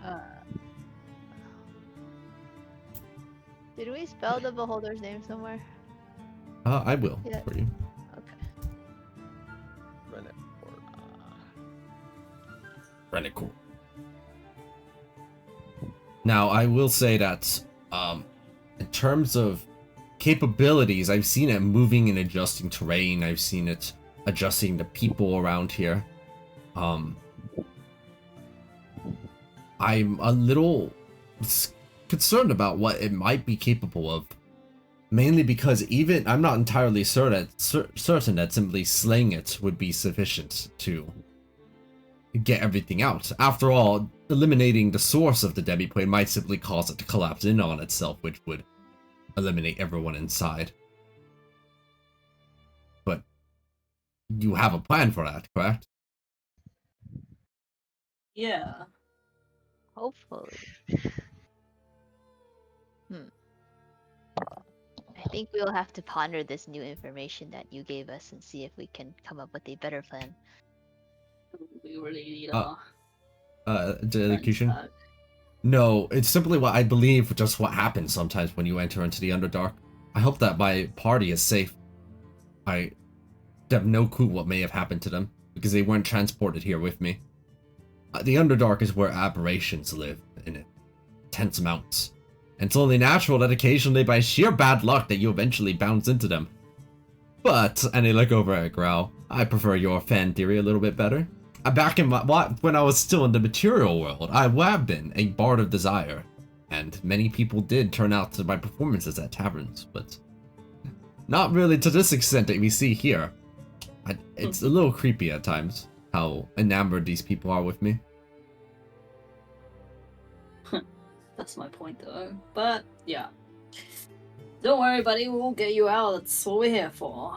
did we spell the beholder's name somewhere? I will for you. Okay. Renekor. Now, I will say that, in terms of capabilities, I've seen it moving and adjusting terrain. I've seen it adjusting the people around here. I'm a little concerned about what it might be capable of. Mainly because I'm not entirely certain that simply slaying it would be sufficient to get everything out. After all, eliminating the source of the demi-plane might simply cause it to collapse in on itself, which would eliminate everyone inside. But you have a plan for that, correct? Yeah. Hopefully. I think we'll have to ponder this new information that you gave us and see if we can come up with a better plan. We really need Execution? No, it's simply what I believe, just what happens sometimes when you enter into the Underdark. I hope that my party is safe. I have no clue what may have happened to them. because they weren't transported here with me. The Underdark is where aberrations live in intense amounts. And it's only natural that occasionally by sheer bad luck that you eventually bounce into them. But, and I look over at Grau, I prefer your fan theory a little bit better. Back in when I was still in the material world, I have been a bard of desire. And many people did turn out to my performances at taverns, but not really to this extent that we see here. It's a little creepy at times, how enamored these people are with me. That's my point, though. But, yeah. Don't worry, buddy. We'll get you out. That's what we're here for.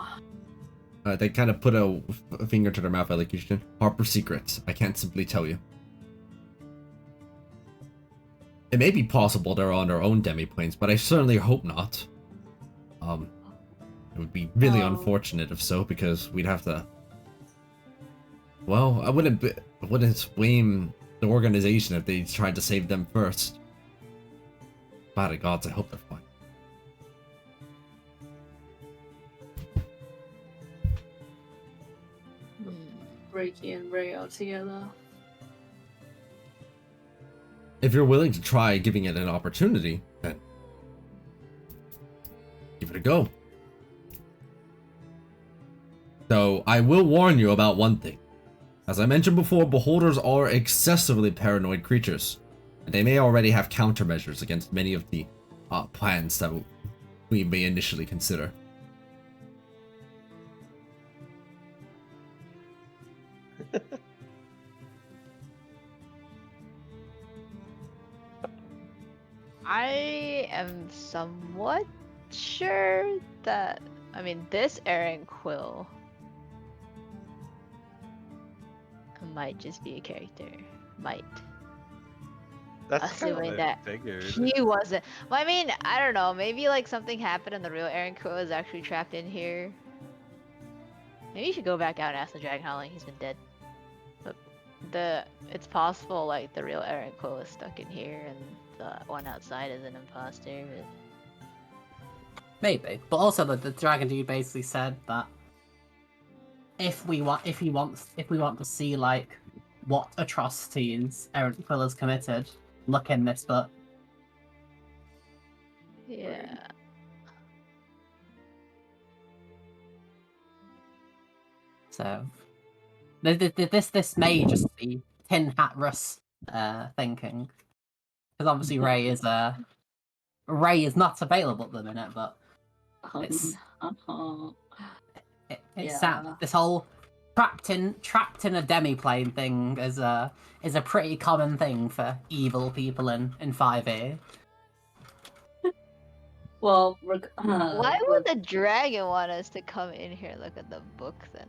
They kind of put a finger to their mouth, elocution. Harper secrets. I can't simply tell you. It may be possible they're on their own demi-planes, but I certainly hope not. It would be really unfortunate if so, because we'd have to... Well, I wouldn't blame the organization if they tried to save them first. By the gods, I hope they're fine. Reiki and Ray out together. If you're willing to try giving it an opportunity, then give it a go. Though, I will warn you about one thing. As I mentioned before, beholders are excessively paranoid creatures, and they may already have countermeasures against many of the plans that we may initially consider. I am somewhat sure that, I mean, this Aaron Quill might just be a character. Might. That's kind of Assuming what I that figured. he wasn't. Well, I mean, I don't know. Maybe like something happened and the real Aaron Quill is actually trapped in here. Maybe you should go back out and ask the dragon how long he's been dead. But it's possible like the real Aaron Quill is stuck in here and the one outside is an imposter. But... Maybe, but also the dragon dude basically said that if we want to see like what atrocities Aaron Quill has committed, look in this book. Yeah. So this may just be Tin Hat Russ thinking, because obviously Ray is not available at the minute, but it's Yeah. this whole trapped in a demi-plane thing is a pretty common thing for evil people in 5e. Well, Why would the dragon want us to come in here and look at the book then,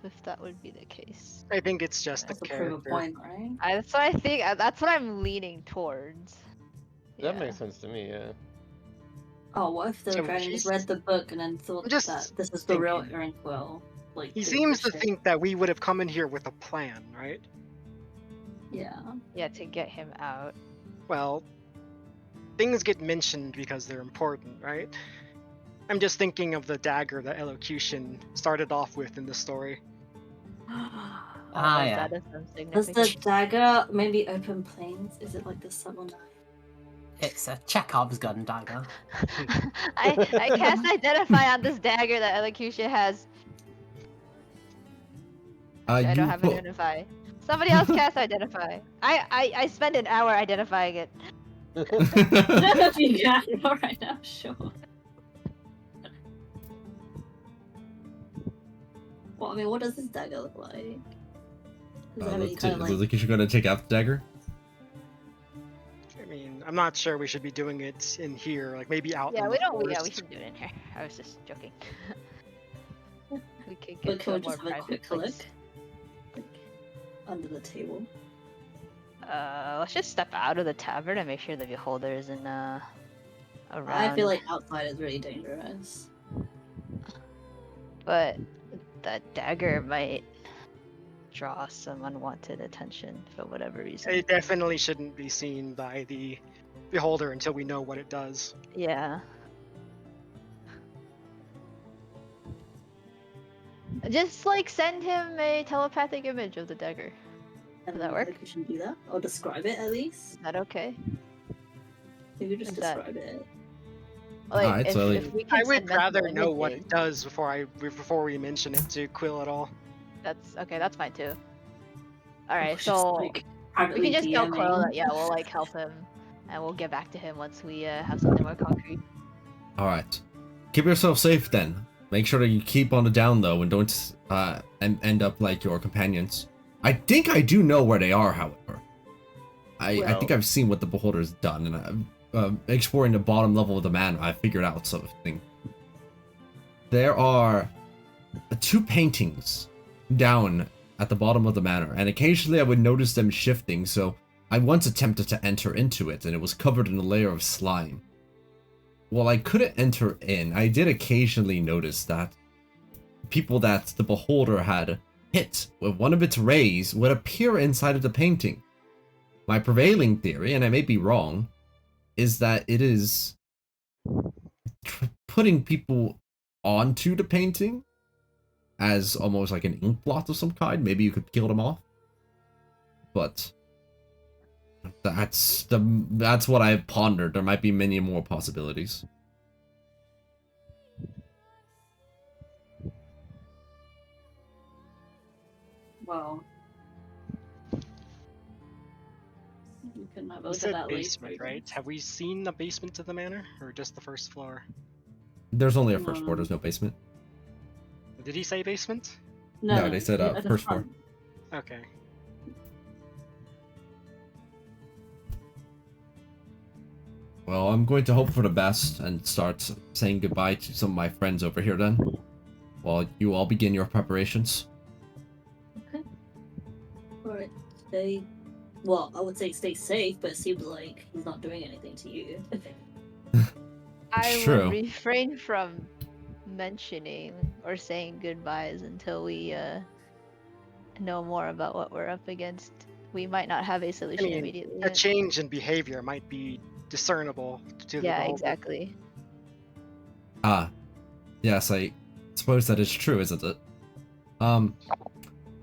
if that would be the case? I think it's just that's a to prove a character. point, right? That's what I think. That's what I'm leaning towards. That makes sense to me, yeah. Oh, what if the So dragon he's- just read the book and then thought just that this is the real thinking. Aaron Quill? Like, He doing seems to shit? think that we would have come in here with a plan, right? Yeah. Yeah, to get him out. Well, things get mentioned because they're important, right? I'm just thinking of the dagger that Elocution started off with in the story. Yeah. That is some Does the significant. dagger maybe open planes? Is it like the subtle knife? It's a Chekhov's gun dagger. I cast identify on this dagger that Elocution has. I don't have identify. Somebody else cast identify. I spend an hour identifying it. If you got it all right now, sure. Well, I mean, what does this dagger look like? Does it have any kind of like... Like you should go to take out the dagger? I mean, I'm not sure we should be doing it in here, like maybe out Yeah, in we the don't. forest. Yeah, we should do it in here. I was just joking. We could But get can we to a more just have a private quick place. look? Like, under the table? Let's just step out of the tavern and make sure the beholder isn't around. I feel like outside is really dangerous. But that dagger might draw some unwanted attention for whatever reason. It definitely shouldn't be seen by the beholder until we know what it does. Yeah. Just like send him a telepathic image of the dagger. And that work? Like, you should do that, or describe it at least. Is that okay? You could just Is that- describe it. Like, Alright, so, like- if we can I would send multiple rather know what images, it does before we mention it to Quill at all. That's okay. That's fine too. All right, Just, so like, we privately can just tell DMing. Quill that we'll like help him, and we'll get back to him once we have something more concrete. Alright. Keep yourself safe then. Make sure that you keep on the down low and don't end up like your companions. I think I do know where they are, however. I think Well- I've seen what the Beholder's done, and exploring the bottom level of the manor, I figured out something. There are 2 paintings down at the bottom of the manor, and occasionally I would notice them shifting, so I once attempted to enter into it, and it was covered in a layer of slime. While I couldn't enter in, I did occasionally notice that people that the Beholder had hit with one of its rays would appear inside of the painting. My prevailing theory, and I may be wrong, is that it is putting people onto the painting as almost like an ink blot of some kind. Maybe you could kill them off. But that's what I've pondered. There might be many more possibilities. Well, you can have a You look at said that basement, later. right? Have we seen the basement to the manor, or just the first floor? There's only a first floor, there's no basement. Did he say basement? No, they said, at the first floor. front. Okay. Well, I'm going to hope for the best and start saying goodbye to some of my friends over here then, while you all begin your preparations. Okay. Alright, stay. Well, I would say stay safe, but it seems like he's not doing anything to you. I True. will refrain from mentioning or saying goodbyes until we know more about what we're up against. We might not have a solution mean, immediately. A yet. change in behavior might be discernible to the Yeah, beholder. exactly. Ah, yes, I suppose that is true, isn't it?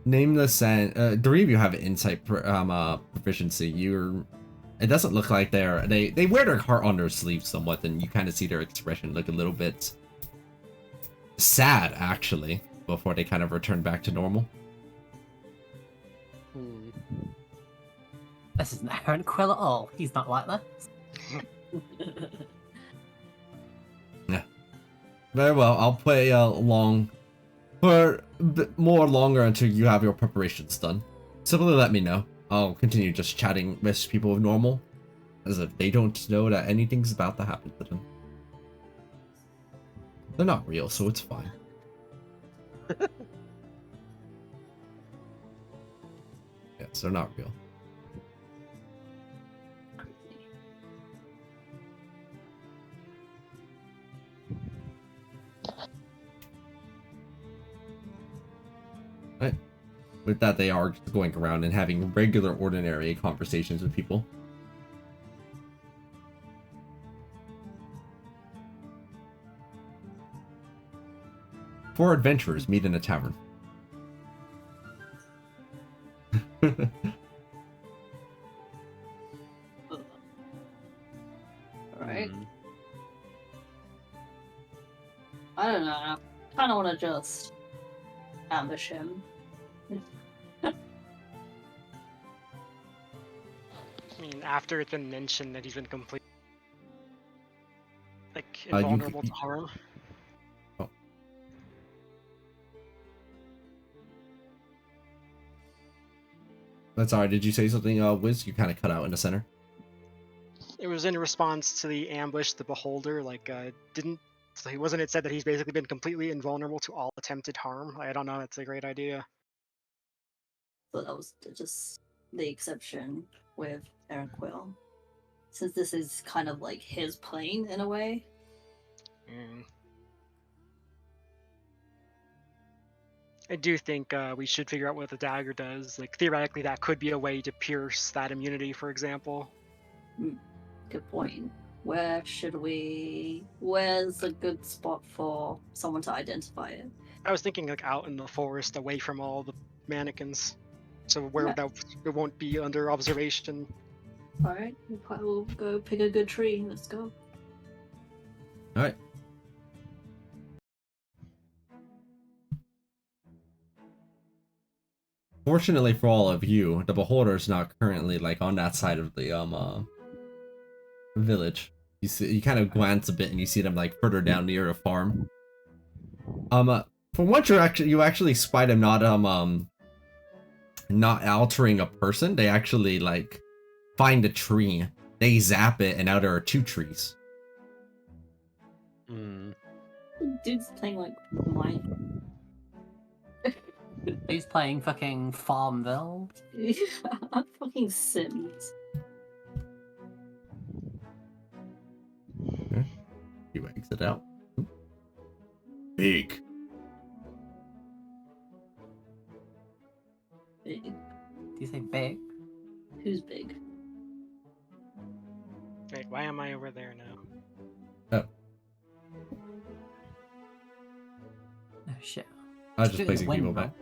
Nameless and 3 of you have insight proficiency. It doesn't look like they wear their heart on their sleeve somewhat, and you kind of see their expression look a little bit sad, actually, before they kind of return back to normal. Hmm. This isn't Aaron Quill at all. He's not like that. Very well, I'll play along for a bit more longer until you have your preparations done. Simply let me know. I'll continue just chatting with people of normal, as if they don't know that anything's about to happen to them. They're not real, so it's fine. Yes, they're not real. Right. With that, they are going around and having regular, ordinary conversations with people. Four adventurers meet in a tavern. Alright. I don't know. I kind of want to just ambush him. I mean, after it's been mentioned that he's been complete, like, you invulnerable could- to harm. That's alright. Did you say something, Wiz? You kind of cut out in the center. It was in response to the ambush, the beholder, so wasn't it said that he's basically been completely invulnerable to all attempted harm? I don't know, that's a great idea. But that was just the exception with Aaron Quill. Since this is kind of like his plane in a way. Mm. I do think we should figure out what the dagger does. Like, theoretically, that could be a way to pierce that immunity, for example. Good point. Where's a good spot for someone to identify it? I was thinking like out in the forest, away from all the mannequins, so where Yeah. that it won't be under observation. Alright, we'll go pick a good tree. Let's go. All right. Fortunately for all of you, the beholder's not currently like on that side of the village. You see, you kind of glance a bit and you see them like further down near a farm. From what you actually spied them not altering a person. They actually like find a tree, they zap it, and now there are two trees. Hmm. Dude's playing like Mine. He's playing fucking Farmville. Fucking Sims. You exit out. Big. Big. Do you say big? Who's big? Wait, why am I over there now? Oh, Oh shit. I was Shoot just in the placing people windmill. back.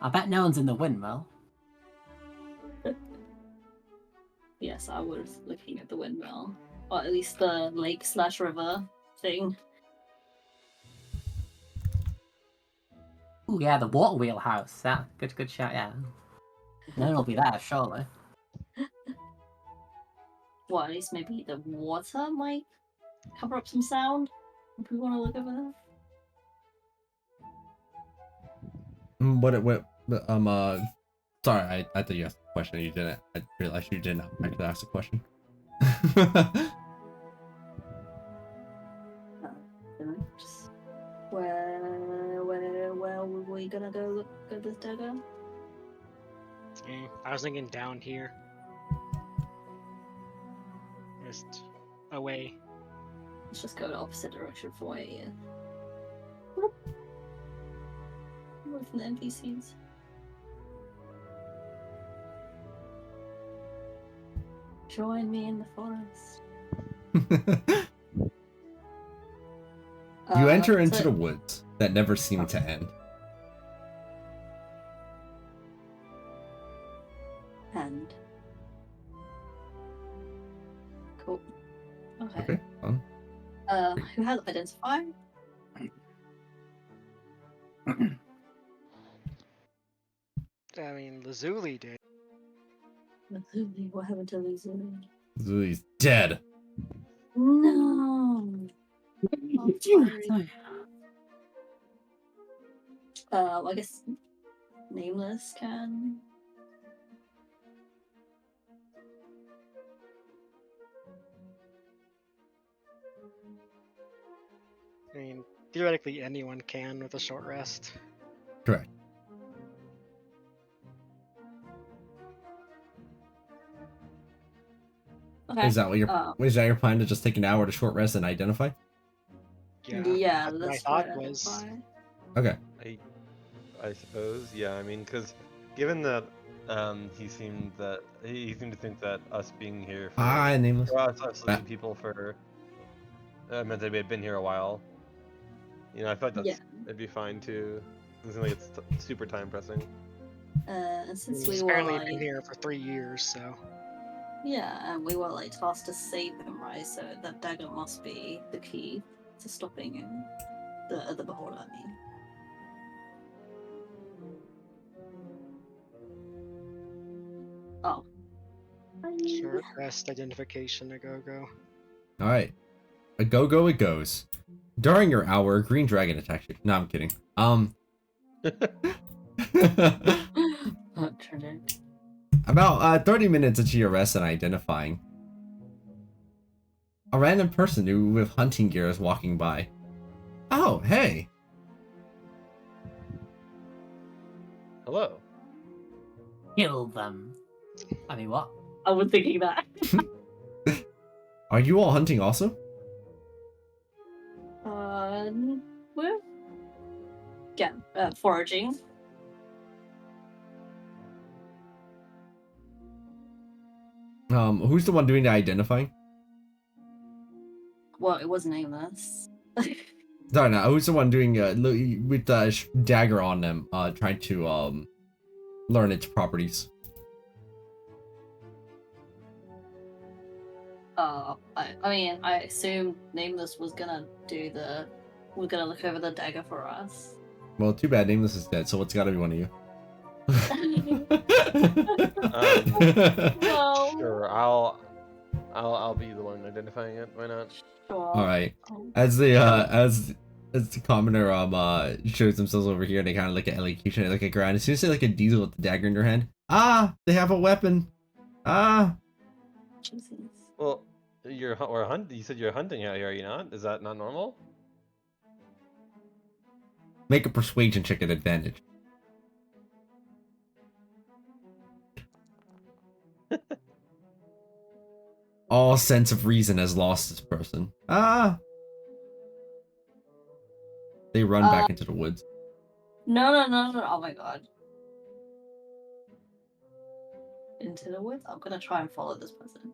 I bet no one's in the windmill. Yes, I was looking at the windmill. Or at least the lake/river thing. Ooh, yeah, the water wheelhouse. Yeah, good shout, yeah. No one will be there, surely. Well, at least maybe the water might cover up some sound. If we want to look over there. Sorry, I thought you asked a question. You didn't. I realized you didn't actually ask a question. Just where were we gonna go look at this dagger? I was thinking down here. Just away. Let's just go the opposite direction for a away from the NPCs. Join me in the forest. You enter into so- the woods that never seem to end. And cool. Okay. Okay, fun. Who has identify? I mean, Lazuli did. Lazuli, what happened to Lazuli? Zuli's dead. No. I'm sorry. I guess Nameless can. I mean, theoretically anyone can with a short rest. Correct. Okay. Is that what your plan to just take an hour to short rest and identify? Yeah, that's what my let's thought try to was. identify. Okay. I suppose, yeah. I mean, because given that he seemed to think that us being here for Nameless. us looking people for meant that we had been here a while. You know, I feel like it'd be fine too. It doesn't seem like it's super time pressing. And since He's we were apparently like, been here for 3 years, so. yeah, and we were like tasked to save him, right? So that dagger must be the key to stopping him. The beholder, I mean. Oh. Short rest identification, a go-go. All right. A go it goes. During your hour, a green dragon attacks you. No, I'm kidding. About 30 minutes into your rest and identifying, a random person with hunting gear is walking by. Oh, hey. Hello. Kill them. I mean, what? I was thinking that. Are you all hunting also? We're foraging. Who's the one doing the identifying? Well, it was nameless. Sorry, no, I was the one doing with the dagger on them, trying to learn its properties. I mean, I assumed Nameless was gonna look over the dagger for us. Well, too bad Nameless is dead, so it's got to be one of you. Well, Sure, I'll be the one identifying it. Why not? sure. All right. As the as the commoner shows themselves over here, they kind of look at Elocution, they look at ground. As soon as they look at Diesel with the dagger in their hand, they have a weapon. Jesus. Well, we're hunting. You said you're hunting out here, are you not? Is that not normal? Make a persuasion check at advantage. All sense of reason has lost this person. They run back into the woods. No. Oh my god. Into the woods? I'm gonna try and follow this person.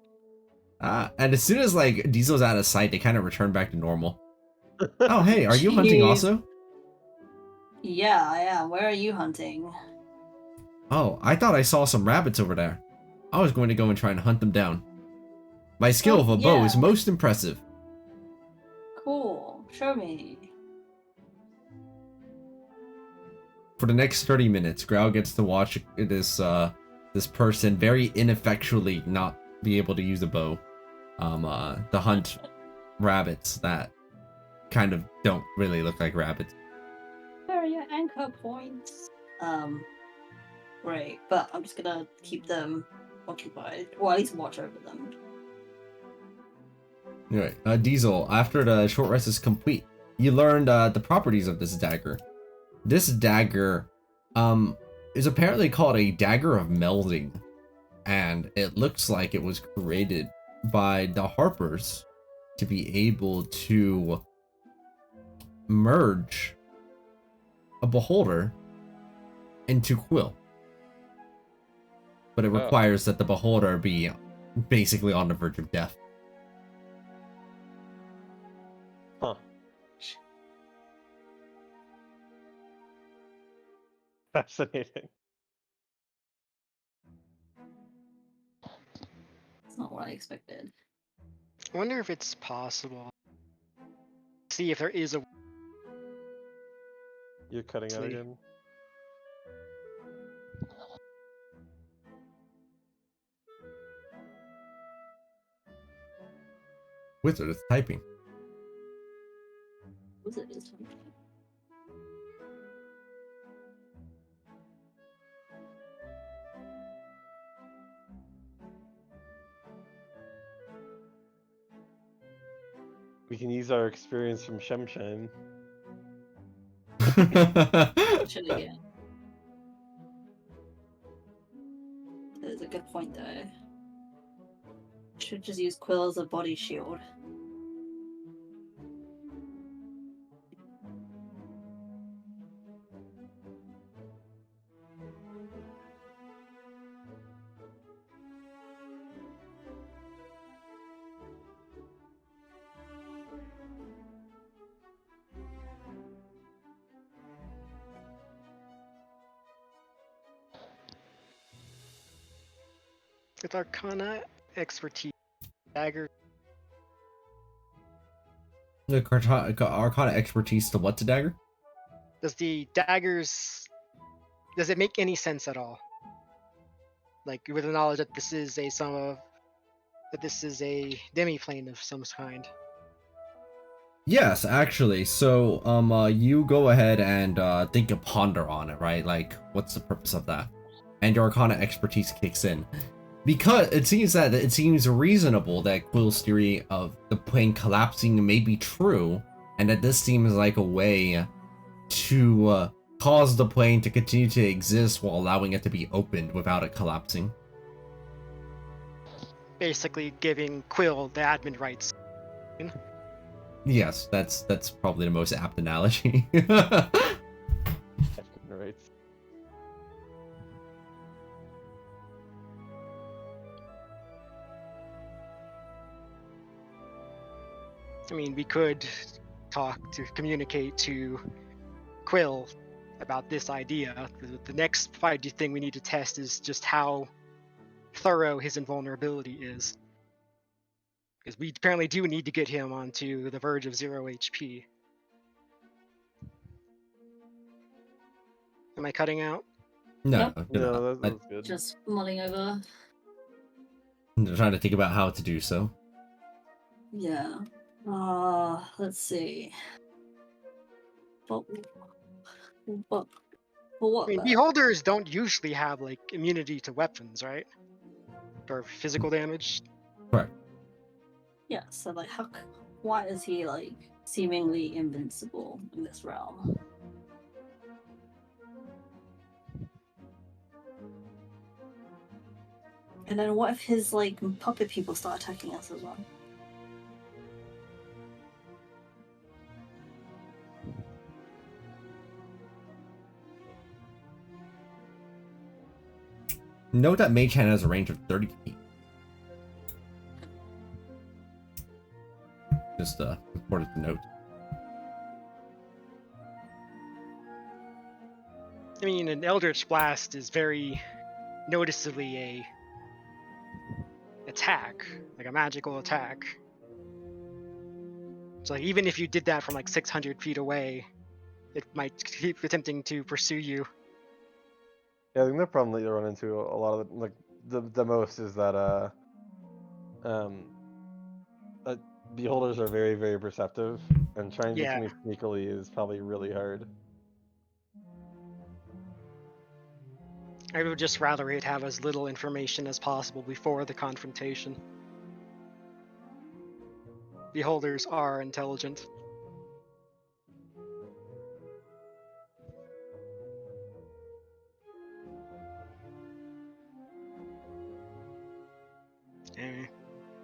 And as soon as like Diesel's out of sight, they kind of return back to normal. Oh, hey, are you hunting Jeez. also? Yeah, I am. Where are you hunting? Oh, I thought I saw some rabbits over there. I was going to go and try and hunt them down. My skill of a bow is yeah. most impressive. Cool. Show me. For the next 30 minutes, Growl gets to watch this this person very ineffectually not be able to use a bow. To hunt rabbits that kind of don't really look like rabbits. Where are your anchor points? Right, but I'm just gonna keep them occupied. Well, at least watch over them. Anyway, Diesel, after the short rest is complete, you learned the properties of this dagger. This dagger is apparently called a dagger of melding, and it looks like it was created by the Harpers to be able to merge a beholder into Quill. But it requires that the beholder be basically on the verge of death. Huh. Fascinating. It's not what I expected. I wonder if it's possible. See if there is a. You're cutting out again. Wizard is typing. Wizard is typing. We can use our experience from Shemshan. Should again. There's a good point though. Should just use Quill as a body shield. With Arcana expertise, dagger. The Arcana expertise to what to dagger? Does the daggers? Does it make any sense at all? Like with the knowledge that this is a demi-plane of some kind. Yes, actually. So, you go ahead and think and ponder on it, right? Like, what's the purpose of that? And your Arcana expertise kicks in. Because it seems reasonable that Quill's theory of the plane collapsing may be true, and that this seems like a way to cause the plane to continue to exist while allowing it to be opened without it collapsing. Basically giving Quill the admin rights. Yes, that's probably the most apt analogy. Right. I mean, we could to communicate to Quill about this idea. The next thing we need to test is just how thorough his invulnerability is. Because we apparently do need to get him onto the verge of 0 HP. Am I cutting out? No, Yep. you know, No, that's good. Just mulling over. I'm trying to think about how to do so. Yeah. Let's see. But for what I mean, though? beholders don't usually have like immunity to weapons, right? Or physical damage. Correct. Yeah, so like why is he like seemingly invincible in this realm? And then what if his like puppet people start attacking us as well? Note that Mage Hand has a range of 30 feet. Just important to note. I mean, an Eldritch Blast is very noticeably a attack, like a magical attack. So like, even if you did that from like 600 feet away, it might keep attempting to pursue you. Yeah, I think the problem that you run into a lot of the most is that beholders are very, very perceptive, and trying to Yeah. move sneakily is probably really hard. I would just rather it have as little information as possible before the confrontation. Beholders are intelligent. Anyway,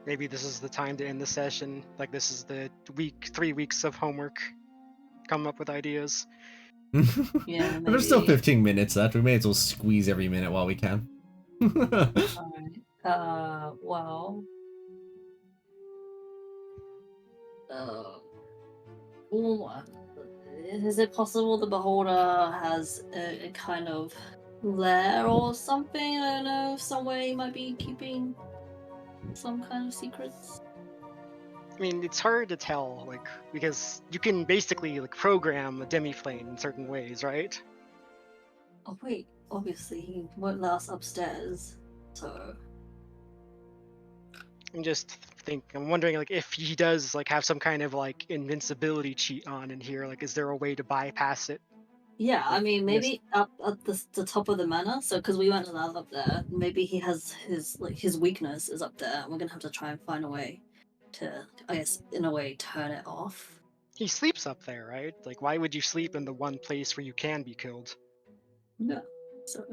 maybe this is the time to end the session. Like this is the 3 weeks of homework. Come up with ideas. Yeah, There's still maybe. 15 minutes left. We may as well squeeze every minute while we can. Alright. Well. Is it possible the beholder has a kind of lair or something? I don't know, somewhere he might be keeping some kind of secrets. I mean, it's hard to tell, like, because you can basically like program a demi-plane in certain ways, right? Oh wait, obviously he won't let us upstairs, so I'm wondering like if he does like have some kind of like invincibility cheat on in here, like is there a way to bypass it? yeah. I mean, Yes. maybe up at the top of the manor. So because we weren't allowed up there, maybe he has his weakness is up there. We're gonna have to try and find a way to, I guess, in a way, turn it off. He sleeps up there, right? Like why would you sleep in the one place where you can be killed? Yeah. So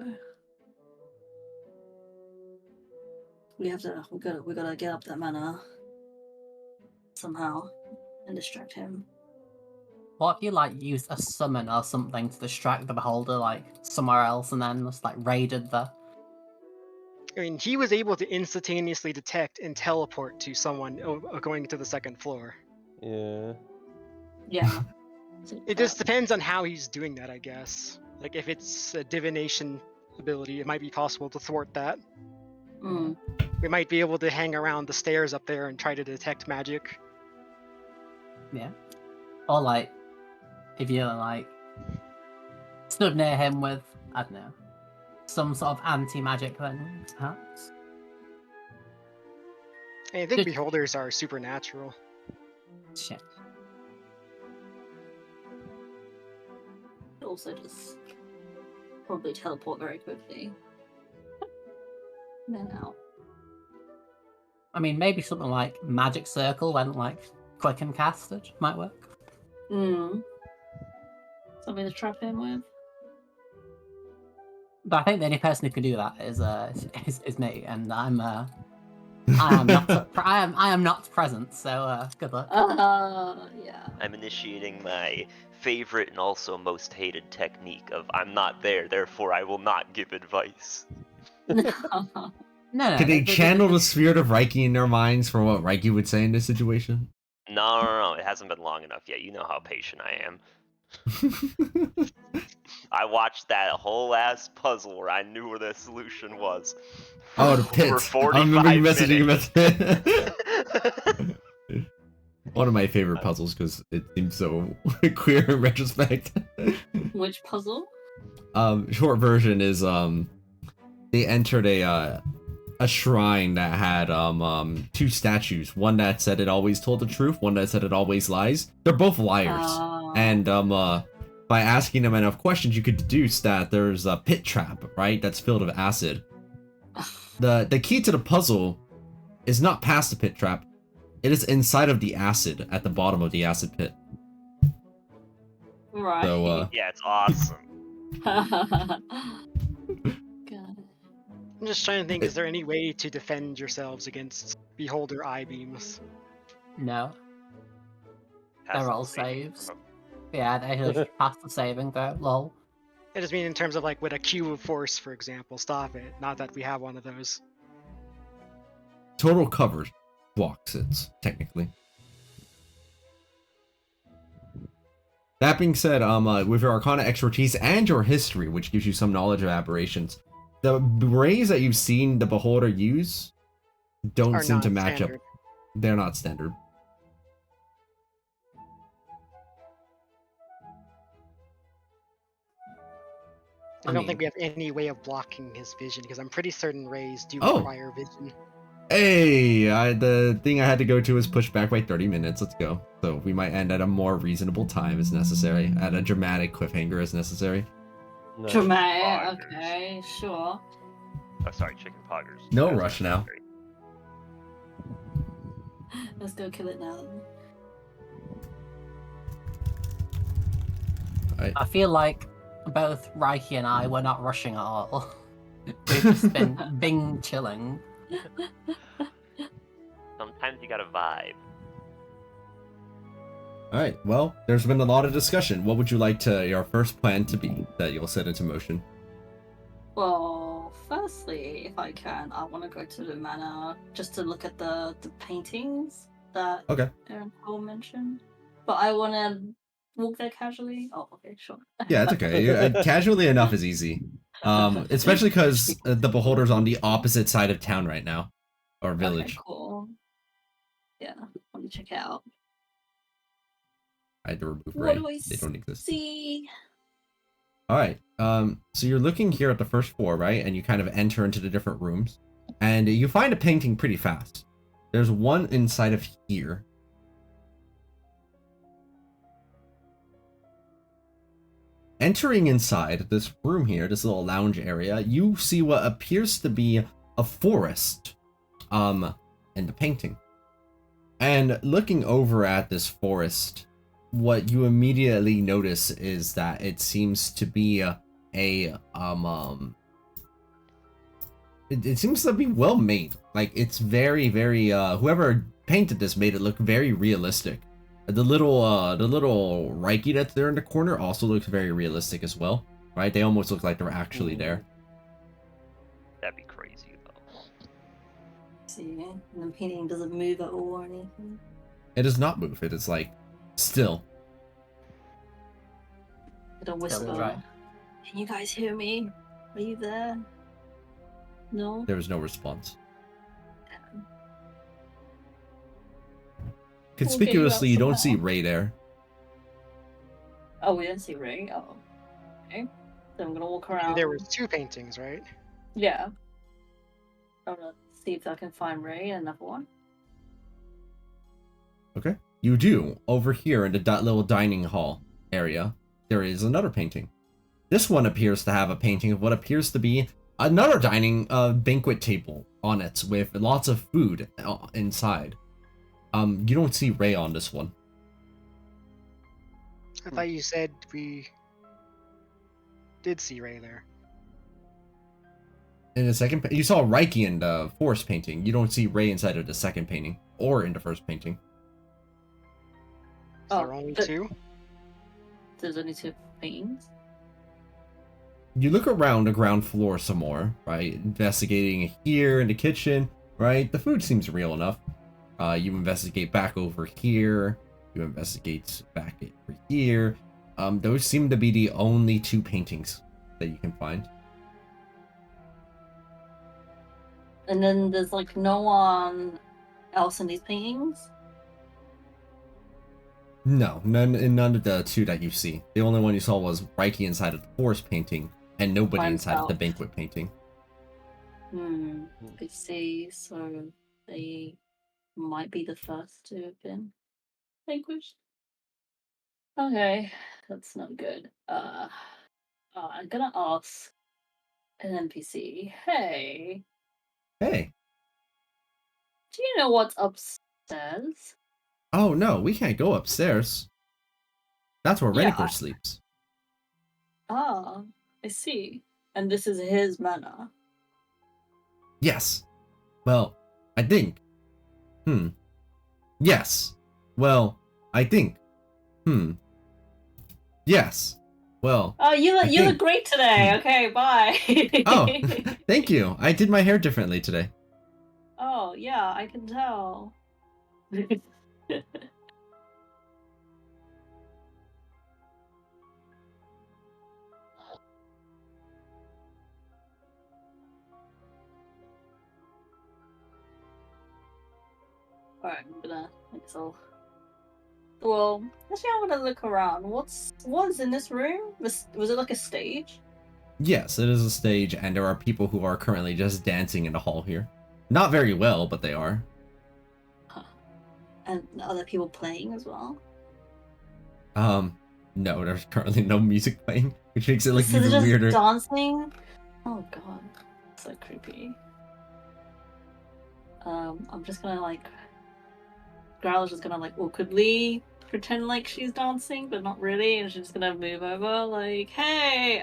we gotta get up that manor somehow and distract him. What if you like used a summon or something to distract the beholder like somewhere else and then just like raided the I mean, he was able to instantaneously detect and teleport to someone going to the second floor. Yeah. Yeah. It just depends on how he's doing that, I guess. Like if it's a divination ability, it might be possible to thwart that. Mm. We might be able to hang around the stairs up there and try to detect magic. yeah. Or like if you like stood near him with, I don't know, some sort of anti-magic then perhaps. I think Just- beholders are supernatural. Shit. Also just probably teleport very quickly. And then out. I mean maybe something like magic circle when like quick and casted might work. Mm. Something to trap him with. But I think the only person who can do that is me, and I am not I am not present, so good luck. Yeah. I'm initiating my favorite and also most hated technique of I'm not there, therefore I will not give advice. No. Can they channel the spirit of Reiki in their minds for what Reiki would say in this situation? No. It hasn't been long enough yet. You know how patient I am. I watched that whole last puzzle where I knew where the solution was. Oh, the pit. For 45 I remember you messaging minutes. about it. One of my favorite puzzles because it seems so queer in retrospect. Which puzzle? Short version is they entered a shrine that had two statues. One that said it always told the truth, one that said it always lies. They're both liars. And by asking them enough questions, you could deduce that there's a pit trap, right? That's filled with acid. The key to the puzzle is not past the pit trap. It is inside of the acid at the bottom of the acid pit. Right. So Yeah, it's awesome. God. I'm just trying to think, is there any way to defend yourselves against beholder eye beams? No, Has they're the all saving saves. throw. Yeah, they just passed the saving throw. Lol. I just mean in terms of like with a cube of force, for example, stop it. Not that we have one of those. total cover blocks it, technically. That being said, with your Arcana expertise and your history, which gives you some knowledge of aberrations, the rays that you've seen the Beholder use don't Are seem to not match standard. up. They're not standard. I don't think we have any way of blocking his vision because I'm pretty certain rays do Oh. require vision. Hey, the thing I had to go to was pushed back by 30 minutes. Let's go. So we might end at a more reasonable time as necessary, at a dramatic cliffhanger as necessary. No. Dramatic. Poggers. Okay, sure. Oh, sorry, chicken poggers. No That's rush now. great. Let's go kill it now. I feel like both Reiki and I were not rushing at all. We've just been chilling. Sometimes you gotta vibe. Alright, well, there's been a lot of discussion. What would you like your first plan to be that you'll set into motion? Well, firstly, if I can, I want to go to the manor just to look at the paintings that Okay. Aaron Cole mentioned. But I want to walk there casually. Oh, okay, sure. Yeah, it's okay. Casually enough is easy. Especially because the Beholder's on the opposite side of town right now. Or village. Okay, cool. Yeah, let me check it out. I had to remove What Ray. do I They don't exist. see? Alright, so you're looking here at the first floor, right? And you kind of enter into the different rooms. And you find a painting pretty fast. There's one inside of here. Entering inside this room here, this little lounge area, you see what appears to be a forest in the painting. And looking over at this forest, what you immediately notice is that it seems to be it seems to be well made. Like it's very, very whoever painted this made it look very realistic. The little Reiki that's there in the corner also looks very realistic as well, right? They almost look like they're actually there. That'd be crazy though. See, and the painting doesn't move at all or anything. It does not move. It is like still. It'll whisper. right. Can you guys hear me? Are you there? No? There was no response. Conspicuously, you don't see Ray there. Oh, we didn't see Ray? Oh. Okay. So I'm gonna walk around. There was two paintings, right? Yeah. I'm gonna see if I can find Ray and another one. Okay. You do. Over here in the little dining hall area, there is another painting. This one appears to have a painting of what appears to be another dining banquet table on it with lots of food inside. You don't see Ray on this one. I thought you said we did see Ray there. In the second, you saw Reiki in the forest painting. You don't see Ray inside of the second painting or in the first painting. Is there only two? There's only two paintings. You look around the ground floor some more, right? Investigating here in the kitchen, right? The food seems real enough. You investigate back over here. You investigate back over here. Those seem to be the only 2 paintings that you can find. And then there's like no one else in these paintings? No, none of the 2 that you see. The only one you saw was Reiki inside of the forest painting, and nobody By inside of the himself. banquet painting. I see. So they might be the first to have been vanquished. Okay, that's not good. I'm gonna ask an NPC. Hey, Hey. do you know what's upstairs? Oh no, we can't go upstairs. That's where Yeah, Rennecourt sleeps. I see. And this is his manor. Yes. Well, I think. Yes. Well, I think. Yes. Well. Oh, you I look think. great today. Okay, bye. Oh, thank you. I did my hair differently today. Oh, yeah, I can tell. Alright, I guess I'll. Well, actually, I'm gonna look around. What's in this room? Was it like a stage? Yes, it is a stage, and there are people who are currently just dancing in the hall here. Not very well, but they are. Huh. And other people playing as well? No, there's currently no music playing, which makes it look So they're even just weirder. dancing? Oh god, so creepy. I'm just gonna like. Growl's just gonna like awkwardly pretend like she's dancing, but not really, and she's just gonna move over, like, hey,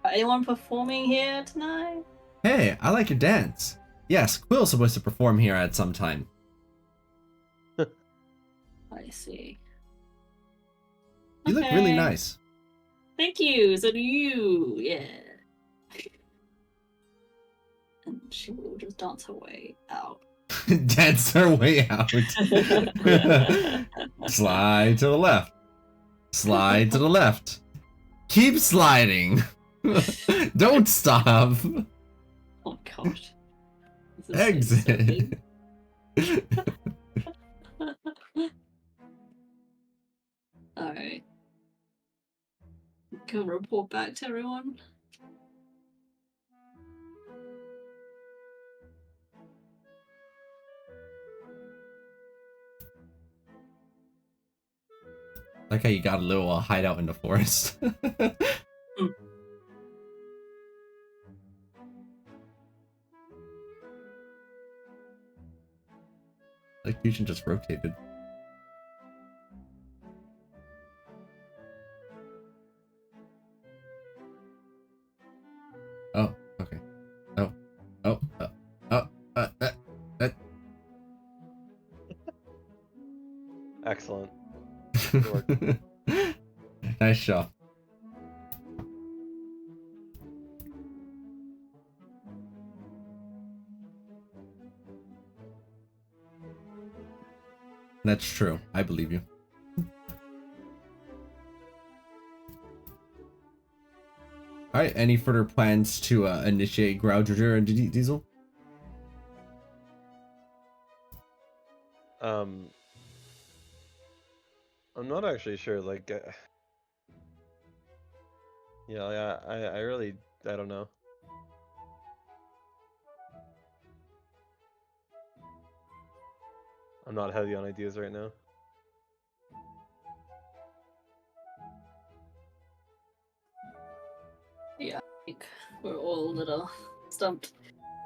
anyone performing here tonight? Hey, I like your dance. Yes, Quill's supposed to perform here at some time. I see. You look really Okay. nice. Thank you, so do you, yeah. And she will just dance her way out. Dance her way out. Slide to the left. Slide to the left. Keep sliding. Don't stop. Oh gosh. This is so Exit. Alright. Go report back to everyone. Like how you got a little hideout in the forest. Like Fusion just rotated. Oh, okay. Oh, oh, Excellent. Nice shot. That's true. I believe you. Alright, any further plans to initiate Groudger and Diesel? I'm not actually sure. Like, yeah, I really, I don't know. I'm not heavy on ideas right now. Yeah, I think we're all a little stumped.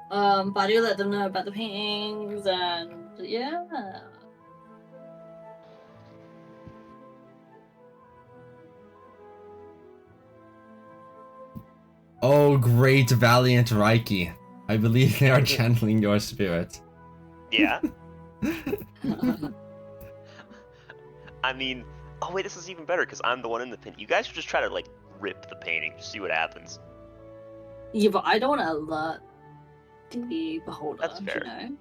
But I do let them know about the paintings and yeah. Oh, great valiant Reiki. I believe they are channeling your spirit. Yeah. I mean, oh wait, this is even better because I'm the one in the pin. You guys should just try to like rip the painting, just see what happens. Yeah, but I don't want to alert the beholder. That's fair. You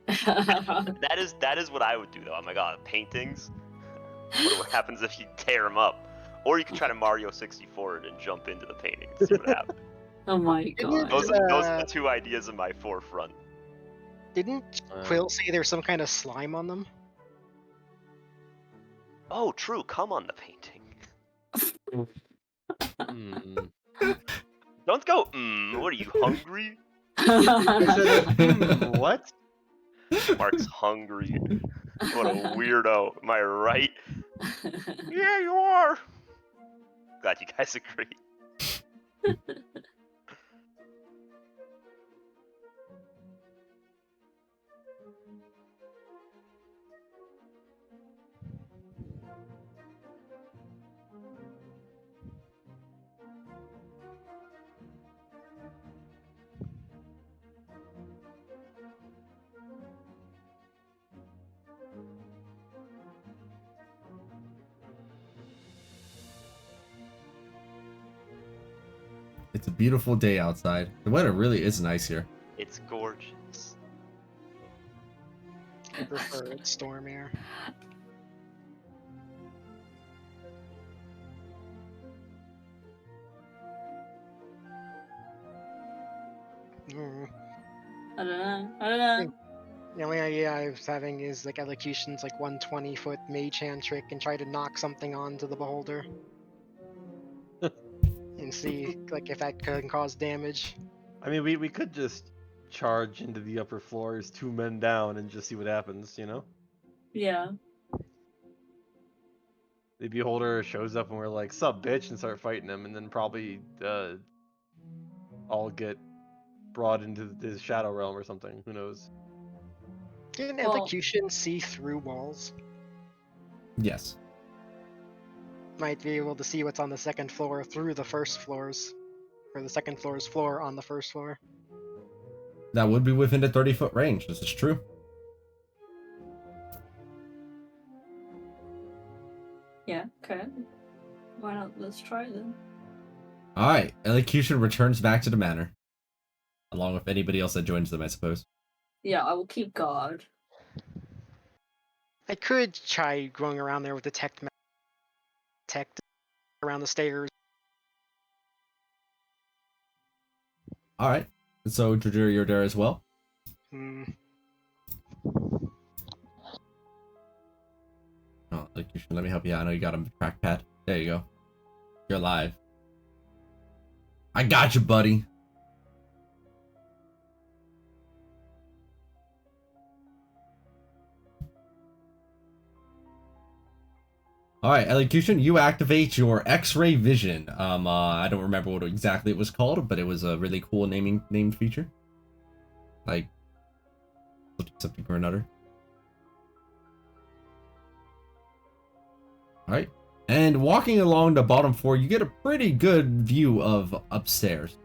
know? That is what I would do though. I'm like, oh, paintings. What happens if you tear them up? Or you can try to Mario 64 it and jump into the painting and see what happens. Oh my god. Those are the two ideas in my forefront. Didn't Quill say there's some kind of slime on them? Oh, true. Come on the painting. Don't go. What are you hungry? What? Mark's hungry. What a weirdo. Am I right? Yeah, you are. Glad you guys agree. It's a beautiful day outside. The weather really is nice here. It's gorgeous. I prefer it stormier. I don't know. The only idea I was having is like elocution's like 120-foot mage hand trick and try to knock something onto the beholder. And see like if that can cause damage. I mean, we could just charge into the upper floors, 2 men down, and just see what happens, you know? Yeah. The beholder shows up and we're like, sup, bitch, and start fighting him, and then probably all get brought into the shadow realm or something. Who knows? Can Well- elocution see through walls? Yes. Might be able to see what's on the second floor through the first floors. Or the second floor's floor on the first floor. That would be within the 30-foot range. This is true. Yeah, okay. Why not? Let's try then. Alright, elocution returns back to the manor. Along with anybody else that joins them, I suppose. Yeah, I will keep guard. I could try going around there with detect around the stairs. Alright. So, Jujur, you're there as well? Oh, elocution, let me help you out. I know you got a trackpad. There you go. You're alive. I got you, buddy. Alright, elocution, you activate your X-ray vision. I don't remember what exactly it was called, but it was a really cool named feature. Like something or another. Alright. And walking along the bottom floor, you get a pretty good view of upstairs.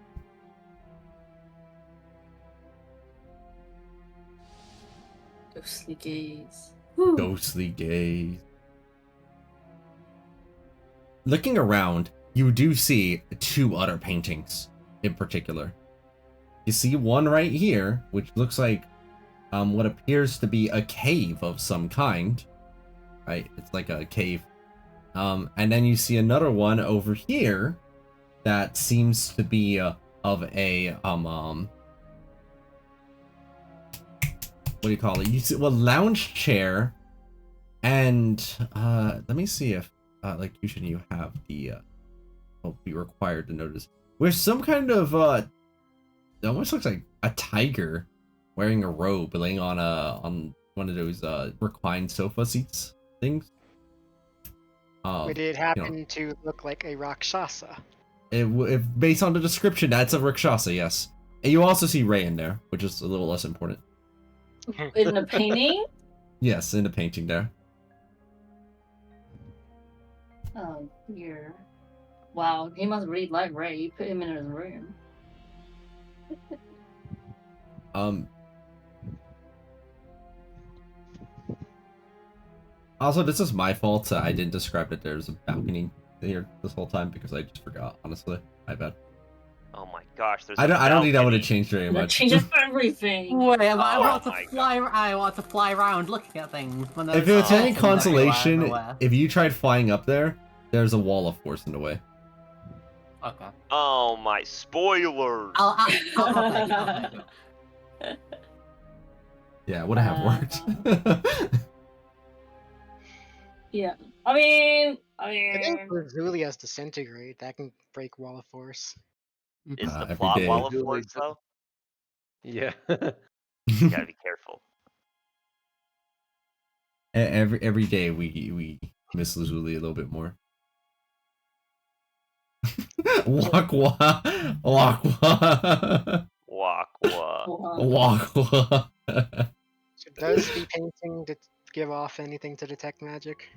Ghostly gaze. Ghostly gaze. Looking around, you do see 2 other paintings in particular. You see one right here, which looks like what appears to be a cave of some kind. Right? It's like a cave. And then you see another one over here that seems to be of a what do you call it? You see a lounge chair, and let me see if like usually you have the will be required to notice. With some kind of it almost looks like a tiger wearing a robe laying on one of those reclined sofa seats things. Would it happen to look like a Rakshasa? If based on the description, that's a Rakshasa, yes. And you also see Ray in there, which is a little less important. In the painting? Yes, in the painting there. Oh dear. Wow, he must really like Ray. You put him in his room. Also, this is my fault. I didn't describe that there's a balcony here this whole time because I just forgot, honestly. My bad. Oh my gosh, there's. I don't think that would have balcony. changed very That much. changes everything. Wait, I Oh want to my fly. I want to fly around looking at things. When If there's it's any curtains everywhere, consolation, everywhere. if you tried flying up there, there's a wall of force in the way. Okay. Oh my spoilers! I'll take it. I'll take it. Yeah, it would have worked. Yeah. I mean, I think Lazuli has Disintegrate. That can break Wall of Force. Is the every plot day. wall of Really force good. though? Yeah. You gotta be careful. every day we miss Lazuli a little bit more. Wakwa, Wakwa, well, Wakwa. So does the painting give off anything to detect magic?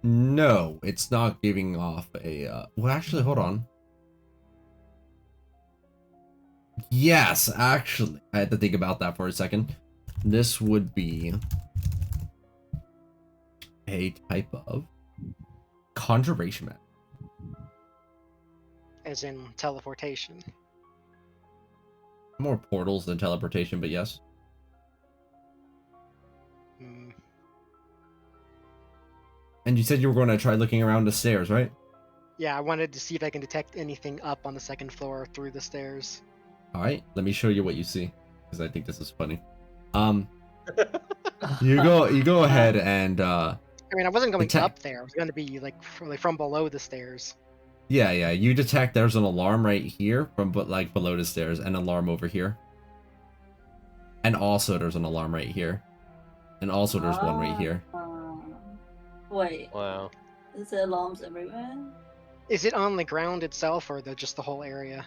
No, it's not giving off a. Well, actually, hold on. Yes, actually, I had to think about that for a second. This would be a type of conjuration magic. As in teleportation. More portals than teleportation, but yes. Hmm. And you said you were going to try looking around the stairs, right? Yeah, I wanted to see if I can detect anything up on the second floor through the stairs. All right, let me show you what you see, because I think this is funny. You go ahead and I mean, I wasn't going Detect- up there. I was going to be like from below the stairs. yeah, you detect there's an alarm right here from like below the stairs, and an alarm over here. And also there's an alarm right here. And also there's one right here. Wait, Wow. is there alarms everywhere? Is it on the ground itself or just the whole area?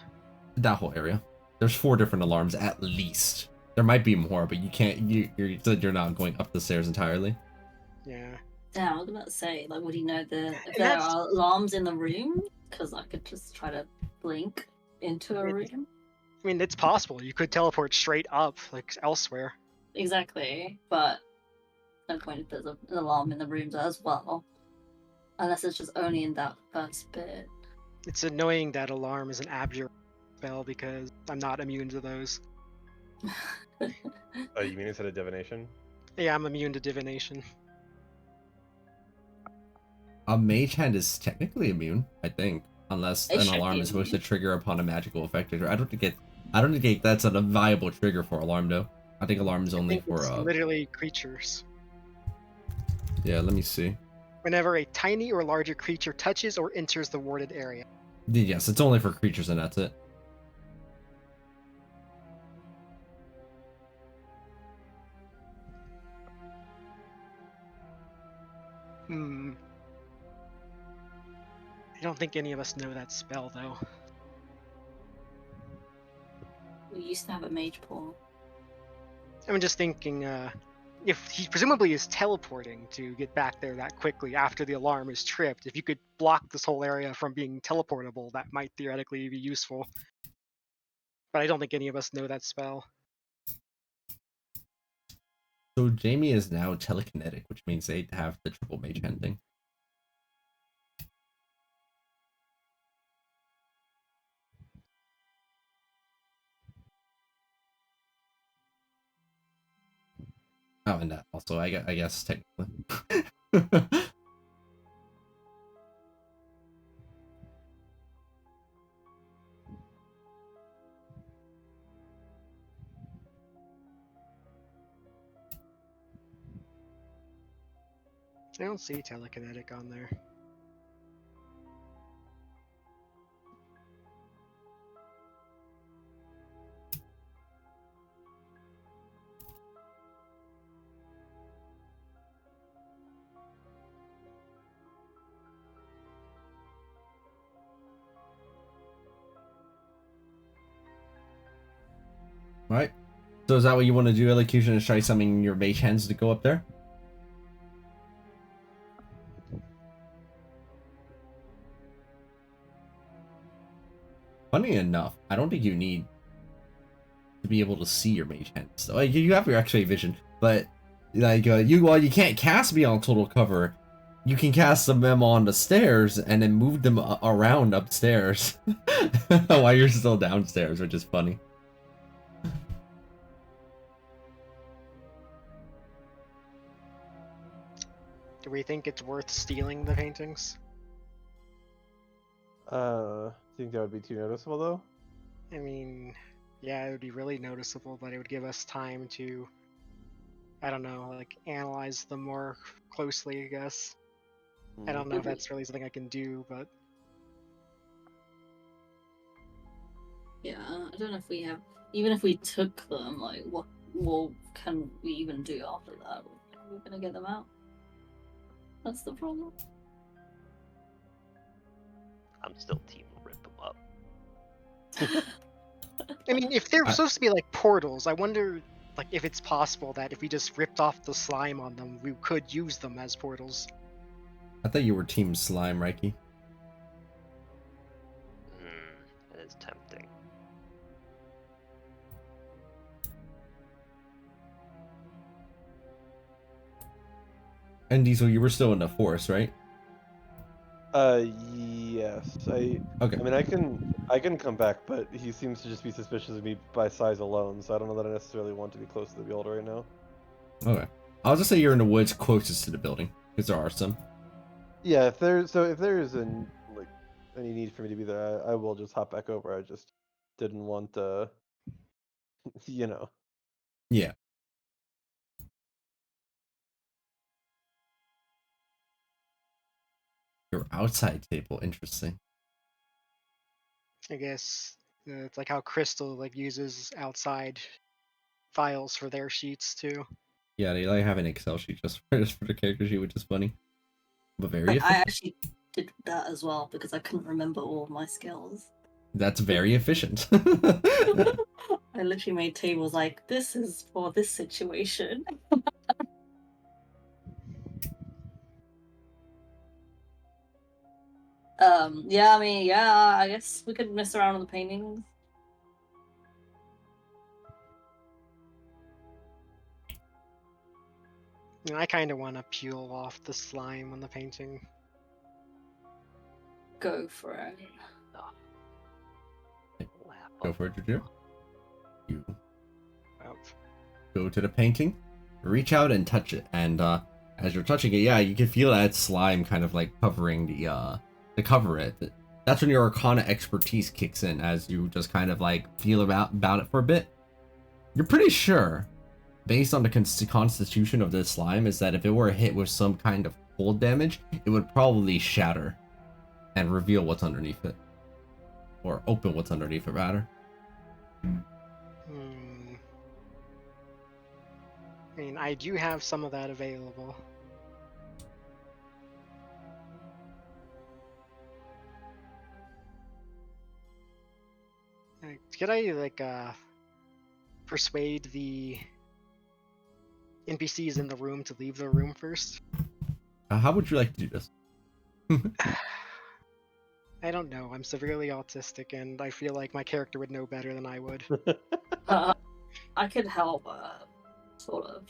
That whole area. There's 4 different alarms at least. There might be more, but you can't. You said you're not going up the stairs entirely. Yeah. Yeah, I was about to say, like, would he know if And there that's- are alarms in the room? Because I could just try to blink into a room. I mean, it's possible. You could teleport straight up, like elsewhere. Exactly, but no point if there's an alarm in the rooms as well. Unless it's just only in that first bit. It's annoying that alarm is an abjure spell because I'm not immune to those. Oh, you mean instead of divination? Yeah, I'm immune to divination. A mage hand is technically immune, I think, unless It an should alarm be is supposed to immune. trigger upon a magical effect. I don't think that's a viable trigger for alarm though. I think alarm is I only think for it's literally creatures. Yeah, let me see. Whenever a tiny or larger creature touches or enters the warded area. Yes, it's only for creatures and that's it. Hmm. I don't think any of us know that spell though. We used to have a mage pool. I'm just thinking, if he presumably is teleporting to get back there that quickly after the alarm is tripped, if you could block this whole area from being teleportable, that might theoretically be useful. But I don't think any of us know that spell. So Jamie is now telekinetic, which means they have the triple mage hand thing. Oh, and that also, I guess technically. I don't see telekinetic on there. Right. So is that what you want to do, Elocution, is try summoning your mage hands to go up there? Funny enough, I don't think you need to be able to see your mage hands. So like, you have your X-ray vision, but like you can't cast beyond total cover you can cast them on the stairs and then move them around upstairs while you're still downstairs, which is funny. Do we think it's worth stealing the paintings? Think that would be too noticeable though? I mean, yeah, it would be really noticeable, but it would give us time to, I don't know, like analyze them more closely, I guess. I don't know if that's really something I can do, but Yeah, I don't know if we have. Even if we took them, like, what can we even do after that? We're gonna get them out. That's the problem. I'm still team rip them up. I mean, if they're supposed to be like portals, I wonder, like, if it's possible that if we just ripped off the slime on them, we could use them as portals. I thought you were team slime, Reiki. It is tempting. And Diesel, you were still in the forest, right? Yes. Okay. I mean, I can come back, but he seems to just be suspicious of me by size alone, so I don't know that I necessarily want to be close to the beholder right now. Okay. I'll just say you're in the woods closest to the building, because there are some. Yeah, if there is any need for me to be there, I will just hop back over. I just didn't want you know. Yeah. Your outside table, interesting. I guess it's like how Crystal like uses outside files for their sheets too. Yeah, they like have an Excel sheet just for the character sheet, which is funny. But very I efficient. actually did that as well because I couldn't remember all of my skills. That's very efficient. I literally made tables like, this is for this situation. Yeah, I mean, yeah, I guess we could mess around with the paintings. And I kind of want to peel off the slime on the painting. Go for it. Go for it, Juju. You Oh. go to the painting, reach out and touch it, and as you're touching it, yeah, you can feel that slime kind of like covering the cover it. That's when your Arcana expertise kicks in, as you just kind of like feel about it for a bit. You're pretty sure, based on the constitution of this slime, is that if it were hit with some kind of cold damage, it would probably shatter and reveal what's underneath it, or open what's underneath it, rather. I mean, I do have some of that available. Could I like persuade the NPCs in the room to leave the room first? How would you like to do this? I don't know. I'm severely autistic, and I feel like my character would know better than I would. I could help, sort of.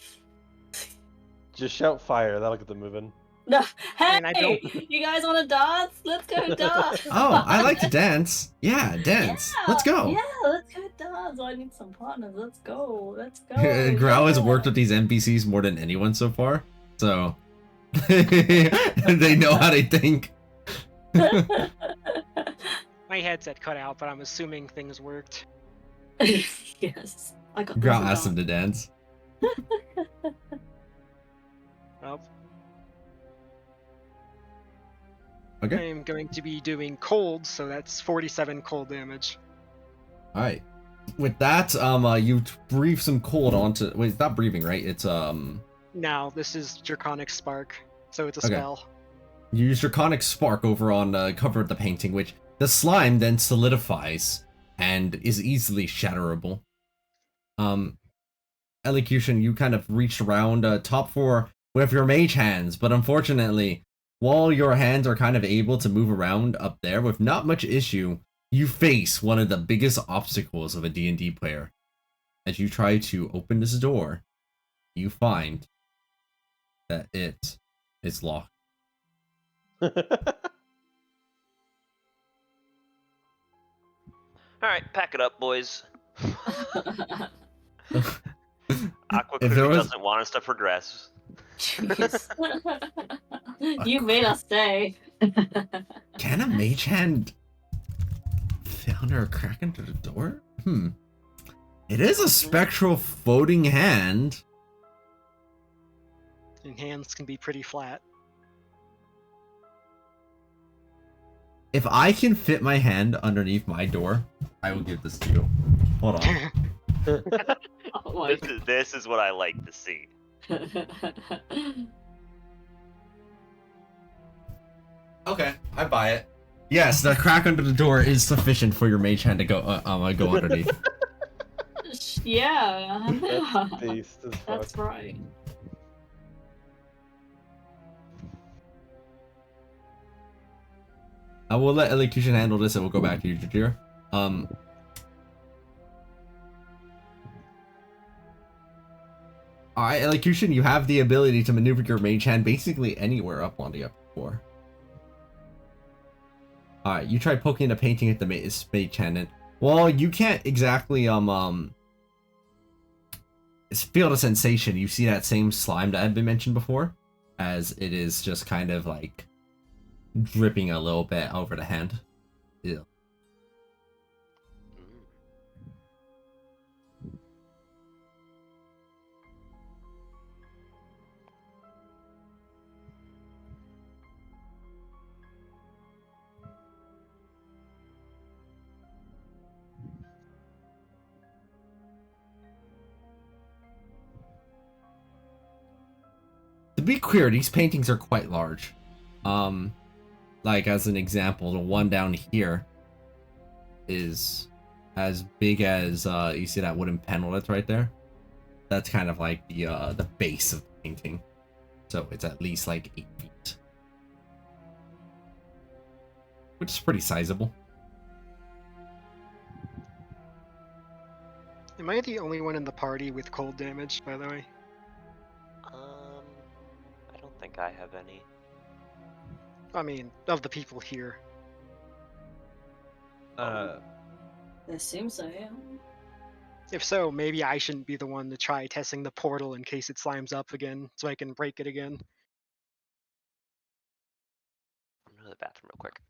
Just shout fire. That'll get them moving. No, hey, mean, I don't- you guys want to dance? Let's go dance. Oh, I like to dance. Yeah, dance. Yeah, Let's go. Yeah, let's go dance. I need some partners. Let's go. Let's go. Grau has yeah. worked with these NPCs more than anyone so far, so they know how they think. My headset cut out, but I'm assuming things worked. Yes, I got. Grau asked him to dance. Well, Okay. I'm going to be doing cold, so that's 47 cold damage. All right. With that, you breathe some cold onto. Wait, it's not breathing, right? It's Now, this is Draconic Spark, so it's a Okay. spell. You use Draconic Spark over on the cover of the painting, which the slime then solidifies and is easily shatterable. Elocution, you kind of reached around top 4 with your mage hands, but unfortunately, while your hands are kind of able to move around up there with not much issue, you face one of the biggest obstacles of a D&D player. As you try to open this door, you find that it is locked. Alright, pack it up, boys. Aqua If there clearly was doesn't want us to progress. Jeez. You made us stay. can a mage hand fit under a crack into the door? It is a spectral floating hand. And hands can be pretty flat. If I can fit my hand underneath my door, I will give this to you. Hold on. Oh my This is what I like to see. Okay, I buy it. Yes, the crack under the door is sufficient for your mage hand to go go underneath. Yeah. That's based as fuck. That's right. I will let Elocution handle this and we'll go back to you, Jajir. Alright, Elocution, you have the ability to maneuver your mage hand basically anywhere up on the upper floor. Alright, you try poking a painting at the mage hand and well, you can't exactly feel the sensation. You see that same slime that had been mentioned before, as it is just kind of like dripping a little bit over the hand. Ew. To be clear, these paintings are quite large. Like as an example, the one down here is as big as you see that wooden panel that's right there. That's kind of like the base of the painting, so it's at least like 8 feet, which is pretty sizable. Am I the only one in the party with cold damage, by the way? I don't think I have any. I mean, of the people here. It seems so, yeah. If so, maybe I shouldn't be the one to try testing the portal in case it slimes up again, so I can break it again. I'm going to the bathroom real quick.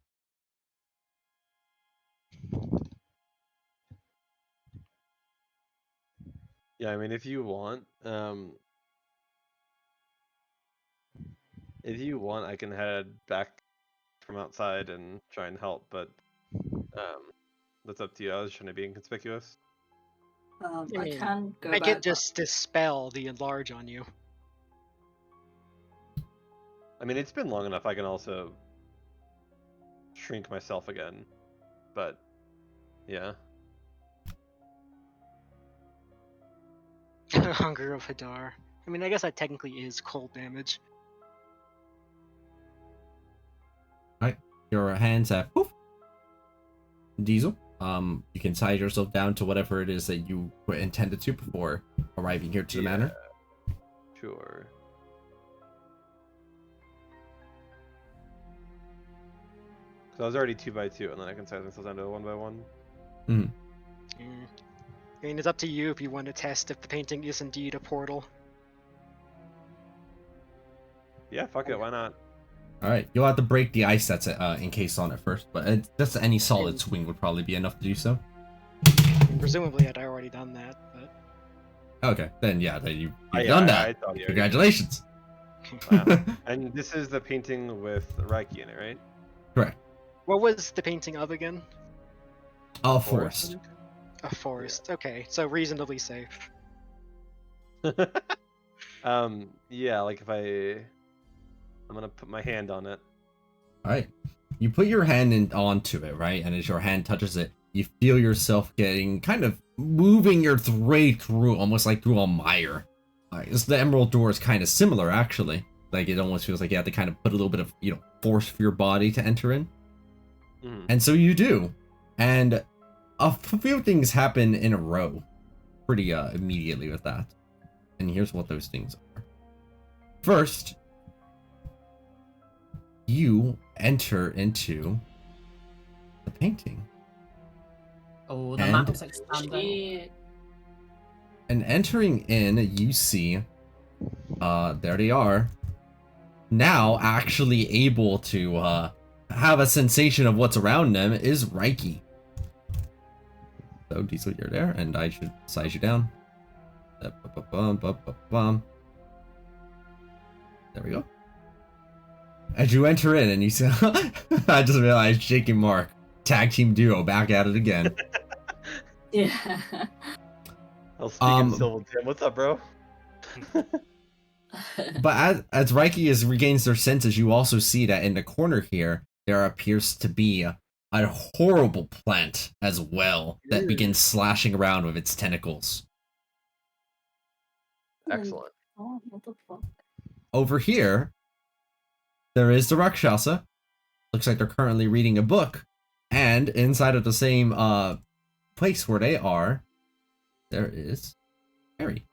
Yeah, I mean, if you want, I can head back from outside and try and help, but that's up to you. I was trying to be inconspicuous. I mean, can go I back. can just dispel the enlarge on you. I mean, it's been long enough. I can also shrink myself again, but yeah. Hunger of Hadar. I mean, I guess that technically is cold damage. Alright, your hands have poof. Diesel. You can size yourself down to whatever it is that you were intended to before arriving here to the manor. Sure. So I was already 2x2, and then I can size myself down to a 1x1. I mean, it's up to you if you want to test if the painting is indeed a portal. Yeah, fuck it, why not? Alright, you'll have to break the ice that's encased on it first, but just any solid swing would probably be enough to do so. I mean, presumably I'd already done that, but... Okay, then yeah, then you've Yeah, done that. I thought you already- Congratulations. Wow. And this is the painting with Reiki in it, right? Correct. What was the painting of again? Oh, forest. A forest. Okay, so reasonably safe. Yeah, like if I'm gonna put my hand on it. Alright. You put your hand onto it, right? And as your hand touches it, you feel yourself getting kind of moving your way through, almost like through a mire. The emerald door is kind of similar, actually. Like it almost feels like you have to kind of put a little bit of, force for your body to enter in. Mm. And so you do. And a few things happen in a row pretty immediately with that. And here's what those things are. First, you enter into the painting. Oh, the And- map's expanding. Shit. And entering in, you see, there they are. Now, actually able to have a sensation of what's around them is Reiki. So, Diesel, you're there, and I should size you down. There we go. As you enter in, and you see, I just realized Jake and Mark, tag team duo, back at it again. Yeah. I'll speak in Um, Civil Tim. What's up, bro? But as Reiki regains their senses, you also see that in the corner here, there appears to be a horrible plant as well that begins slashing around with its tentacles. Excellent. Oh, what the fuck? Over here, there is the Rakshasa. Looks like they're currently reading a book. And inside of the same place where they are, there is Harry.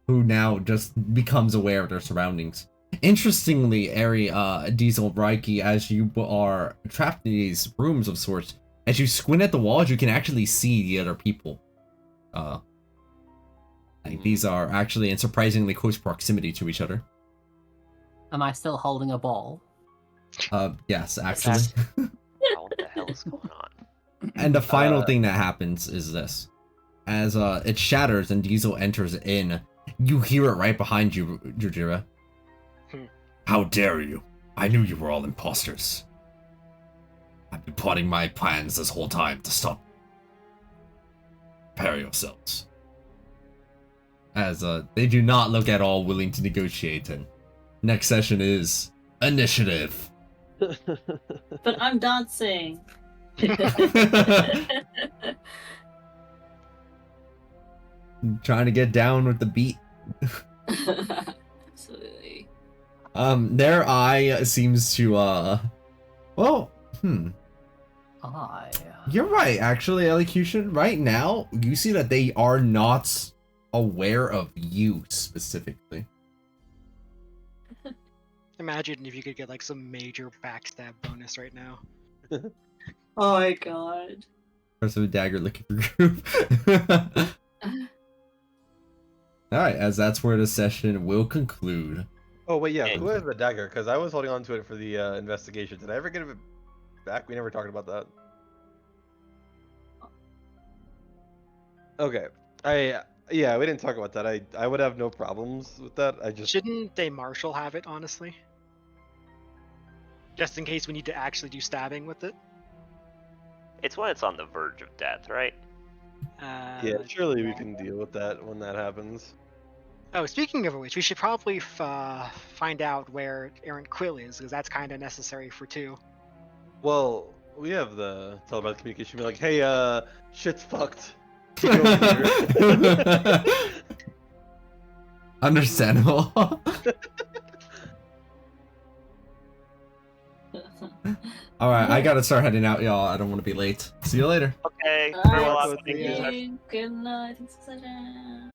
Who now just becomes aware of their surroundings. Interestingly, Ari, Diesel, Reiki, as you are trapped in these rooms of sorts, as you squint at the walls, you can actually see the other people. Like, these are actually in surprisingly close proximity to each other. Am I still holding a ball? Yes, actually. Oh, what the hell is going on? And the final thing that happens is this. As it shatters and Diesel enters in, you hear it right behind you, Jujira. How dare you? I knew you were all imposters. I've been plotting my plans this whole time to stop. Prepare yourselves. As they do not look at all willing to negotiate. And next session is initiative. But I'm dancing. Trying to get down with the beat. Absolutely. Their eye seems to well, you're right, actually, Elocution. Right now, you see that they are not aware of you specifically. Imagine if you could get like some major backstab bonus right now. Oh my god. Person with dagger looking for group. Alright, as that's where the session will conclude. Oh wait, yeah. Who has the dagger? Because I was holding on to it for the investigation. Did I ever get it back? We never talked about that. Okay. Yeah, we didn't talk about that. I would have no problems with that. I just Shouldn't they marshal have it, honestly? Just in case we need to actually do stabbing with it. It's when it's on the verge of death, right? yeah. Surely we can deal with that when that happens. Oh, speaking of which, we should probably find out where Errant Quill is, because that's kind of necessary for 2. Well, we have the telepathic communication. Be like, hey, shit's fucked. Get over here." Understandable. Alright, I gotta start heading out, y'all. I don't want to be late. See you later. Okay. Alright, Farewell, so thank you. Good night. Thanks for session.